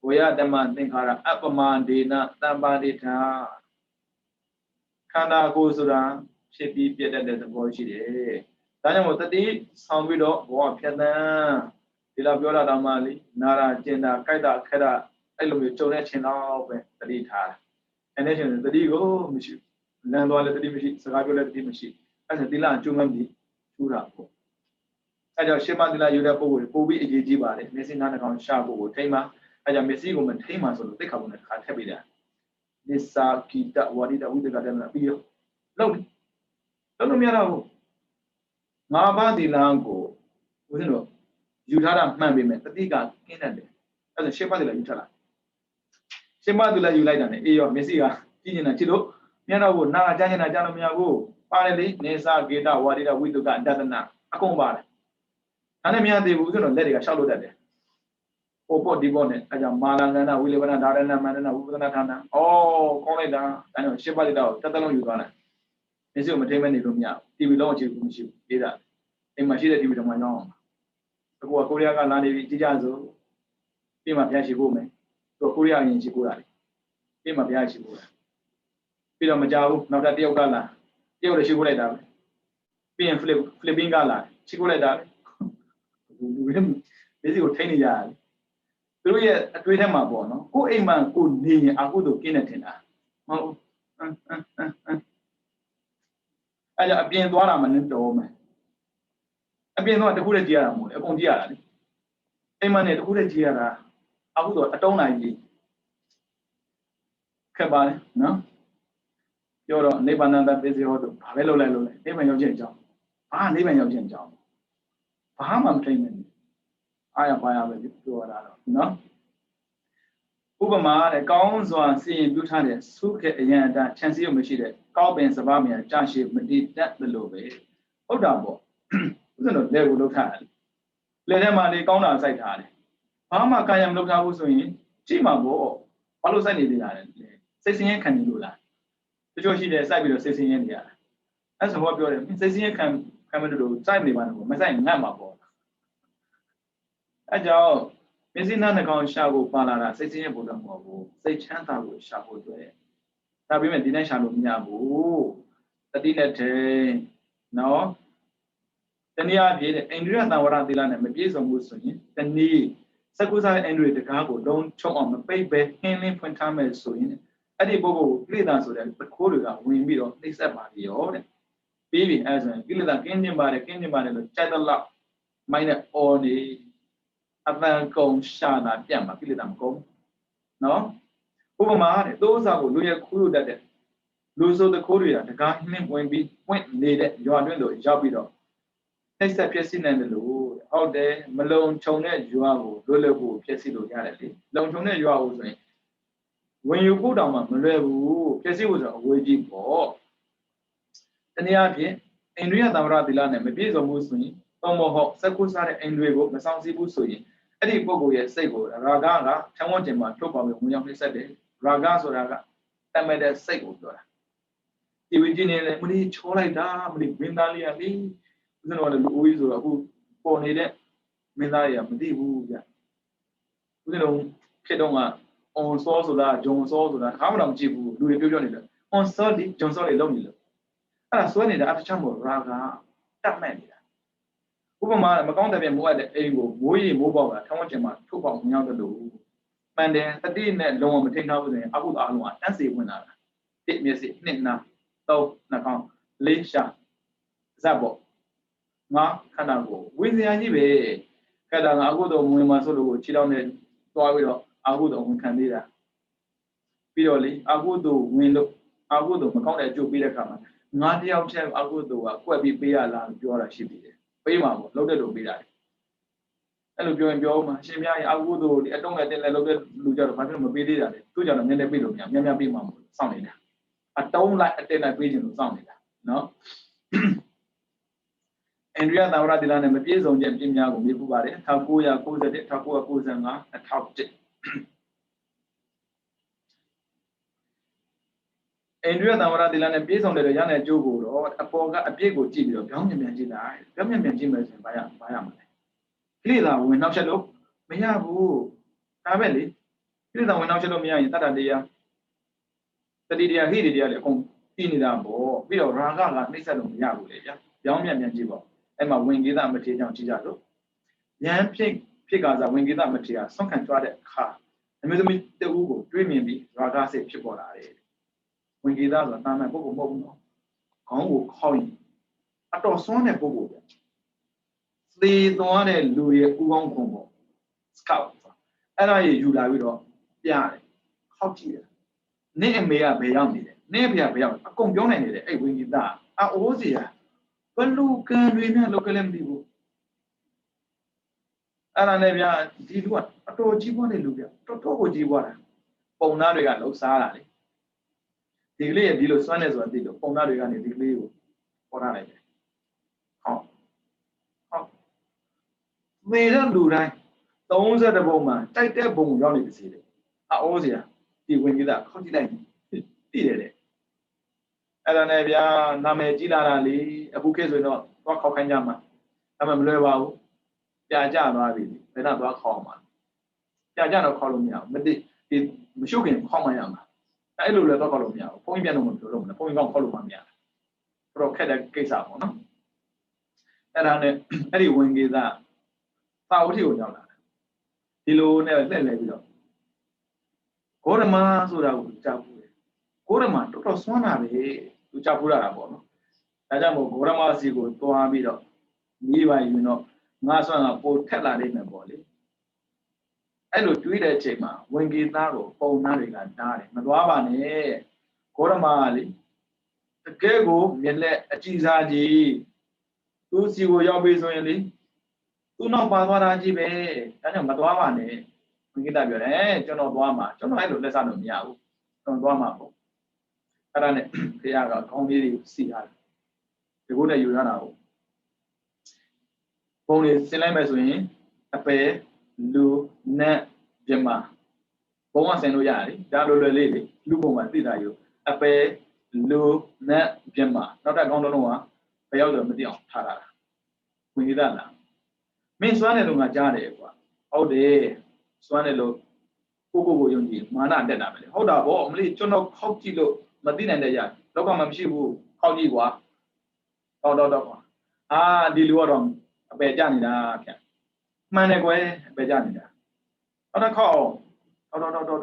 [SPEAKER 2] We are the man think her Apamandina, Nambadita. Kana goes around, she be better than the boy she did. Daniel some widow, walk at the Villa Damali, Nara, Jena, Kaida, Kada, Elomito, Chinao, the Lita. And then the Digo, Monsieur. Landwala the machine, Sagagola the machine, as a Dila Jumandi, Turapo. As a Shema de la Yudapo, Pobi Ejiba, missing none account Shabu, Tema, as a Messigo and Temas of the Cabinet at Habida. This Kita, what did I would have done a video? No, don't know. Mava di Lango, you know, ယူထားတာမှန်ပေမဲ့တတိကကင်းတတ်တယ်အဲ့ဒါရှင်းပါတယ်လားယူထားလားရှင်းပါတယ်လားယူလိုက်တာ ਨੇ အေးရောမျက်စိကကြည့်နေတာကြည့်လို့မျက်နှာကိုနာကြားနေတာကြားလို့မရဘူးပါတယ်လေနေစာဂေတဝါဒိတဝိတုကအတ္တနာအကုန်ပါတယ်ဒါနဲ့မရသေးဘူးဆိုတော့လက်တွေကရှောက်လို့တတ်တယ်ဟိုပေါ့ဒီပေါ့နဲ့အဲကြောင့်မာလငန္ဒဝိလေဝနဒါရဏမန္တနာဝိပဿနာဌာနဩကောင်းလိုက်တာအဲတော့ရှင်းပါတယ်တော့တက်တလုံးယူသွားတယ်မျက်စိကိုမထိမ့်မဲနေလို့မရဘူး TV လုံးအခြေဘူးမရှိဘူးအေးတာအိမ်မှာရှိတဲ့ TV တော့မှရောင်းအောင်အခုကကိုရီးယားကလာနေပြီကြည့်ကြစို့ပြင်မှာဖျားရှိဖို့မယ်သူကိုရီးယားရင်ရှိဖို့တာလေပြင်မှာဖျားရှိဖို့တာပြီးတော့မကြဘူးနောက်တစ်တယောက်ကလာတယောက်လည်းရှိဖို့လိုက်တာပဲပြီးရင်ဖိလစ်ပင်းကလာရှိဖို့လိုက်တာပဲလူတွေမျက်စိကိုထိန်းနေရတယ်သူတို့ရဲ့အတွေ့အထဲမှာပေါ့နော်ကိုယ်အိမ်မှာကိုနေရင်အခုတို့ကင်းနေထင်တာမဟုတ်အဲ့ဒါအပြင်သွားတာမနဲ့တော်မယ်အပြင်သွားတခုတည်းကြည့်ရတာမဟုတ်လေအကုန်ကြည့်ရတာလေအိမ်မှာနေတခုတည်းကြည့်ရတာအခုတော့အတုံးနိုင်ကြီးခက်ပါလေနော်ပြောတော့နိဗ္ဗာန်တပိစိဟောတို့ဘာပဲလုပ်လိုက်နိဗ္ဗာန်ရောက်ခြင်းအကြောင်းဘာနိဗ္ဗာန်ရောက်ခြင်းအကြောင်းဘာမှမထိန်ဘူးအားရပါရပဲပြောရတာတော့နော်ဥပမာတဲ့ကောင်းစွာစီရင်ပြုထားတဲ့သုခေအယံအတခြံစည်းရုံမရှိတဲ့ကောက်ပင်စပါးမြန်ကြာရှည်မတည်တတ်တယ်လို့ပဲဟုတ်တာပေါ့ဥစဉ်တော့လက်ကိုလှုပ်ထားတယ်လက်ထဲမှာလေကောင်းတာစိုက်ထားတယ်ဘာမှကာယမလှုပ်ထားဘူးဆိုရင်ကြည့်မှာပေါ့ဘာလို့စိုက်နေသေးတာလဲစိတ်ဆင်းရဲခံနေလို့လားတချို့ရှိတယ်စိုက်ပြီးတော့စိတ်ဆင်းရဲနေရတာအဲ့ဆိုဟောပြောတယ်စိတ်ဆင်းရဲခံမလို့စိုက်နေပါတော့မစိုက်ငတ်မှာပေါ့အဲ့ကြောင့်မျက်စိနားနှာခေါင်းရှာဖို့ပါလာတာစိတ်ဆင်းရဲဖို့တော့မဟုတ်ဘူးစိတ်ချမ်းသာဖို့ရှာဖို့တွေ့ဒါပေမဲ့ဒီတိုင်းရှာလို့မရဘူးတတိနဲ့တည်းနော်တနည်းအားဖြင့်အိန္ဒြိယသံဝရသီလနဲ့မပြည့်စုံဘူးဆိုရင်တနည်းစကုစားအိန္ဒြိယတကားကိုလုံးချုံအောင်မပိတ်ပဲဟင်းလင်းဖွင့်ထားမယ်ဆိုရင်အဲ့ဒီပုဂ္ဂိုလ်ကိလေသာဆိုတဲ့ပခိုးတွေကဝင်ပြီးတော့နှိမ့်ဆက်ပါလေရောတဲ့ပြီးပြီအဲ့ဆိုရင်ကိလေသာကင်းကျင်ပါတယ်လို့ကြိုက်တော့လောက်မိုင်းနဲ့အော်နေအပန်ကုံရှာတာပြတ်မှာကိလေသာမကုန်နော်ဥပမာတဲ့သိုးစားကိုလူရဲ့ခူးလို့တတ်တဲ့လူဆိုတဲ့ခိုးတွေကတကားနှင်းဝင်ပြီးပွင့်နေတဲ့ရွာတွင်းတို့ရောက်ပြီးတော့နှိမ့်ဆက်ဖြစ်စီနိုင်တယ်လို့ဟုတ်တယ်မလုံခြုံတဲ့ရွာကိုလွတ်လပ်ဖို့ဖြစ်စီလို့ရတယ်လေလုံခြုံတဲ့ရွာကိုဆိုရင်ဝင်ယူဖို့တောင်မှမလွယ်ဘူးဖြစ်စီဖို့ဆိုအဝေးကြီးပေါ့တနည်းအားဖြင့်အိန္ဒြိယသံဝရသီလနဲ့မပြည့်စုံဘူးဆိုရင်သုံးမဟုတ်စကုစားတဲ့အိန္ဒြေကိုမဆောင်စည်းဘူးဆိုရင်အဲ့ဒီပုဂ္ဂိုလ်ရဲ့စိတ်ကိုရာဂကထံဝန်းကျင်မှာထုတ်ပါပြီးဝင်ရောက်နှိမ့်ဆက်တယ်ရာဂဆိုတာကတတ်မဲ့တဲ့စိတ်ကိုပြောတာဒီဝိจิနေလေမလီချောလိုက်တာမလီမင်းသားလေးကလေဦးဇင်းတော်လည်းလူအိုးကြီးဆိုတော့အခုပေါ်နေတဲ့မင်းသားတွေကမသိဘူးဗျဦးဇင်းတော်ဖြစ်တော့ကအွန်ဆောဆိုတာဂျုံဆောဆိုတာခါမှတော့မကြည့်ဘူးလူတွေပြောနေတယ်အွန်ဆောဒီဂျုံဆောတွေလုံးနေလို့အဲ့ဒါဆွဲနေတာအတချမ်းပေါ်ရာဂတတ်မဲ့နေတာဥပမာမကောင်းတဲ့ပြမိုးရတဲ့အိမ်ကိုမိုးရီမိုးပေါက်ကထောင်းဝကျင်မှာထုတ်ပေါက်မြောက်တယ်လို့ပန်တယ်တတိနဲ့လုံးဝမထိန်းထားဘူးဆိုရင်အခုအားလုံးကတန်းစီဝင်လာတာတစ်မျက်စိနှစ်နာသုံးနှာခေါင်းလေးရှာဇက်ပေါ့ငါခန္ဓာကိုဝိဇ္ဇာကြီးပဲခန္ဓာကအခုတော့ဝင်မှာဆိုလို့ခြေထောက်နဲ့တွားပြီးတော့အခုတော့ဝင်ခံသေးတာပြီးတော့လေအခုတော့ဝင်လို့အခုတော့မကောင်းတဲ့အကျိုးပေးတဲ့ခါမှာငါတယောက်တည်းအခုတော့ကကွက်ပြီးပေးရလားလို့ပြောတာရှိပြီတယ်ပေးမှာပေါ့လုံးတဲ့လူပေးတာအဲ့လိုပြောရင်ပြောမှာရှင်များရဲ့အခုတို့ဒီအတုံးနဲ့တင်လဲလုံးတဲ့လူကြတော့ဘာဖြစ်လို့မပေးသေးတာလဲသူကြတော့နည်းနည်းပေးလို့မရများများပေးမှာမဟုတ်စောင့်နေတာအတုံးလိုက်အတင်လိုက်ပေးခြင်းလို့စောင့်နေတာနော်အိန္ဒြိယသံဝရသီလနဲ့မပြည့်စုံခြင်းပြင်းများကိုမြင်ပူပါတယ်1991 1995 2001အိန္ဒြိယသံဝရသီလနဲ့ပြည့်စုံတဲ့ရတဲ့အကျိုးကိုတော့အပေါ်ကအပြည့်ကိုကြည့်ပြီးတော့ပြောင်းမြန်ကြည့်လိုက်ပြောင်းမြန်ကြည့်မယ်ဆိုရင်ဘာရမလဲကိလေသာဝင်နှောက်ချက်လို့မရဘူးဒါပဲလေကိလေသာဝင်နှောက်ချက်လို့မရရင်တတ္တတရားတတိတရားဟိရိတရားလည်းအကုန်တည်နေတာပေါ့ပြီးတော့ရာဂကနှိမ့်ဆက်လို့မရဘူးလေဗျာပြောင်းမြန်ကြည့်ပေါ့အဲ့မှာဝင်ကိသမထေကြောင့်ကြည့်ကြလို့ဉာဏ်ဖြစ်ကာစားဝင်ကိသမထေကဆွန့်ခံကြွားတဲ့အခါအမျိုးသမီးတဦးကိုတွေးမြင်ပြီးရာဂစိတ်ဖြစ်ပေါ်လာတယ်ဝင်ကိသဆိုတာတာမန်ပုဂ္ဂိုလ်မဟုတ်ဘူးနော်ခေါင်းကိုခေါင်းရင်အတော်ဆွမ်းတဲ့ပုဂ္ဂိုလ်ပဲသေသွားတဲ့လူရဲ့ဥကောင်းခွန်ပေါ့စကောက်အဲ့ဒါကြီးယူလာပြီးတော့ပြရတယ်ခောက်ကြည့်တယ်နင့်အမေကဘယ်ရောက်နေလဲနင့်အဖေကဘယ်ရောက်အကုန်ပြောနိုင်နေတယ်အဲ့ဝင်ကိသအိုးစီကဘလူကံတွေနဲ့လောက်ကလည်းမသိဘူး အဲ့ဒါနဲ့ဗျာဒီလူကအတော်ကြီးပွားတဲ့လူဗျတော်တော်ကိုကြီးပွားတာပုံသားတွေကလှုပ်ရှားတာလေဒီကလေးရဲ့ဒီလိုစွမ်းနေဆိုတာသိလို့ပုံသားတွေကနေဒီကလေးကိုပေါ်ထားလိုက်တယ်ဟုတ်သေတဲ့လူတိုင်း30ပုံမှာတိုက်တဲ့ပုံရောက်နေပါစေတယ်အိုးစရာဒီဝင်ကြီးသားခေါက်ကြည့်လိုက်သိတယ်လေအဲ့ဒါနဲ့ဗျာနာမည်ကြီးလာတာလေအခုခေတ်ဆိုရင်တော့သွားခေါက်ခိုင်းကြမှာဒါမှမလွယ်ပါဘူးပြာကျသွားပြီဘယ်တော့သွားခေါက်မှာပြာကျတော့ခေါက်လို့မရဘူးမသိဒီမရှုပ်ခင်ခေါက်မှရမှာအဲ့လိုလည်းတော့ခေါက်လို့မရဘူးဘုန်းကြီးပြန်တော့မပြောလို့မလဲဘုန်းကြီးကောက်ခေါက်လို့မှမရဘူးတော့ခက်တဲ့ကိစ္စပေါ့နော်အဲ့ဒါနဲ့အဲ့ဒီဝင်ကြီးသားပါဝတိကိုရောက်လာတယ်ဒီလိုနဲ့လှည့်လဲပြီးတော့ဂေါရမဆိုတာကိုကြောက်ဘူးဂေါရမတော်တော်စွမ်းတာပဲသူကြောက်ဘူးလာတာပေါ့နော်ဒါကြောင့်မို့ဂေါရမစီကိုတွားပြီးတော့မိပါယူတော့ငါစွမ်းကပိုထက်လာနေမယ်ပေါ့လေအဲ့လိုတွေးတဲ့အချိန်မှာဝင်ကြီးသားကိုပုံသားတွေကတားတယ်မသွားပါနဲ့ဂေါရမကလေတကယ်ကိုမျက်လက်အကြည့်စားကြီးသူစီကိုရောက်ပြီဆိုရင်လေသူနောက်ပါသွားတာကြီးပဲဒါကြောင့်မသွားပါနဲ့ဝင်ကြီးသားပြောတယ်ကျွန်တော်သွားမှာကျွန်တော်အဲ့လိုလက်စားလို့မရဘူးကျွန်တော်သွားမှာပေါ့အဲ့ဒါနဲ့ခရကကောင်းလေးတွေစီရတယ်ဒီကုန်းနဲ့ယူရတာကိုပုံတွေဆင်းလိုက်မယ်ဆိုရင်အပယ်လူနတ်ပြမဘုံကဆင်လို့ရတယ်ဒါလိုလွယ်လေးလေလူပုံမှာသိတာယူအပယ်လူနတ်ပြမနောက်တစ်ကောင်းလုံးကဘယ်ရောက်တော့မသိအောင်ထားတာဝင်ကြီးသားလားမင်းစွမ်းတယ်လို့ငါကြားတယ်ကွာဟုတ်တယ်စွမ်းတယ်လို့ကိုယုံကြည်မာနတက်တာပဲလေဟုတ်တာဗောအမလေးကျွန်တော်ခောက်ကြည့်လို့မသိနိုင်တဲ့ရလောကမှာမရှိဘူးခောက်ကြည့်ကွာတော့ကွာဒီလူကတော့အပယ်ကြနေတာဗျမှန်တယ်ကွယ်အပယ်ကြနေတာဟုတ်တော့ခောက်တော့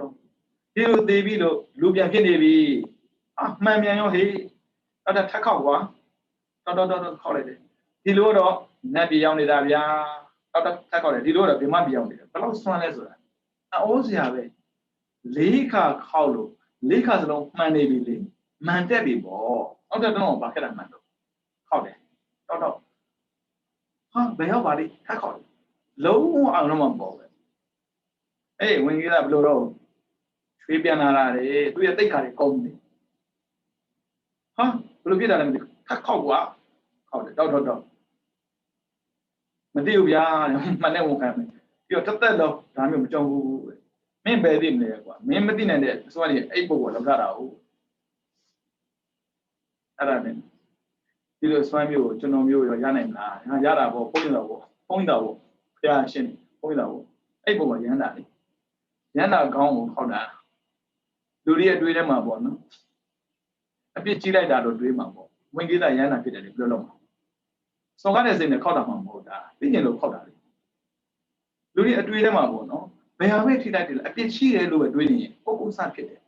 [SPEAKER 2] ဒီလိုသေးပြီလို့လူပြန်ဖြစ်နေပြီမှန်ပြန်ရောဟေးအဲ့ဒါထက်ခောက်ကွာတော့ခောက်လိုက်တယ်ဒီလိုတော့နတ်ပြည်ရောက်နေတာဗျာတော့ထက်ခောက်တယ်ဒီလိုတော့ဗမာပြည်ရောက်နေတယ်ဘယ်လောက်စွမ်းလဲဆိုတာအိုးစရာပဲ4 ခါခောက်လို့4 ခါစလုံးမှန်နေပြီလေမှန်တက်ပြီပေါ့အောက်တက်တော့ဘာခက်တာမှန်တော့ခောက်တယ်တော့ဘယ်ရောက်ပါလိထက်ခောက်တယ်လုံးဝအောင်တော့မပေါ်ပဲဝင်ကြီးကဘယ်လိုတော့ချွေးပြန်လာတာလေသူရဲ့တိတ်ခါတွေကုန်တယ်ဘယ်လိုဖြစ်တာလဲမသိဘူးထက်ခောက်ကွာခောက်တယ်တော့မသိဘူးဗျာမှန်တဲ့ဝန်ခံမယ်ပြီးတော့တက်တော့ဒါမျိုးမကြုံဘူးမင်းပဲသိမလဲကွာမင်းမသိနိုင်တဲ့အစွမ်းကြီးအဲ့ပုဂ္ဂိုလ်လောက်တာဟုတ်အဲ့ဒါနဲ့ဒီလိုစွမ်းမျိုးကိုကျွန်တော်မျိုးရောရနိုင်မလားငါရတာပေါ့ဖုန်းတော်ပေါ့ဖုရားရှင်းဖုန်းတော်ပေါ့အဲ့ပုံမှာရမ်းတာလေရမ်းတာကောင်းကိုခောက်တာလူတွေရဲ့တွေးထဲမှာပေါ့နော်အပြစ်ကြီးလိုက်တာတော့တွေးမှာပေါ့ဝင်ကြီးတာရမ်းတာဖြစ်တယ်လေပြောလို့မှာစော်ကားတဲ့စိတ်နဲ့ခောက်တာမှမဟုတ်တာသိရင်လို့ခောက်တာလေလူတွေအတွေးထဲမှာပေါ့နော်ဘယ်ဟာပဲထိလိုက်တယ်အပြစ်ရှိတယ်လို့ပဲတွေးနေရင်ကိုယ်စဖြစ်တယ်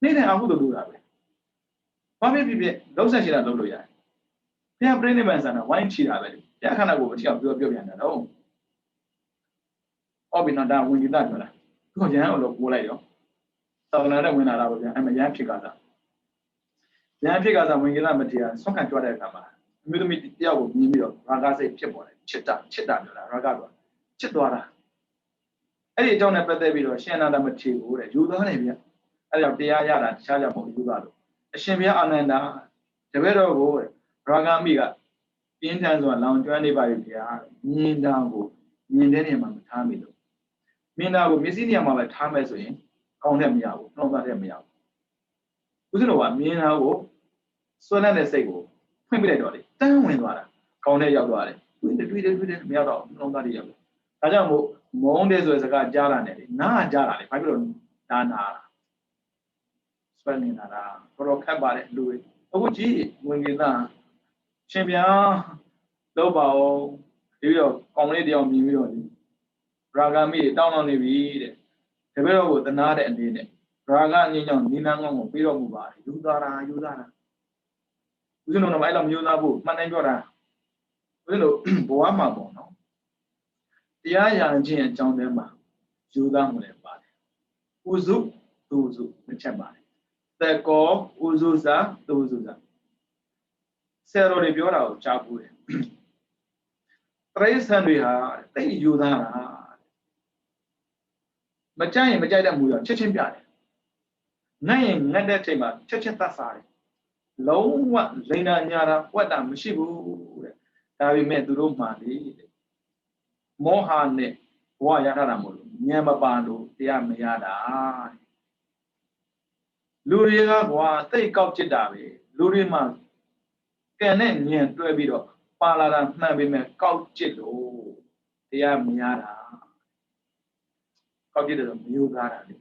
[SPEAKER 2] နေ့တိုင်းအမှုတို့လုပ်တာပဲဘာဖြစ်လုံးဆက်ရှိတာလုပ်လို့ရတယ်ဘုရားပြိဋိဘံဆန္ဒဝိုင်းချီတာပဲလေဘုရားခန္ဓာကိုယ်အထီအောင်ပြောပြန်တယ်တော့ဘိနဒါဝင်ကြီးတာပြောတာသူကရဟန်းလို့ပို့လိုက်ရောသာသနာနဲ့ဝင်လာတာပေါ့ဗျာရဟန်းဖြစ်ကစားဝင်ကြီးတာမတရားဆွမ်းခံကြွတဲ့အခါမှာအမျိုးသမီးတယောက်ကိုမြင်ပြီးတော့ရာဂစိတ်ဖြစ်ပေါ်တယ်ချစ်တာပြောတာရာဂတော့ချစ်သွားတာအဲ့ဒီအကြောင်းနဲ့ပတ်သက်ပြီးတော့ရှင်အနန္ဒမထေရကိုတဲ့ယူသွားတယ်ဗျအဲ့ကြောင့်တရားရတာတခြားကြောင့်မဟုတ်ယူသွားလို့အရှင်ဘုရားအာနန္ဒာတပည့်တော်ကိုရာဂမိကပြင်းထန်စွာလောင်ကျွမ်းနေပါပြီဗျာမြင်တာကိုမြင်တဲ့နေရာမှာမထားမိလို့မြင်တာကိုမျက်စိနေရာမှာပဲထားမယ်ဆိုရင်ကောင်းတဲ့မရဘူးနှောသားတဲ့မရဘူးဦးဇင်းတော်ကမြင်တာကိုစွဲလန်းတဲ့စိတ်ကိုဖွင့်ပြလိုက်တော့လေတန်းဝင်သွားတာကောင်းတဲ့ရောက်သွားတယ်တွေးတယ်မရောက်တော့နှောသားတွေရောက်ဒါကြောင့်မို့မုန်းတယ်ဆိုတဲ့စကားကြားလာတယ်လေနားကြားလာလေဘာဖြစ်လို့နားဆွဲနေတာလားတော်ခက်ပါတယ်လူတွေအခုကြည့်ဝင်ကြီးသားရှင်ဗျာလောက်ပါအောင်ဒီပြီးတော့ကောင်းလေးတယောက်မြင်ပြီးတော့ရာဂမိတောင်းတော့နေပြီတဲ့တပည့်တော်ကိုသနာတဲ့အနေနဲ့ရာဂအငြင်းကြောင့်နိလန်းကောင်းကိုပြီးတော့မှုပါတယ်ယူသားတာဦးဇင်းတော်တော့အဲ့လိုမယူသားဘူးမှန်တယ်ပြောတာဦးဇင်းတို့ဘဝမှာပေါ့နော်တရားရခြင်းအကြောင်းထဲမှာယူသားမှုလည်းပါတယ်ဥစုသူစုတစ်ချက်ပါတယ်သက်ကောဥစုစာသူစုစာဆရာတော်တွေပြောတာကိုကြားဘူးတယ် Trai san we ha tai yu da la. Ma chai ma chai da mu yo chet chin pya de. Ngai ngat de thai ma chet chin tat sa de. Long wa laina nya ra wat da ma shi bu de. Da bi me tu do ma le. Moha ne wa ya tha da mo lo. Nyan ma pa lo taya ma ya da. Lu ri ga kwa tai kauk chit da be. Lu ri ma kan ne nyan twai bi do pa la da man bi me kauk chit lo taya ma ya da. Kauk chit do ma yu ga da le.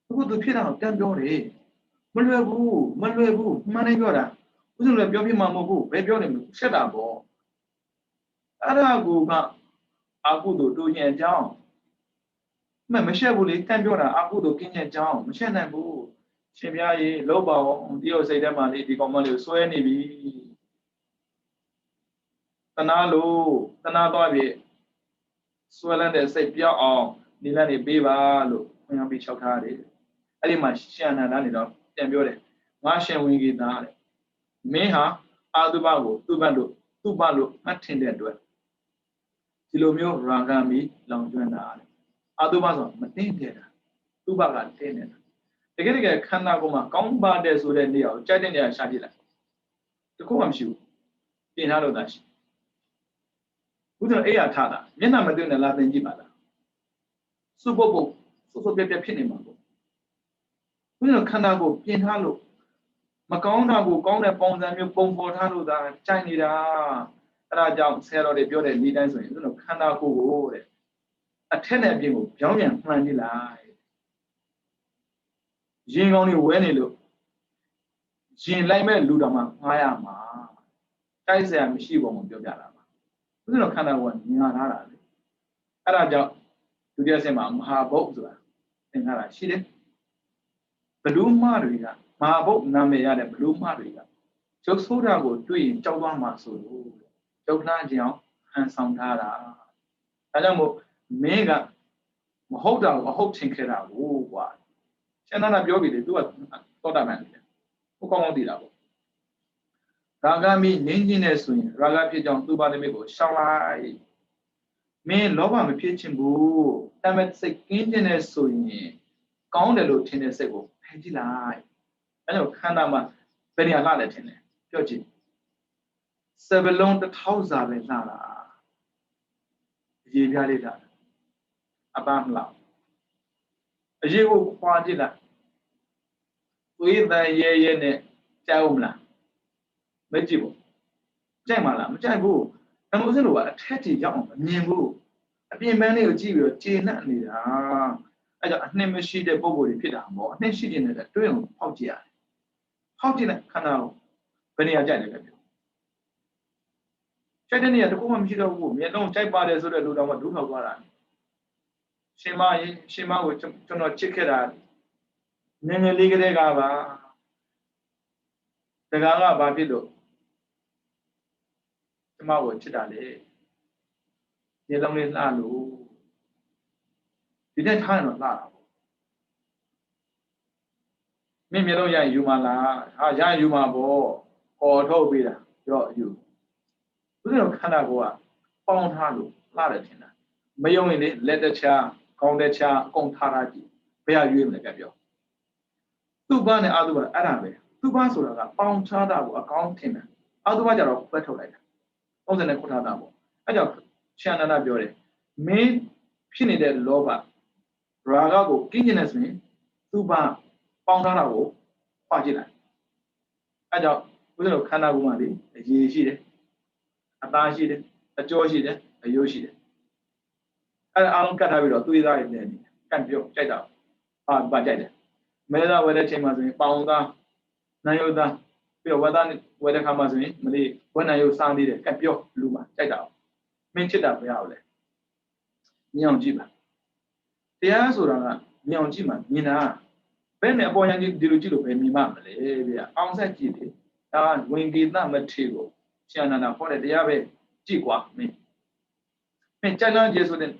[SPEAKER 2] Ku tu phit da tan pyo de. Ma lwe bu, ma lwe bu, ma ne pyo da. Ku su le pyo phit ma mo bu, be pyo ne shet da bo. Ara ku ka a ku do tu nyan jaung. Ma shet bu le tan pyo da a ku do kin nyan jaung, ma shet nan bu. Shin pya ye lo ba wo, ti yo sai da ma le di kaung ma le swe ni bi. Tana lo, tana twa bi. Swe lan de sai pya aung, ni lan ni pe ba lo, khwan bi chok tha de. အဲ့ဒီမှာရှန်နန္ဒနေတော့ပြန်ပြောတယ်ငါရှင်ဝင်ကြီးသားတဲ့မင်းဟာအာသုဘကိုသူ့ဘတ်လို့မှတ်ထင်တဲ့အတွက်ဒီလိုမျိုးရာဂမီလောင်ကျွမ်းတာတဲ့အာသုဘဆိုမတင်းတဲ့တာသူ့ဘကတင်းနေတာတကယ်ခန္ဓာကိုယ်မှာကောင်းပါတဲ့ဆိုတဲ့နေရာကိုကြိုက်တဲ့နေရာရှာကြည့်လိုက်တခုမှမရှိဘူးပြင်ထားလို့သာရှိဘုရားအဲ့ရထားတာမျက်နှာမတွေ့နဲ့လာသင်ကြည့်ပါလားစုပုတ်ပုတ်စုပြဖြစ်နေမှာပေါ့ဘုရားခန္ဓာကိုပြင်ထားလို့မကောင်းတာကိုကောင်းတဲ့ပုံစံမျိုးပုံဖော်ထားလို့သာကြိုက်နေတာအဲ့ဒါကြောင့်ဆရာတော်တွေပြောတဲ့ဒီတိုင်းဆိုရင်ဘုရားခန္ဓာကိုယ်ကိုတဲ့အထက်နဲ့အပြင်ကိုပြောင်းပြန်မှန်ကြည့်လိုက်ရင်ကောင်းတွေဝဲနေလို့ရင်လိုက်မဲ့လူတော်မှာငားရမှာတိုက်စရာမရှိပုံကိုပြောပြတာပါဘုရားခန္ဓာကိုယ်ကညာထားတာလေအဲ့ဒါကြောင့်ဒုတိယဆင့်မှာမဟာဘုတ်ဆိုတာသင်ထားတာရှိတယ်ဘလူးမတွေကမဟာဘုတ်နာမည်ရတဲ့ဘလူးမတွေကကျုပ်ဆိုးတာကိုတွေ့ရင်ကြောက်သွားမှာဆိုလို့ကျုပ်နှားခြင်းအောင်ဟန်ဆောင်ထားတာဒါကြောင့်မို့မင်းကမဟုတ်တာကိုမဟုတ်ထင်ခဲ့တာကိုကွာရှင်နာပြောပြီလေသူကသောတာပန်နေတယ်ဟိုကောင်းကောင်းသိတာပေါ့ရာဂမီငင်းခြင်းနဲ့ဆိုရင်ရာဂဖြစ်ကြောင်းသူ့ပါလိမိတ်ကိုရှောင်လိုက်မင်းလောဘမဖြစ်ချင်ဘူးတမက်စိတ်ကင်းခြင်းနဲ့ဆိုရင်ကောင်းတယ်လို့ထင်တဲ့စိတ်ကိုဖယ်ကြည့်လိုက်အဲဒါခန္ဓာမှာဘယ်နေရာလှတယ်ထင်တယ်ပြောကြည့်စပလုံးတစ်ထောက်စာပဲလှတာရေပြားလေးလှတာအပန်းမလောက်အရေးကိုခွာကြည့်လိုက်သွေးတန်ရဲရဲနဲ့ကြောက်မလားမကြည့်ဘူးကြိုက်မလားမကြိုက်ဘူးဒါမှမဟုတ်စလို့ကအထက်ကြီးရောက်အောင်မမြင်ဘူးအပြင်ပန်းလေးကိုကြည့်ပြီးတော့ကျေနပ်နေတာအဲ့ကြောင့်အနှစ်မရှိတဲ့ပုံကိုယ်တွေဖြစ်တာပေါ့အနှစ်ရှိနေတဲ့တွင်းကိုဖောက်ကြည့်ရတယ်ဖောက်ကြည့်လိုက်ခန္ဓာကိုဘယ်နေရာကြိုက်လဲပြောကြိုက်တဲ့နေရာတခုမှမရှိတော့ဘူးမျက်လုံးကြိုက်ပါတယ်ဆိုတဲ့လူတော်ကဒုထောက်သွားတာရှင်မကိုကျွန်တော်ချစ်ခဲ့တာငယ်ငယ်လေးကလေးကပါတကားကဘာဖြစ်လို့ကျမကိုချစ်တာလေမျက်လုံးလေးလှလို့ဒီတဲ့ထားရင်တော့လှတာပေါ့မင်းမျက်လုံးရရင်ယူမလားဟာရရင်ယူမှာပေါ့ခေါ်ထုတ်ပေးတာပြောယူဘုရားခန္ဓာကိုယ်ကပေါင်းထားလို့လှတယ်ထင်တာမယုံရင်လေလက်တချာကောင်းတဲ့ချာအကုန်ထားတာကြည့်ဘယ်ရွေးမလဲကြပြောသူ့ဘာနဲ့အာသုဘအဲ့ဒါပဲသူ့ဘာဆိုတာကပေါင်းထားတာကိုအကောင်းထင်တယ်အာသုဘကြတော့ပတ်ထုတ်လိုက်တာ30နဲ့ခုထားတာပေါ့အဲ့ကြောင့်ရှန္ဒနာပြောတယ်မင်းဖြစ်နေတဲ့လောဘရာဂကိုကင်းကျင်နေဆိုရင်သူ့ဘာပေါင်းထားတာကိုခွာကြည့်လိုက်အဲ့ကြောင့်ဘုရားခန္ဓာကိုယ်မှာလေအရေးရှိတယ်အသားရှိတယ်အကြောရှိတယ်အယိုးရှိတယ်အဲ့ဒါအားလုံးကတ်ထားပြီးတော့သွေးသားတွေနဲ့ကတ်ပြုတ်ကြိုက်တာပါကြိုက်တယ်မဲသားဝယ်တဲ့ချိန်မှာဆိုရင်ပေါင်သားနာယုသားပြီးတော့ဝက်သားဝယ်တဲ့ခါမှာဆိုရင်မလေးဝက်နာယုစားနေတယ်ကတ်ပြုတ်လူမှာကြိုက်တာမင်းချစ်တာဘယ်အောင်လဲမြင်အောင်ကြည့်ပါတရားဆိုတာကမြင်အောင်ကြည့်မှမြင်တာဘယ်နဲ့အပေါ်ရန်ကြီးဒီလိုကြည့်လို့ပဲမြင်မှမလဲဗျာအောင်ဆက်ကြည့်တယ်ဒါကဝင်ကေသမထေကိုရှင်အနန္ဒဟောတဲ့တရားပဲကြည့်ကွာမင်းကြိုက်လားကျေဆိုတဲ့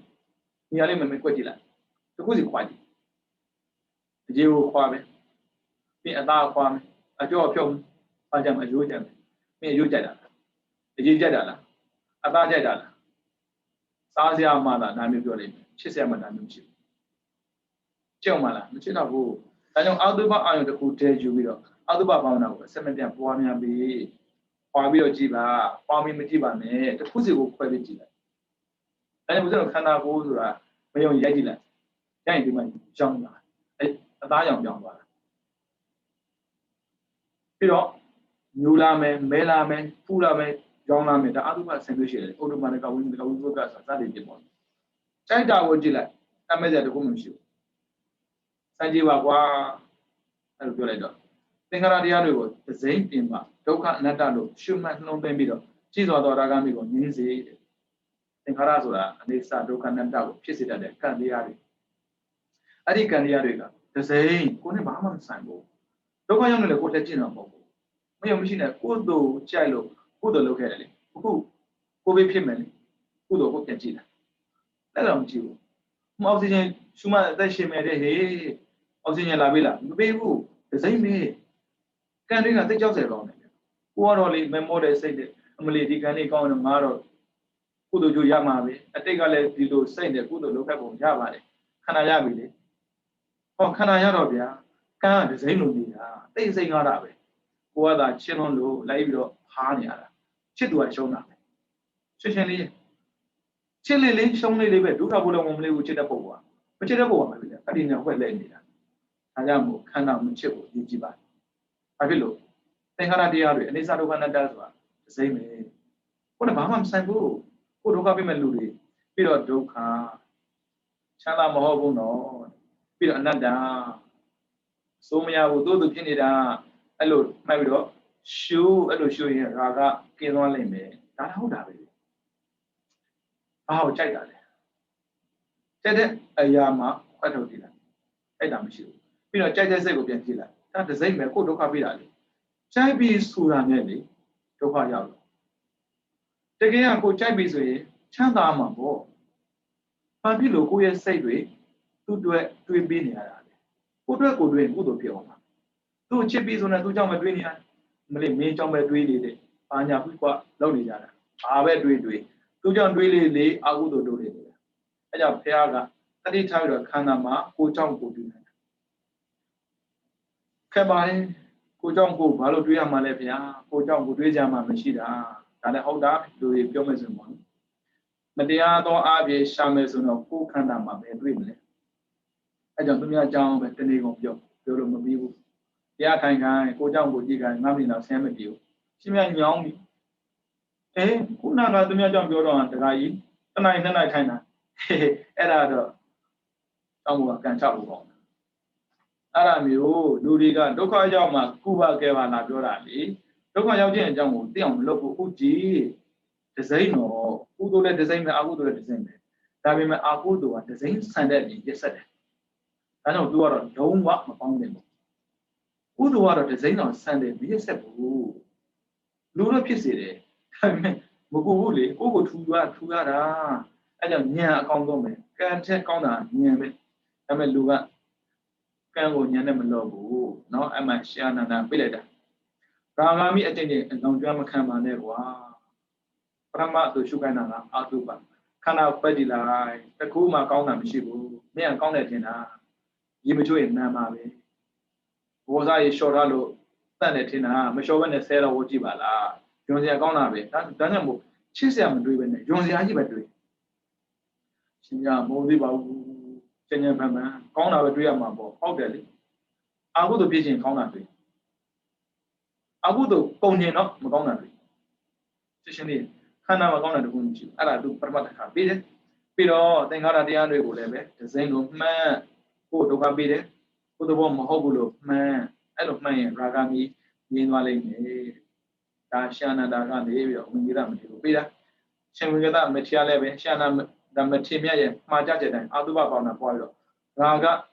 [SPEAKER 2] နေရာလေးမကွက်ကြည့်လိုက်တခုစီခွာကြည့်အကျေကိုခွာမယ်ပြီးအသားခွာမယ်အကြောဖြုတ်အားကြမှာရိုးကြမယ်မင်းရိုးကြိုက်တာလားအကျေကြိုက်တာလားအသားကြိုက်တာလား Sazia Mala, Namiburi, Chisama Namuchi. Chomala, Michinabu, I know Alduba iron the who tell you will. Alduba Bana, 70 and Pamia be, Pabio Jiba, Pami Mitiba, the Pussy will quality. I was a Kana Bozura, Mayon Yadila, Yandiman, Janga, a Diam Janga. Piro, Nulame, Melame, Pulame, Joname, the Aduba Sandwich, Odumanica, Windows, and Sadi Demon. China would you like? I made the woman shoe. Sanjiwa, I'll do it. Think around the other the same thing, Doka Natalo, Shuman no Bambido, Chizo Ragamigo, Nizi, Think Harazura, and they start Doka Natalo, Chisida, Candiari. Adi Candiariga, the same, Kunibama Sango. Doka Young the Cotajino Bobo. My machine at Kudo, Chilo, Kudo locally, who be Pimeli, Kudo Hokachina. Let them chew. Oxygen, Shuma, that she made a oxygen la villa, baby, the same way. Can ring at the jobs around it. Who are only memory said, Emily Dicani Con and Maro, Kudo Yamabe, I take a let you say the Kudo local Java, Kanayabi. Oh, Kanayarabia, can the same they say not away. Who are that Chilon, Labio, Hania, Chidua Shona. Certainly. Chile, only live do have only which is a poor. Which is a poor, I didn't know where landed. Ayamu, Kanam, Chibu, Yijiba. I will look. They had the area, and it's out of one does one. The same. What about Mam Sangu? Who do have him and Ludi? Peter Doka. Chala Mohobu no. Peter Nanda. So many will do the Pinida. Hello, my widow. Shoe, hello, shoe here, Raga, Kinon Lame. That how that is. How check that? Check a yama, quite a deal. I damn you. You know, check the same of Yantilla. That's the same as Kodoka Vidali. Chabi Sura Nelly, Toka Yago. Take a young Chabi's way, Chanda Amabo. Pabilo, who is said way, to do it to be near. Who do I go doing good of your 2 chippies on a 2 jump between you. Malay may jump between it. Anya Pua, Lodi. I will do it. 2 jump really, I would do it. I have Piaga, 30 tired of Kanama, who jump go do it. Kabay, who jump go, Balodria Malepia, who jump go to Jama Machida, and I hold up to the Piomason one. But the other Abbey Shames of who Kanama, and dreaming. I don't know John, but the name of your Mabibu. The other guy, go down with you guys, nothing of same with you. She may young me. Eh, who not got the Major on the guy? And I kind of. Era someone can travel on. Aramio, Duriga, Doka Yama, Kuba Gavana Dorali, Doka Yajan Jamu, Diam, Loco Uji, the same, who do the same, I would do the same. Tabima Abudu at the same Sunday, yesterday. I know do a don't walk upon them. Who do what at the same on Sunday, yes, a boo. Lura Piside, Muguli, Ugo Tuara. I don't near a condom, can't take on a near me. I'm a luga. Can't go near them logo. No, I'm a Shana and Billeda. Ramami attending and don't drama camera never. Rama to Shuganana, Atuba. Kana Padilla, the Kuma Kauna Mishibu, near Conatina. Give me to it, Namabe. Was I a short allo? Sanatina, Mishovan and Sarah Wojibala. Josia Gonabe, that's Danamu. She's a driven, Josia Ajibadri. Sinya Modiba, Senya Pama, Kona Driamabo, Ogdeli. I would have been in Conatry. I would have gone in up Magonatry. Sishini, Kana Magona de Gunchi, Ara do Permata Bide, Pido, then Ara the Andre Gulebe, the Zengo man, who do Kabide, who the one Mahobulo, man, I don't mind Ragami, meanwhile, Dashana Dagan, the area of Miram, Pida, Shemigata, Metialebe, Shana. The Matimia, my judge, and Aduba on a boil. Raga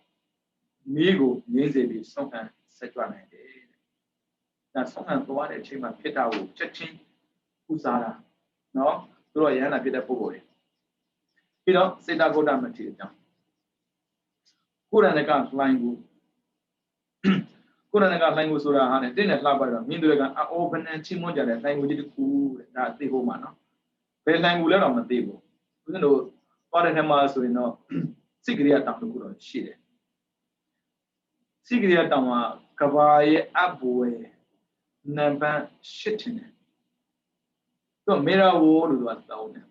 [SPEAKER 2] Migo, Nizi, sometimes set one day. That's sometimes what a chima pita will checking Usara. No, throw a yana pita boy. You know, say that go down material. Good and a gun flying good. Good and a gun language Sura and didn't labor. Minduga open and Chimoja, language cool that the woman. Well, language on the table. ဦးဇင်းတို့သွားတဲ့ထဲမှာဆိုရင်တော့စိတ်ကလေးကတောင်တစ်ခုတော့ရှိတယ်စိတ်ကလေးကတောင်ကကဘာရဲ့အဘွယ်နံပါတ်8တင်တယ်သူကမေရာဝိုလို့သူကတောင်းတယ်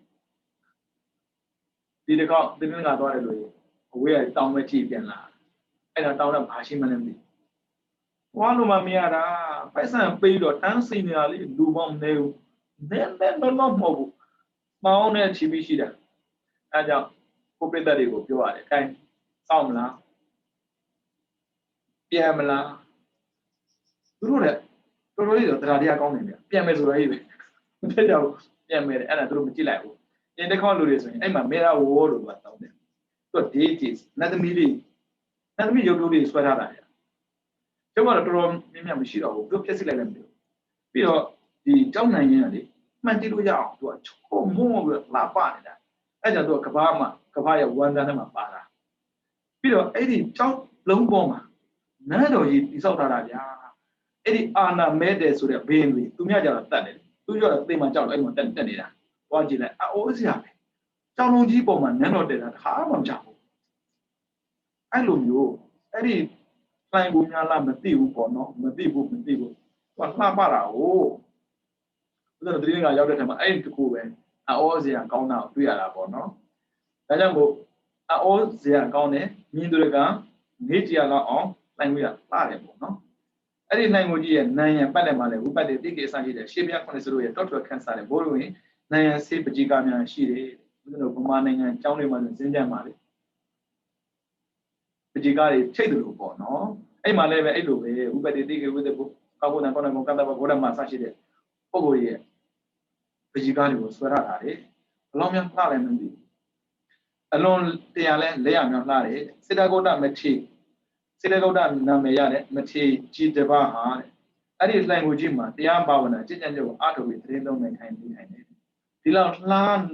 [SPEAKER 2] ဒီတစ်ခေါက်တင်းတင်းကသွားတယ်လို့အဝေးကတောင်းမဲ့ကြည့်ပြန်လာအဲ့ဒါတောင်းတော့ဘာရှိမှလည်းမသိဝါလို့မမြင်ရတာပိုက်ဆံပေးတော့တန်းစိနေတာလေလူပေါင်းနေဘူးနဲတော့မဟုတ်ဘူးမောင်းနဲ့ချီပြီးရှိတာအဲကြောင့်ကိုပြိတ္တတွေကိုပြောရတယ်အဲစောင့်မလားပြန်မလားသူတို့လည်းတော်တော်လေးတော့တရားတရားကောင်းနေတယ်ပြန်မယ်ဆိုတော့ကြီးပဲမဖြစ်တော့ပြန်မယ်အဲ့ဒါသူတို့မကြည့်လိုက်ဘူးအင်းတစ်ခေါက်လူတွေဆိုရင်အဲ့မှာမေရာဝိုလို့ကတောင်းတယ်သူကဒေးဂျီနတ်သမီးလေးနတ်သမီးရုပ်တုလေးဆွဲထားတာကျုပ်ကတော့တော်တော်မြင်မြမရှိတော့ဘူးသူပြက်စစ်လိုက်လည်းမလို့ပြီးတော့ဒီကြောက်နိုင်ရင်ကလေမှန်တိလို့ရအောင်သူကချုံမုံပြီးလာပနေတာအဲ့ကြောင့်သူကကဘာရဲ့ဝန်တန်းထဲမှာပါတာပြီးတော့အဲ့ဒီကြောက်လုံးပေါ်မှာနန်းတော်ကြီးတိဆောက်ထားတာဗျာအဲ့ဒီအာနာမဲတယ်ဆိုတဲ့ဘေးတွေသူများကြတော့တတ်တယ်သူကြောက်တော့သိမှကြောက်တော့အဲ့မှာတက်နေတာဟောကြည့်လိုက်အိုးစရာပဲကြောင်လုံးကြီးပေါ်မှာနန်းတော်တက်တာတခါမှမကြောက်ဘူးအဲ့လိုမျိုးအဲ့ဒီလိုင်းကိုများလားမသိဘူးပေါ့နော်မသိဘူးသူကလှပတာကိုဘယ်လိုတတိယကရောက်တဲ့ထက်မှာအဲ့ဒီတကူပဲအော်စရာကောင်းတာကိုတွေ့ရတာပေါ့နော်ဒါကြောင့်မို့အော်စရာကောင်းတယ်မြင်သူတွေကနေကြရတော့အောင်လိုင်းကိုရလှတယ်ပေါ့နော်အဲ့ဒီလိုင်းကိုကြီးရဲ့နိုင်ရန်ပတ်တယ်မှာလေဝိပတ်တိတိကိစ္စရှိတယ်ရှေးပြ90တို့ရဲ့တော့ထွက်ခန်းစားတယ်ဘိုးတို့ရင်နိုင်ရန်စေးပကြီးကားများရှိတယ်ဘယ်လိုဗမာနိုင်ငံကျောင်းတွေမှာဇင်းကြံပါလေပကြီးကားတွေထိတ်တယ်လို့ပေါ့နော်အဲ့မှာလည်းပဲအဲ့လိုပဲဥပဒေတိကေဝိသေကိုကောက်ကုန်ကောင်းကံတဘဘောဓမှာဆရှိတဲ့ပုံကိုရဲ့ပကြီးကားတွေကိုဆွဲရတာလေဘလောင်းများလှလည်းမသိဘူးအလွန်တရားလဲလက်ရများလှတယ်စေတဂုတ်တမထေစေတဂုတ်တနာမည်ရတဲ့မထေကြီးတပါးဟာတဲ့အဲ့ဒီလှိုင်ကိုကြီးမှာတရားဘာဝနာကျင့်ကြံကြကိုအားထုတ်ပြီးသတင်းသုံးနေထိုင်နေတယ်ဒီလောက်လှမ်း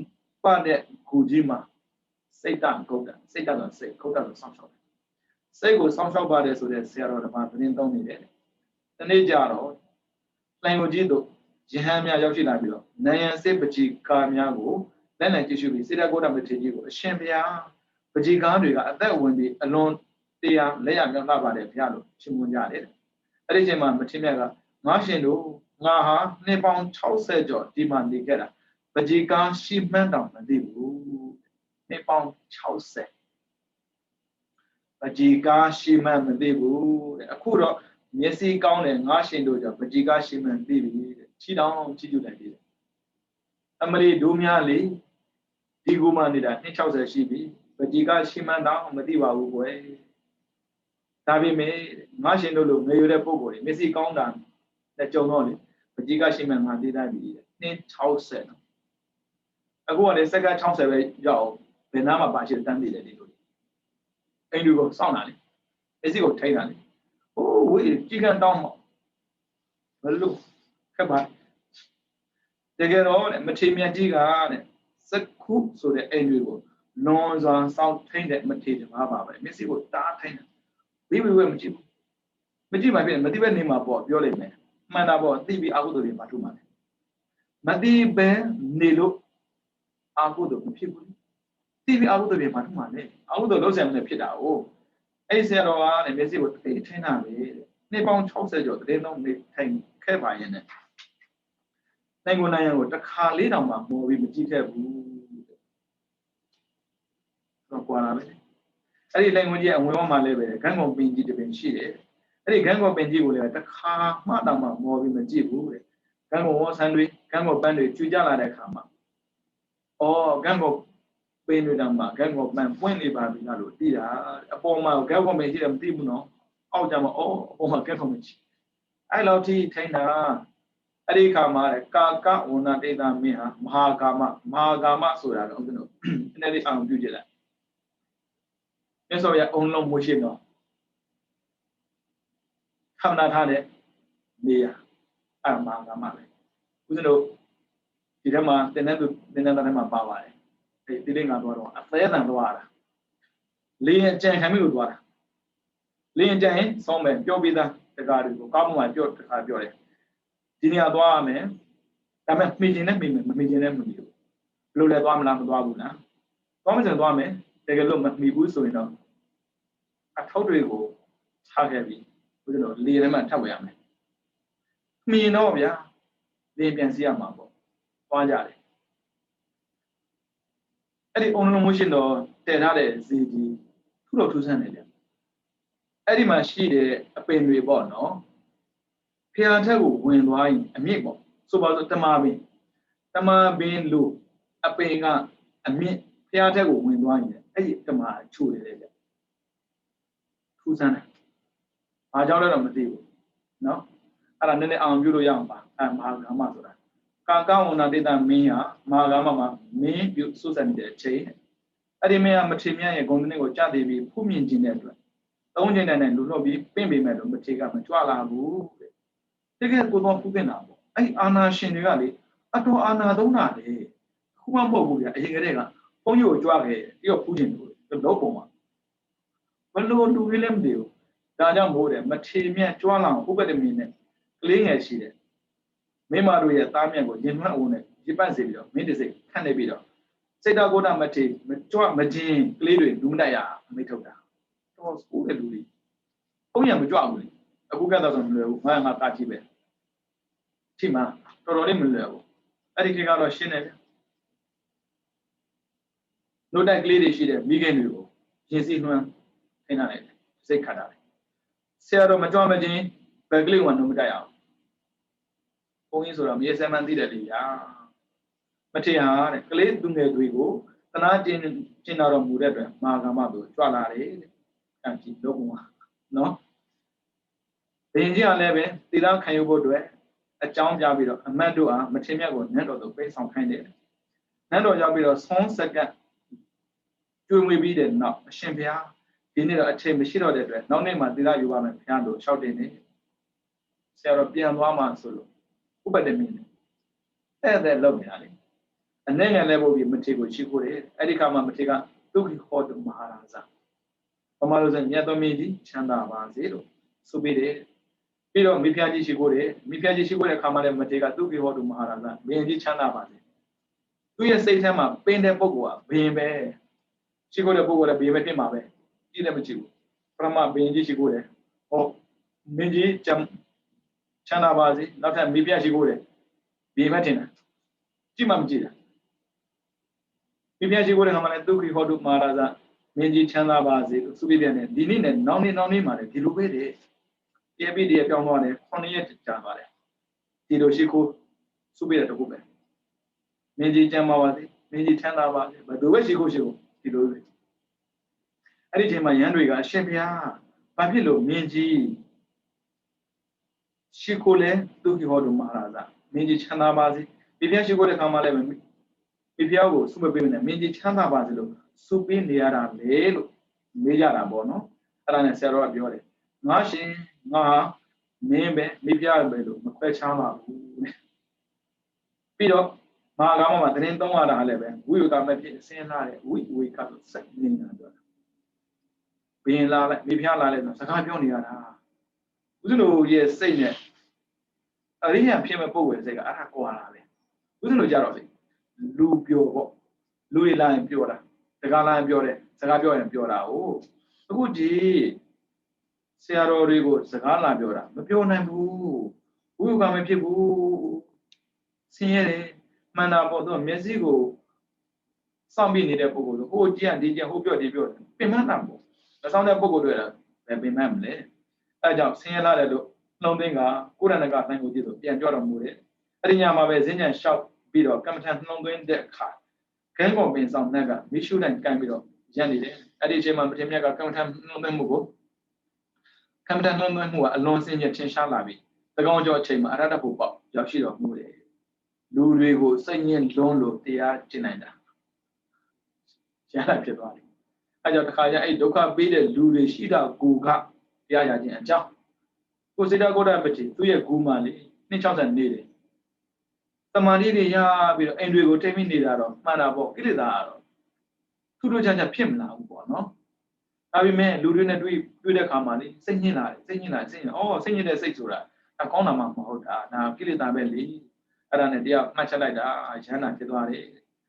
[SPEAKER 2] ပတ်တဲ့ကိုကြီးမှာစိတ်တဂုတ်တစိတ်တဆိုစိတ်ဂုတ်တဆိုဆောင်းရှောက်စိတ်ကိုစောင့်ရှောက်ပါတယ်ဆိုတဲ့ဆရာတော်ဓမ္မသတင်းသုံးနေတယ်။ဒီနေ့ကြတော့လှိုင်ကိုကြီးတို့ယဟန်များရောက်ရှိလာပြီးတော့နယံစေပကြီးကားများကိုလက်နဲ့ကြည့်ရှုပြီးစေတဂုတ်တမထေကြီးကိုအရှင်ဘုရားပကြီးကားတွေကအသက်ဝင်ပြီးအလွန်တရားလက်ရမြောက်လှပါတယ်ဘုရားလို့ရှင်းမွန်ကြတယ်။အဲ့ဒီချိန်မှာမထေရမြတ်ကငါရှင်တို့ငါဟာနှစ်ပေါင်း60ကျော်ဒီမှာနေခဲ့တာပကြီးကားရှိမှန်းတောင်မသိဘူး။နှစ်ပေါင်း60ပကြီးကားရှိမှန်းမသိဘူးတဲ့အခုတော့မျက်စိကောင်းတယ်ငါရှင်တို့ကြောင့်ပကြီးကားရှိမှန်းသိပြီတဲ့ချီတောင်းချီကျူလိုက်တယ်အမလီဒိုးများလေဒီကူမှနေတာနှစ်60ရှိပြီပကြီးကားရှိမှန်းတောင်မသိပါဘူးကွယ်ဒါပေမဲ့ငါရှင်တို့လိုငယ်ရွယ်တဲ့ပုံကိုယ်မျက်စိကောင်းတာနဲ့ကြုံတော့လေပကြီးကားရှိမှန်းငါသိတတ်ပြီတဲ့နှစ်60အခုကလည်းစက္ကန့်60ပဲရောက်ဘယ်နာမှာပါရှိတန်းနေတယ်ဒီလိုအိမ်လူကိုစောင့်တာလေမျက်စိကိုထိန်းတာလေဟိုးဝေးကြီးကန်တောင်းမှာဘယ်လိုခက်ပါတကယ်တော့မထေမြတ်ကြီးကတဲ့စက္ခုဆိုတဲ့အိမ်တွေကိုလွန်စွာစောင့်ထိန်းတဲ့မထေတပါးပါပဲမျက်စိကိုတားထိန်းတယ်ဝေးမကြည့်ဘူးမကြည့်မှဖြစ်မသိပဲနေမှာပေါ့ပြောလိုက်မယ်မှန်တာပေါ့သိပြီးအာဟုတို့တွေမထုမှတယ်မသိပဲနေလို့အာဟုတို့မဖြစ်ဘူးသိပြီးအာဟုတို့တွေမထုမှတယ်အာဟုတို့လုံးဆံနေဖြစ်တာ哦အဲ့ဆရာတော်ကလည်းမျက်စိကိုတိတ်ထင်းတာပဲတဲ့နှစ်ပေါင်း60ကျော်တည်းလုံးနေထိုင်ခဲ့ပါရင်လည်းနိုင်ကိုနိုင်ရကိုတစ်ခါလေးတောင်မှမော်ပြီးမကြည့်ခဲ့ဘူးတော့ကွာလာပဲအဲ့ဒီနိုင်ဝင်ကြီးအဝင်ဝမှာလည်းပဲဂန်းကုန်ပင်ကြီးတစ်ပင်ရှိတယ်အဲ့ဒီဂန်းကုန်ပင်ကြီးကိုလည်းတစ်ခါမှတောင်မှမော်ပြီးမကြည့်ဘူးတဲ့ဂန်းကုန်ဝဆန်းတွေဂန်းကုန်ပန်းတွေကျူကြလာတဲ့အခါမှာဂန်းကုန်ပင်တွေတောင်မှဂန်းကုန်ပန်းပွင့်နေပါပြီလားလို့သိတာအပေါ်မှာဂန်းကုန်ပင်ကြီးတယ်မသိဘူးနော်အောက်ကြမှာအပေါ်မှာဂန်းကုန်ပင်ကြီးအဲ့လောက်ထိထိုင်တာအဲ့ဒီခါမှာကာကဝဏတေတာမင်းဟာမဟာကာမဆိုတာတော့ဦးဇင်းတို့နည်းနည်းအောင်ပြုကြည့်လိုက်မြတ်စွာဘုရားအုံလုံးမွေးရှိတော့ခမနာထားတဲ့နေရာအမဟာကာမပဲဦးဇင်းတို့ဒီထဲမှာသင်္นานထဲမှာပါပါတယ်ဒီတိလိငါသွားတော့အသေးအံသွားတာလေရင်ကြံခံမိလို့သွားတာလေရင်ကြံရင်စောင်းမယ်ပြောပြီးသားတကားတွေကိုကောင်းမှပြောတခါပြောတယ်ဒီနေရာသွားရမယ်ဒါပေမဲ့မှီကျင်နဲ့မှီမယ်မမှီကျင်နဲ့မမှီဘူးဘယ်လိုလဲသွားမလားမသွားဘူးလား သွားမယ်ဆိုသွားမယ်တကယ်လို့မမီဘူးဆိုရင်တော့အထောက်တွေကိုချခဲ့ပြီးဦးဇင်းတို့လေထဲမှာထပ်ဝယ်ရမယ်မှင်တော့ဗျာလေပြန်စီရမှာပေါ့သွားကြတယ်အဲ့ဒီအုံလုံးမိုးရှင်တော့တည်ထားတဲ့ဇီကြီးခုတော့ထူးဆန်းနေတယ်အဲ့ဒီမှာရှိတဲ့အပင်တွေပေါ့နော်ဖျားထက်ကိုဝင်သွားရင်အမြင့်ပေါ့ဆိုပါစို့တမပင်လို့အပင်ကအမြင့်ဖျားထက်ကိုဝင်သွားရင်အဲ့ဒီတမချိုတယ်လေထူးဆန်းတယ်ဘာကြောင့်လဲတော့မသိဘူးနော်အဲ့ဒါနည်းနည်းအောင်ပြုလို့ရအောင်ပါမဟာဂမဆိုတာကာကဝဏတေတမင်းဟာမဟာဂမမှာမင်းပြုစုစံနေတဲ့အချိန်အဲ့ဒီမင်းကမထေမြတ်ရဲ့ဂုဏ်သတင်းကိုကြားသိပြီးဖူးမြင်ခြင်းတဲ့အတွက်သုံးခြင်းနဲ့လူလွတ်ပြီးပင့်ပေမဲ့လို့မထေကမကြွလာဘူးတဲ့တကယ်ကိုတော့ဖူးတင်တာပေါ့အဲ့အာနာရှင်တွေကလေအတော်အာနာသုံးတာလေခုမှမဟုတ်ဘူးဗျအရင်ကတည်းကဘုန်းကြီးကိုကြွခဲ့ပြီးတော့ဖူးခြင်းလို့လုံးပုံမှာဘလို့လူတွေလည်းမသိဘူးဒါကြောင့်မို့တယ်မထေမြတ်ကြွလာအောင်ဥပဒမင်းနဲ့ကလေးငယ်ရှိတယ်မိမတို့ရဲ့သားမြတ်ကိုရင်နှံ့အောင်နဲ့ရပတ်စေပြီးတော့မင်းတစိခန့်နေပြီးတော့စိတ်တကောဒမထေမကြွမခြင်းကလေးတွေလူမတိုက်ရအမိထုတ်တာတော့စကူတဲ့လူတွေဘုန်းကြီးမကြွဘူးလေအခုကတော့ဆိုမလွယ်ဘူးငါတာကြည့်ပဲထိမှတော်တော်လေးမလွယ်ဘူးအဲ့ဒီခေတ်ကတော့ရှင်းတယ်ဗျလူတိုက်ကလေးတွေရှိတယ်မိခင်တွေကိုရင်စီနှွမ်းထင်းလာတယ်စိတ်ခတ်တာလေဆရာတော်မကြွမခြင်းဘယ်ကလေးကလုံးမတိုက်အောင်ဘုန်းကြီးဆိုတော့မြေဆမ်းမှန်းသိတယ်လေညာမထေရတဲ့ကလေးသူငယ်တွေကိုသနာကျင်တော်မူတဲ့အတွက်မဟာဂမတို့ကြွလာတယ်တဲ့အဲ့ဒီလောကမှာနော်ဘင်ကြီးကလည်းပဲသီလခံယူဖို့အတွက်အကြောင်းပြပြီးတော့အမတ်တို့အားမထေမြတ်ကိုနတ်တော်သို့ပေးဆောင်ခိုင်းတယ်နတ်တော်ရောက်ပြီးတော့ဆုံးစက္ကန့်ကျွေးမွေးပြီးတဲ့နောက်အရှင်ဘုရားဒီနေ့တော့အချိန်မရှိတော့တဲ့အတွက်နောက်နေ့မှသီလယူပါမယ်ဘုရားတို့လျှောက်တင်နေဆရာတော်ပြန်သွားမှဆိုလို့ဥပဒမင်းတဲ့လောက်နေတာလေအနေငယ်လည်းပို့ပြီးမထေကိုရှိခိုးတယ်အဲ့ဒီခါမှာမထေကဒုက္ခိဟောတုမဟာရာဇပမာလို့ဆိုမြတ်တော်မင်းကြီးချမ်းသာပါစေလို့ဆိုပြီးတယ်ပြီးတော့မိဖုရားကြီးရှိခိုးတယ်မိဖုရားကြီးရှိခိုးတဲ့ခါမှာလည်းမထေကဒုက္ခိဟောတုမဟာရာဇဘင်းကြီးချမ်းသာပါစေသူရဲ့စိတ်ထဲမှာပင်တဲ့ပုဂ္ဂိုလ်ကဘင်းပဲရှိခိုးတဲ့ပုဂ္ဂိုလ်လည်းဘင်းပဲဖြစ်မှာပဲကြည့်လည်းမကြည့်ဘူးပရမဘင်းကြီးရှိခိုးတယ်ဟောမင်းကြီးချမ်းသာပါစေနောက်ထပ်မိဖုရားရှိခိုးတယ်ဘင်းပဲထင်တယ်ကြည့်မှမကြည့်တာမိဖုရားရှိခိုးတဲ့ခါမှာလည်းဒုက္ခိဟောတုမဟာရာဇမင်းကြီးချမ်းသာပါစေလို့သူပြတဲ့နဲ့ဒီနေ့နဲ့နောက်နေ့မှာလည်းဒီလိုပဲတဲ့ပြပြီးတည်းပြောင်းသွားတယ်9ရက်ကြာသွားတယ်ဒီလိုရှိခိုးသူပြတဲ့တခုပဲမင်းကြီးချမ်းသာပါစေမင်းကြီးချမ်းသာပါစေဘယ်သူပဲရှိခိုးဒီလိုပဲအဲ့ဒီချိန်မှာရန်တွေကအရှင်ဘုရားဘာဖြစ်လို့မင်းကြီးရှိခိုးလဲဒုက္ခိဟောတုမဟာရာဇမင်းကြီးချမ်းသာပါစေမိဖုရားရှိခိုးတဲ့ခါမှာလည်းမိဖုရားကိုဆုမပေးနဲ့မင်းကြီးချမ်းသာပါစေလို့ဆုပေးနေရတာလေလို့မေးကြတာပေါ့နော်အဲ့ဒါနဲ့ဆရာတော်ကပြောတယ်ငါရှင်ငါမင်းပဲမိဖုရားပဲလို့မခွဲခြားပါဘူးတဲ့ပြီးတော့မဟာဂမမှာသတင်းသုံးရတာလည်းပဲဝိယုတမဲ့ဖြစ်အစင်းလာတဲ့ဝိဝေကလို့စက်နေတာပြောတာဘင်းလာလိုက်မိဖုရားလာလိုက်ဆိုစကားပြောနေရတာဦးဇင်းတို့ရဲ့စိတ်နဲ့အရိယာဖြစ်မဲ့ပုံဝယ်စိတ်ကအဲ့ဒါကွာလာပဲဦးဇင်းတို့ကြတော့လေလူပြောပေါ့လူရလာရင်ပြောတာတကားလာရင်ပြောတယ်စကားပြောရင်ပြောတာဟုတ်အခုဒီဆရာတော်တွေကိုစကားလာပြောတာမပြောနိုင်ဘူးဝိယုကမဖြစ်ဘူးဆင်းရဲတယ်မှန်တာပေါ့သူမျက်စိကိုစောင့်ပြီးနေတဲ့ပုဂ္ဂိုလ်ဆိုဟိုကြည့်ဒီကြည့်ဟိုပြောဒီပြောပင်မတာပေါ့မဆောင်တဲ့ပုဂ္ဂိုလ်တွေလည်းပင်မမလဲအဲကြောင့်ဆင်းရဲလာတယ်လို့နှုံသိန်းကကိုရဏကနိုင်ကိုကြည့်ဆိုပြန်ကြွတော်မူတယ်အဲ့ဒီညမှာပဲဈဉ္ဉံလျှောက်ပြီးတော့ကမ္မထနှုံသိန်းတဲ့အခါခဲကုန်ပင်ဆောင်နှက်ကမိရှုတိုင်းကန်ပြီးတော့ရန်နေတယ်အဲ့ဒီအချိန်မှာပထမကကမ္မထနှုံသိန်းမှုကိုကမ္မထနှုံသိန်းမှုကအလွန်စင်ကြထင်ရှားလာပြီတကောင်းကျော်အချိန်မှာအရဟတဖို့ပေါ့ရောက်ရှိတော်မူတယ်လူတွေကိုစိတ်ညစ်လွန်းလို့တရားကျင့်နိုင်တာရဟဖြစ်သွားတယ်အဲကြောင့်တစ်ခါကျအဲ့ဒုက္ခပေးတဲ့လူတွေရှိတာကိုကတရားရခြင်းအကြောင်းကိုစိတ္တကိုဒမတိသူ့ရဲ့ဂူမာလေး260နေတယ်တမာတိတွေရပြီးတော့အိမ်တွေကိုထိမ့်မိနေတာတော့မှန်တာပေါ့ကိလေသာကတော့ထူးထူးခြားခြားဖြစ်မလာဘူးပေါ့နော်ဒါပေမဲ့လူတွေနဲ့တွေ့တဲ့ခါမှာလေစိတ်ညစ်လာတယ်စိတ်ညစ်တဲ့စိတ်ဆိုတာဒါကောင်းတာမှမဟုတ်တာဒါကိလေသာပဲလေအဲ့ဒါနဲ့တရားမှတ်ချက်လိုက်တာရဟန္တာဖြစ်သွားတယ်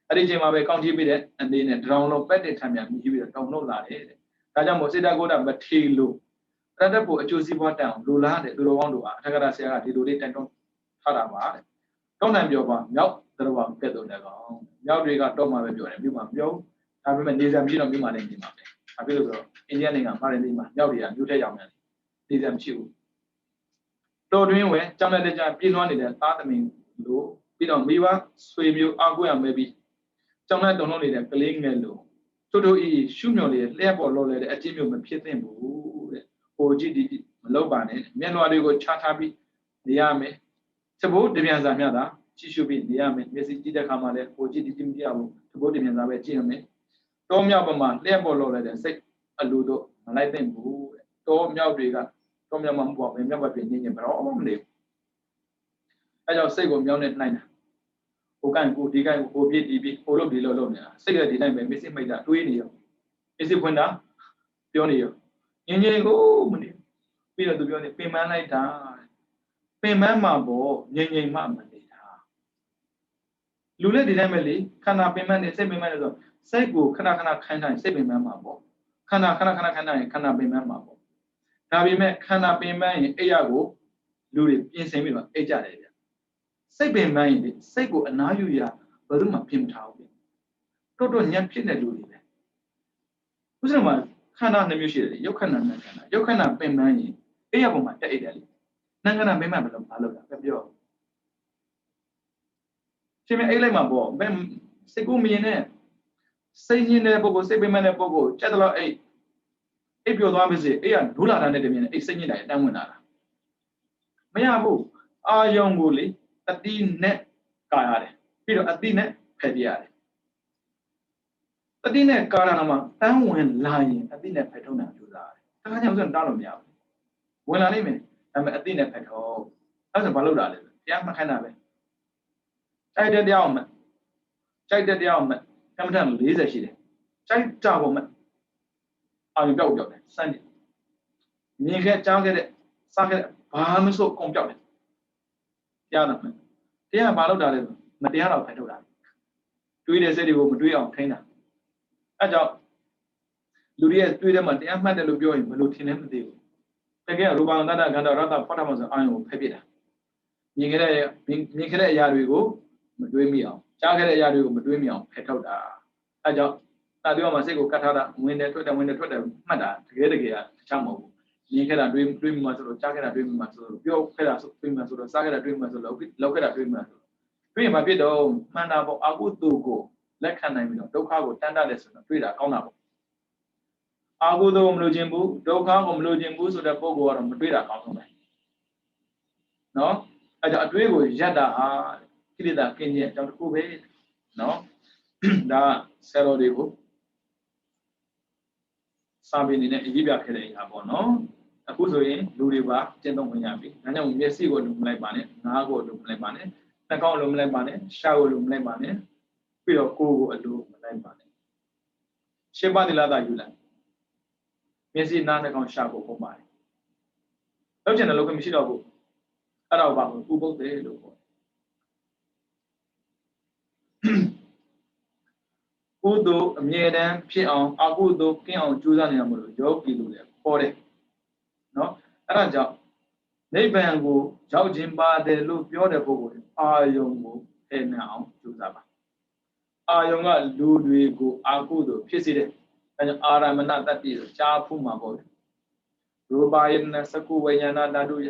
[SPEAKER 2] အဲ့ဒီချိန်မှာပဲကောင်းကြည့်ပြီးတဲ့အနေနဲ့ဒရောင်လုံးပက်တဲ့ခံမြန်မြည်ပြီးတော့တောင်းလို့လာတယ်တဲ့ဒါကြောင့်မို့စေတကိုတာမထေလို့တတ်တဲ့ဖို့အကျိုးစီးပွားတန်အောင်လိုလားတဲ့သူတော်ကောင်းတို့အားအထက်ကရာဆရာကဒီလိုလေးတိုင်တွန်းထားတာပါတဲ့တောင်းနိုင်ပြောပါမြောက်တော်ဘာကဲ့သို့တဲ့ကောင်မြောက်တွေကတော့မှပဲပြောတယ်မြို့မှာပြောဒါပေမဲ့နေစံမရှိတော့မြို့မှာလည်းနေမှာပဲဘာဖြစ်လို့ဆိုတော့အိန္ဒိယနိုင်ငံမှာလည်းနေမှာမြောက်တွေကမြို့ထက်ရောက်နေတယ်နေစံမရှိဘူးတော်တွင်းဝင်ကြောင်းတဲ့ကြပြင်းလွှမ်းနေတဲ့သားသမီးလို့ပြီးတော့မိဘဆွေမျိုးအားကိုးရမယ်ပြီးကြောင်းတဲ့တုံလုံးနေတဲ့ကလေးငယ်လို့တို့ဤရှုမြော်လေးလျှက်ပေါ်လော်လေတဲ့အချင်းမျိုးမဖြစ်သင့်ဘူးတဲ့ဟိုကြည့်ဒီမလောက်ပါနဲ့မျက်နှာတွေကိုခြားထားပြီးနေရမယ်သဘိုးတပြန်စာမြတာကြည့်ရှုပြီးနေရမယ်မျက်စိကြည့်တဲ့အခါမှာလည်းဟိုကြည့်ဒီမကြည့်ဘူးသဘိုးတပြန်စာပဲကြည့်ရမယ်တောမြောက်ပမာလျှက်ပေါ်လော်လေတဲ့စိတ်အလိုတော့မလိုက်သင့်ဘူးတဲ့တောမြောက်တွေကတောမြောက်မှာမဟုတ်ဘူးမြောက်ဘက်ပြင်နေဘရောမနေဘူးအဲကြောင့်စိတ်ကိုမြောက်နဲ့နှိုင်းတာဟိုကန်ကိုဒီကန်ကိုပြည့်ဒီပြည့်ဟိုလုပ်ဒီလုပ်နေတာစိတ်ကဒီတိုင်းပဲမျက်စိမိတ်တာတွေးနေရောမျက်စိဖွင့်တာပြောနေရောငင်းငင်းကိုမနေပြီးတော့သူပြောနေပင်ပန်းလိုက်တာပင်ပန်းမှာပေါ့ငြိမ်ငြိမ်မှမနေတာလူလည်းဒီတိုင်းပဲလေခန္ဓာပင်ပန်းနေစိတ်ပင်ပန်းနေဆိုစိတ်ကိုခဏခဏခိုင်းတိုင်းစိတ်ပင်ပန်းမှာပေါ့ခန္ဓာခဏခဏခိုင်းတိုင်းခန္ဓာပင်ပန်းမှာပေါ့ဒါပေမဲ့ခန္ဓာပင်ပန်းရင်အိယာကိုလူတွေပြင်ဆင်ပြီးတော့အိတ်ကြတယ်ဗျစိတ်ပင်ပန်းရင်စိတ်ကိုအနားယူရဘယ်သူမှပြင်မထားဘူးတော်တော်ညံဖြစ်တဲ့လူတွေပဲဥစ္စာမှာခန္ဓာနှမျိုးရှိတယ်ရုပ်ခန္ဓာနဲ့ခန္ဓာရုပ်ခန္ဓာပင်ပန်းရင်အိယာပေါ်မှာတက်အိတ်တယ်လေနာခန္ဓာပင်ပန်းဘယ်လိုမလုပ်တာပဲပြောရှင်မအိတ်လိုက်မှာပေါ့ဘယ်စိတ်ကိုမြင်နဲ့စိတ်ညင်းတဲ့ပုဂ္ဂိုလ်စိတ်ပင်ပန်းတဲ့ပုဂ္ဂိုလ်ကြက်တော့အိတ်ပြောသွားပါစေအိတ်ကဒူးလာတာနဲ့တည်းမြင်အိတ်စိတ်ညစ်တယ်တန်းဝင်လာတာမရဘူးအာယုံကိုလေအတိနဲ့ကာရတယ်ပြီးတော့အတိနဲ့ဖယ်ပြရတယ်အတိနဲ့ကာရနာမှာတန်းဝင်လာရင်အတိနဲ့ဖယ်ထုတ်နိုင်ကြိုးစားရတယ်တခါကျတော့တားလို့မရဘူးဝင်လာနိုင်မယ်ဒါပေမဲ့အတိနဲ့ဖယ်ထုတ်အဲ့ဒါဆိုဘာလုပ်တာလဲတရားမှတ်ခိုင်းတာပဲကြိုက်တဲ့တရားအောင်မှကြိုက်တဲ့တရားအောင်မှကမ္မထန်40ရှိတယ်ကြိုက်ကြဖို့မှအာရုံပြောက်တယ်စမ်းတယ်မြင်ခဲ့ကြားခဲ့တဲ့စားခဲ့ဘာမှမစိုးအကုန်ပြောက်တယ်တရားနာမှတရားဘာလုပ်တာလဲမတရားတော့ဖယ်ထုတ်တာတွေးတဲ့စိတ်တွေကိုမတွေးအောင်ထိန်းတာအဲကြောင့်လူတွေရဲ့တွေးတဲ့မှာတရားမှတ်တယ်လို့ပြောရင်ဘယ်လိုထင်လဲမသိဘူးတကယ်ရူပံတတ္တခန္ဓာရတ္တဖောက်ထမှဆိုအာယုံကိုဖယ်ပြတာမြင်ခဲ့တဲ့အရာတွေကိုမတွေးမိအောင်ကြားခဲ့တဲ့အရာတွေကိုမတွေးမိအောင်ဖယ်ထုတ်တာအဲကြောင့်တာပြောမှာစိတ်ကိုကတ်ထားတာဝင်တယ်ထွက်တယ်ဝင်တယ်ထွက်တယ်မှတ်တာတကယ်တခြားမဟုတ်ဘူးမြင်ခဲ့တာတွေးမိမှဆိုတော့ကြားခဲ့တာတွေးမိမှဆိုတော့ပြောခဲ့တာဆိုတွေးမိမှဆိုတော့စားခဲ့တာတွေးမိမှဆိုတော့လောက်ခဲ့တာတွေးမိမှဆိုတော့တွေးရင်မဖြစ်တော့မှန်တာပေါ့အကုသိုလ်ကိုလက်ခံနိုင်ပြီးတော့ဒုက္ခကိုတန်းတတ်တယ်ဆိုတော့တွေးတာကောင်းတာပေါ့အကုသိုလ်မလို့ခြင်းဘူးဒုက္ခကိုမလို့ခြင်းဘူးဆိုတဲ့ပုံကတော့မတွေးတာကောင်းဆုံးပဲနော်အဲကြောင့်အတွေးကိုရပ်တာဟာကိလေသာကင်းခြင်းအကြောင်းတစ်ခုပဲနော်ဒါဆရာတော်တွေကိုစာပေအနေနဲ့အရေးပြခဲ့တဲ့အရာပေါ့နော်အခုဆိုရင်လူတွေပါကျင့်သုံးဝင်ရပြီဒါကြောင့်မျက်စိကိုလုံမလိုက်ပါနဲ့နားကိုလုံမလိုက်ပါနဲ့နှာခေါင်းလုံမလိုက်ပါနဲ့ရှားကိုလုံမလိုက်ပါနဲ့ပြီးတော့ကိုယ်ကိုအလိုမလိုက်ပါနဲ့ရှင်းပါတိလာတာယူလိုက်မျက်စိနားနှာခေါင်းရှားကိုပုံပါတယ်လောက်ကျင်တဲ့လောကမရှိတော့ဘူးအဲ့ဒါဘာလို့ဥပုသ်တယ်လို့ပြောကုသိုလ်အမြဲတမ်းဖြစ်အောင်အကုသိုလ်ကင်းအောင်ကြိုးစားနေရမှာလို့ယောဂီတို့လည်းခေါ်တယ်နော်အဲ့ဒါကြောင့်နိဗ္ဗာန်ကိုရောက်ခြင်းပါတယ်လို့ပြောတဲ့ပုဂ္ဂိုလ်အာယုံကိုထည့်နေအောင်ကြိုးစားပါအာယုံကလူတွေကိုအကုသိုလ်ဖြစ်စေတယ်အဲကြောင့်အာရမဏတတ္တိဆိုကြားဖူးမှာပေါ့ရူပယတနာသကုဝိညာဏဓာတုယ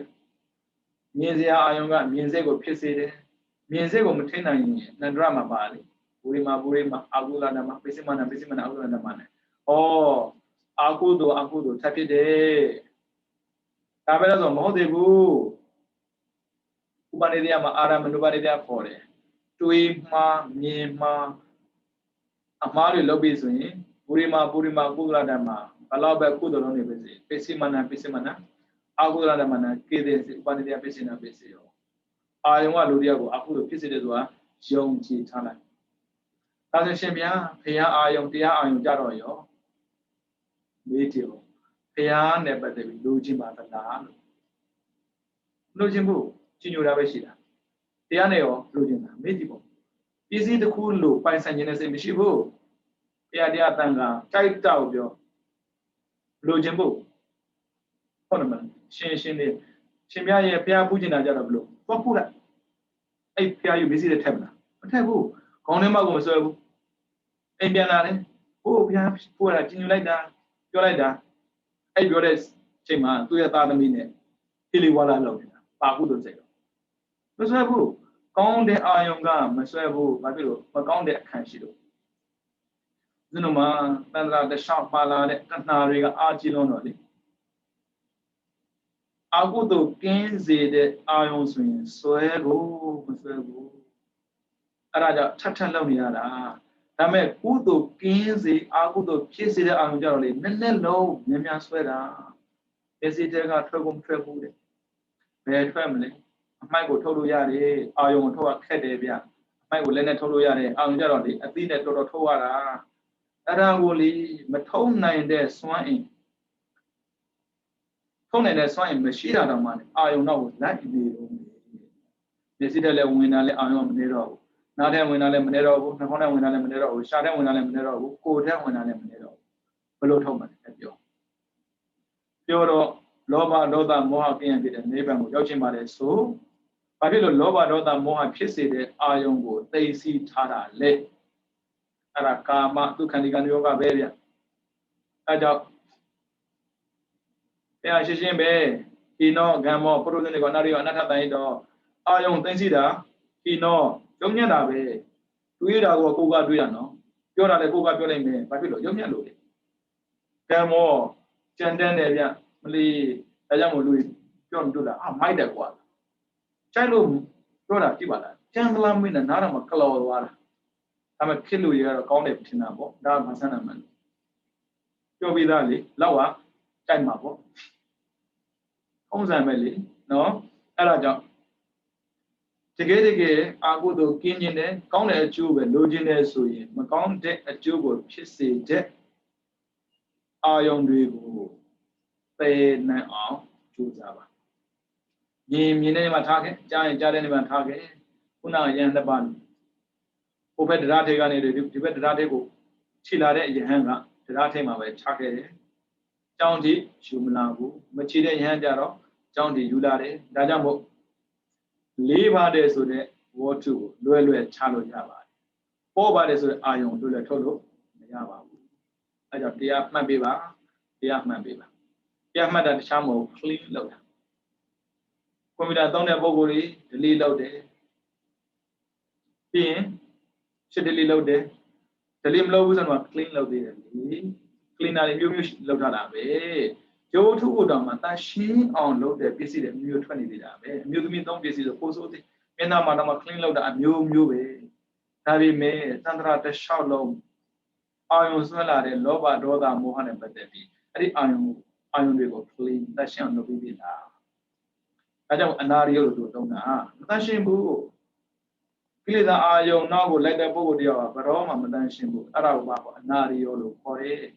[SPEAKER 2] မြင်စရာအာယုံကမြင်စိတ်ကိုဖြစ်စေတယ်မြင်စိတ်ကိုမထိနိုင်ရင်နန္ဒရမှာပါလေဘူရိမာအာကုလဓမ္မပိစိမနာအာကုလဓမ္မနဲ့ဩအာကုသိုလ်ထပ်ဖြစ်တယ်ဒါပဲလို့ဆိုမဟုတ်သေးဘူးဥပနိဒေယမှာအာရမဏုပနိဒေယခေါ်တယ်တွေးမှားမြင်မှားအမှားတွေလုပ်ပြီးဆိုရင်ဘူရိမာကုလဓမ္မဘလောက်ပဲကုသိုလ်လုံးနေပဲစေပိစိမနာအာကုလဓမ္မနာကေဒေဥပနိဒေယပိစိရောအာယုံကလူတယောက်ကိုအကုသိုလ်ဖြစ်စေတယ်ဆိုတာယုံကြည်ထားလိုက်ဒါဆိုရှင်ဗျာဘုရားအာယုံတရားအာယုံကြတော့ရောမေးကြည့်ဦးဘုရားနဲ့ပတ်သက်ပြီးလူချင်းပါသလားလို့လူချင်းဖို့ကြီးညိုတာပဲရှိတာတရားနဲ့ရောလူချင်းတာမေးကြည့်ပေါ့ busy the cool loop by San Genesis Mishibu. Yadia Tanga, tight out your Lojimbo. Honorman, Shin, Shimia, Pia Pujina Jarablo. What put up? I pia you busy the tabla. What have you? Conema was so. Embianare. Oh, perhaps poor at you like that. You like that. I got this. Chima, 2 years minute. Hilly Walla Love. Papu say. Masabu, count the Ayonga, Masabu, Babilo, but count the Kanshiro. Zinuma, Nandra, the sharp pala, the Kanariga, Archilonoli. I go to Kenzie the Iron swing, Soego, Masabu. Araja, Tatalomiana. I met Udo Kenzie, I go to kiss the Anjali, Nenelo, Nemian Sweater. Is it a trouble? Bad family. Michael Toluari, Ayon Toa Cadabia, Michael Leonard Toluari, Angeloni, a dinner to Toara, Arangoli, Matona in their swine. Tone and their swine, Machida the money, I know that me. The Citadel Winale Ayon Nero, not them when I am Nero, Nahona when I am Nero, Shada when I am Nero, go down when I am Nero. Below Thomas at you. Pioro, Loba, Loda, Mohawk, and the neighbor Yojimare, so. Babilo Loba Roda Moha Pissy, Ayongo, they see Tara, Le Arakama, to Kanigan Yoga Beria. Ajo. Yeah, Shishimbe, he no Gamo, Prudigonario, Nataido, Ayon Tensida, he no, Yomiana Bay, Tuida or Kuga Duano, Yora de Kuga Puleme, Babilo, Yomiano. Gamo, Chandania, Mali, Ayamo Louis, John Duda, my dead one. Childhood, Dora Tibala, Chamberlain and Narama Kalawara. I'm a kilo year accounted Tinabo, Dam Hasanaman. Jovidali, Lawa, Chimabo. Homzameli, no, Araja. Together, I go to Kinyan, count a tube and Logine Sui, Macon deck a tube of Chissy deck. Iron Ribu, pay night off, Chuzava. Yinema target, Giant Jadan target, Una Yan the Ban. Open the Rategani, the Ratego, Chilade, Yahanga, the Ratema by Chake, County, Shumlagu, Machide Yanjaro, County Yulare, Dajambo, Leva de Sude, War 2, Luelu Chalo Java. 4 bodies with Iron, Lula Tolo, Yava. I got the Mabiba, the Mabiba. Yamada Chamo, clean loader. Comida don't have Bogori, the lead out there. Being should the lead out there. The limb lows and what clean load there. Clean out you load out away. Joe to Udama, that she on load the busy the new 20 did away. New to me don't busy the post of the Ena Madama clean load and new way. Tavi may Sandra the shout low. Iron Swella, the Loba, Roda, Mohan and Badebi. The iron will go clean. That she on the baby now. I don't anario to Dona. Shimbu. Kill the Ayo now let the Bodia, Baroma, Madan Shimbu, Araba, Anario, Kore.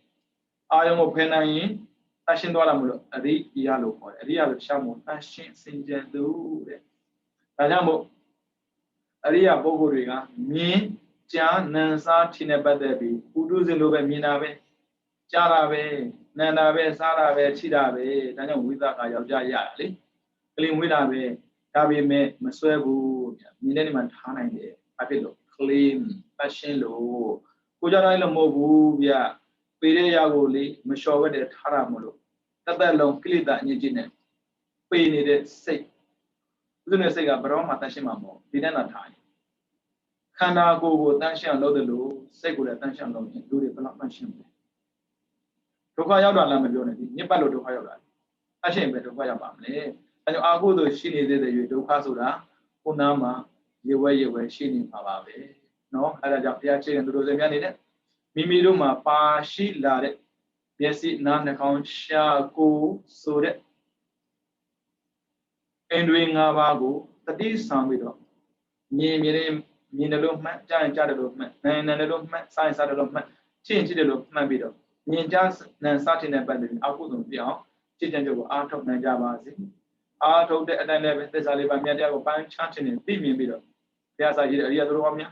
[SPEAKER 2] Ayo Penai, Tashindola, a re yellow, a real Shamo, Tashin, Sinjan do. Ajamo Aria Bogoriga, me, Jan, Nansa, Tina Badebi, who does the Lube Minabe, Jarabe, Nanabe, Sarabe, Chidabe, Daniel Witha Ayali. Clean with a Tabi me, Maswebu, Millennium Hana, I feel clean, passion low. Kujara Mobu, ya, Pideyagoli, Mashoga de Taramulo. That long clear that Nijine. Pay needed sick. Didn't say a Broma Tashimamo, didn't time. Kana go, Tanshan low the low, secular Tanshan low, do the development. Tokayada Lamajority, Nipalo to Hayala. I shame better Fire. And I go to Shini the Yukasura, Unama, Yewe, Shini Pavabe. No, I got Piachi and Rosemianide. Mimiduma, Pa, she lade. Yes, it none account shall go so that. And doing Avago, that is some widow. Minalum, giant Jadalum, Nanalum, science Adalum, change the look, my widow. Ninjas, Nansati and Bandit, Akudum, Chijan out of Najavazi. Out of the Adana, the Saliba Media, Pan chanting in Pimi Middle. Yes, I did a Romia.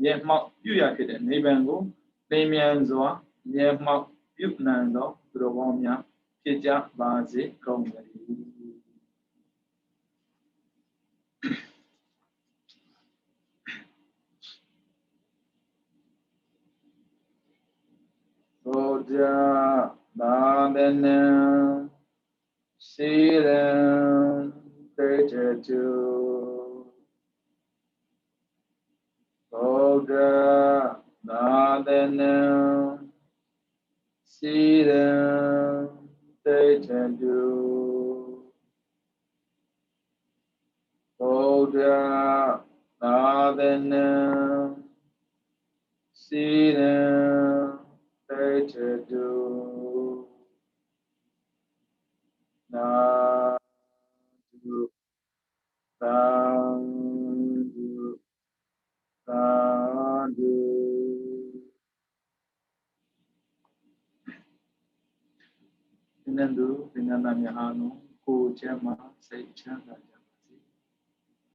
[SPEAKER 2] မြေမှောက်ပြုရဖြစ်တဲ့နိဗ္ဗာန်ကိုလင်းမြန်စွာမြေမှောက်ပြုနိုင်သောသူတော်ကောင်းများဖြစ်ကြပါစေကုန်သတည်းဘုရားသာသနာစီရံတေတတုဘုရားသာသနာစီရံတေတတုဘုရားသာသနာစီရံတေတတုနာတုသာတုသာတုဒီနေ့တို့ဒီနေ့နာမည်ဟာနော်ကိုချမ်းမှာစိတ်ချမ်းသာကြ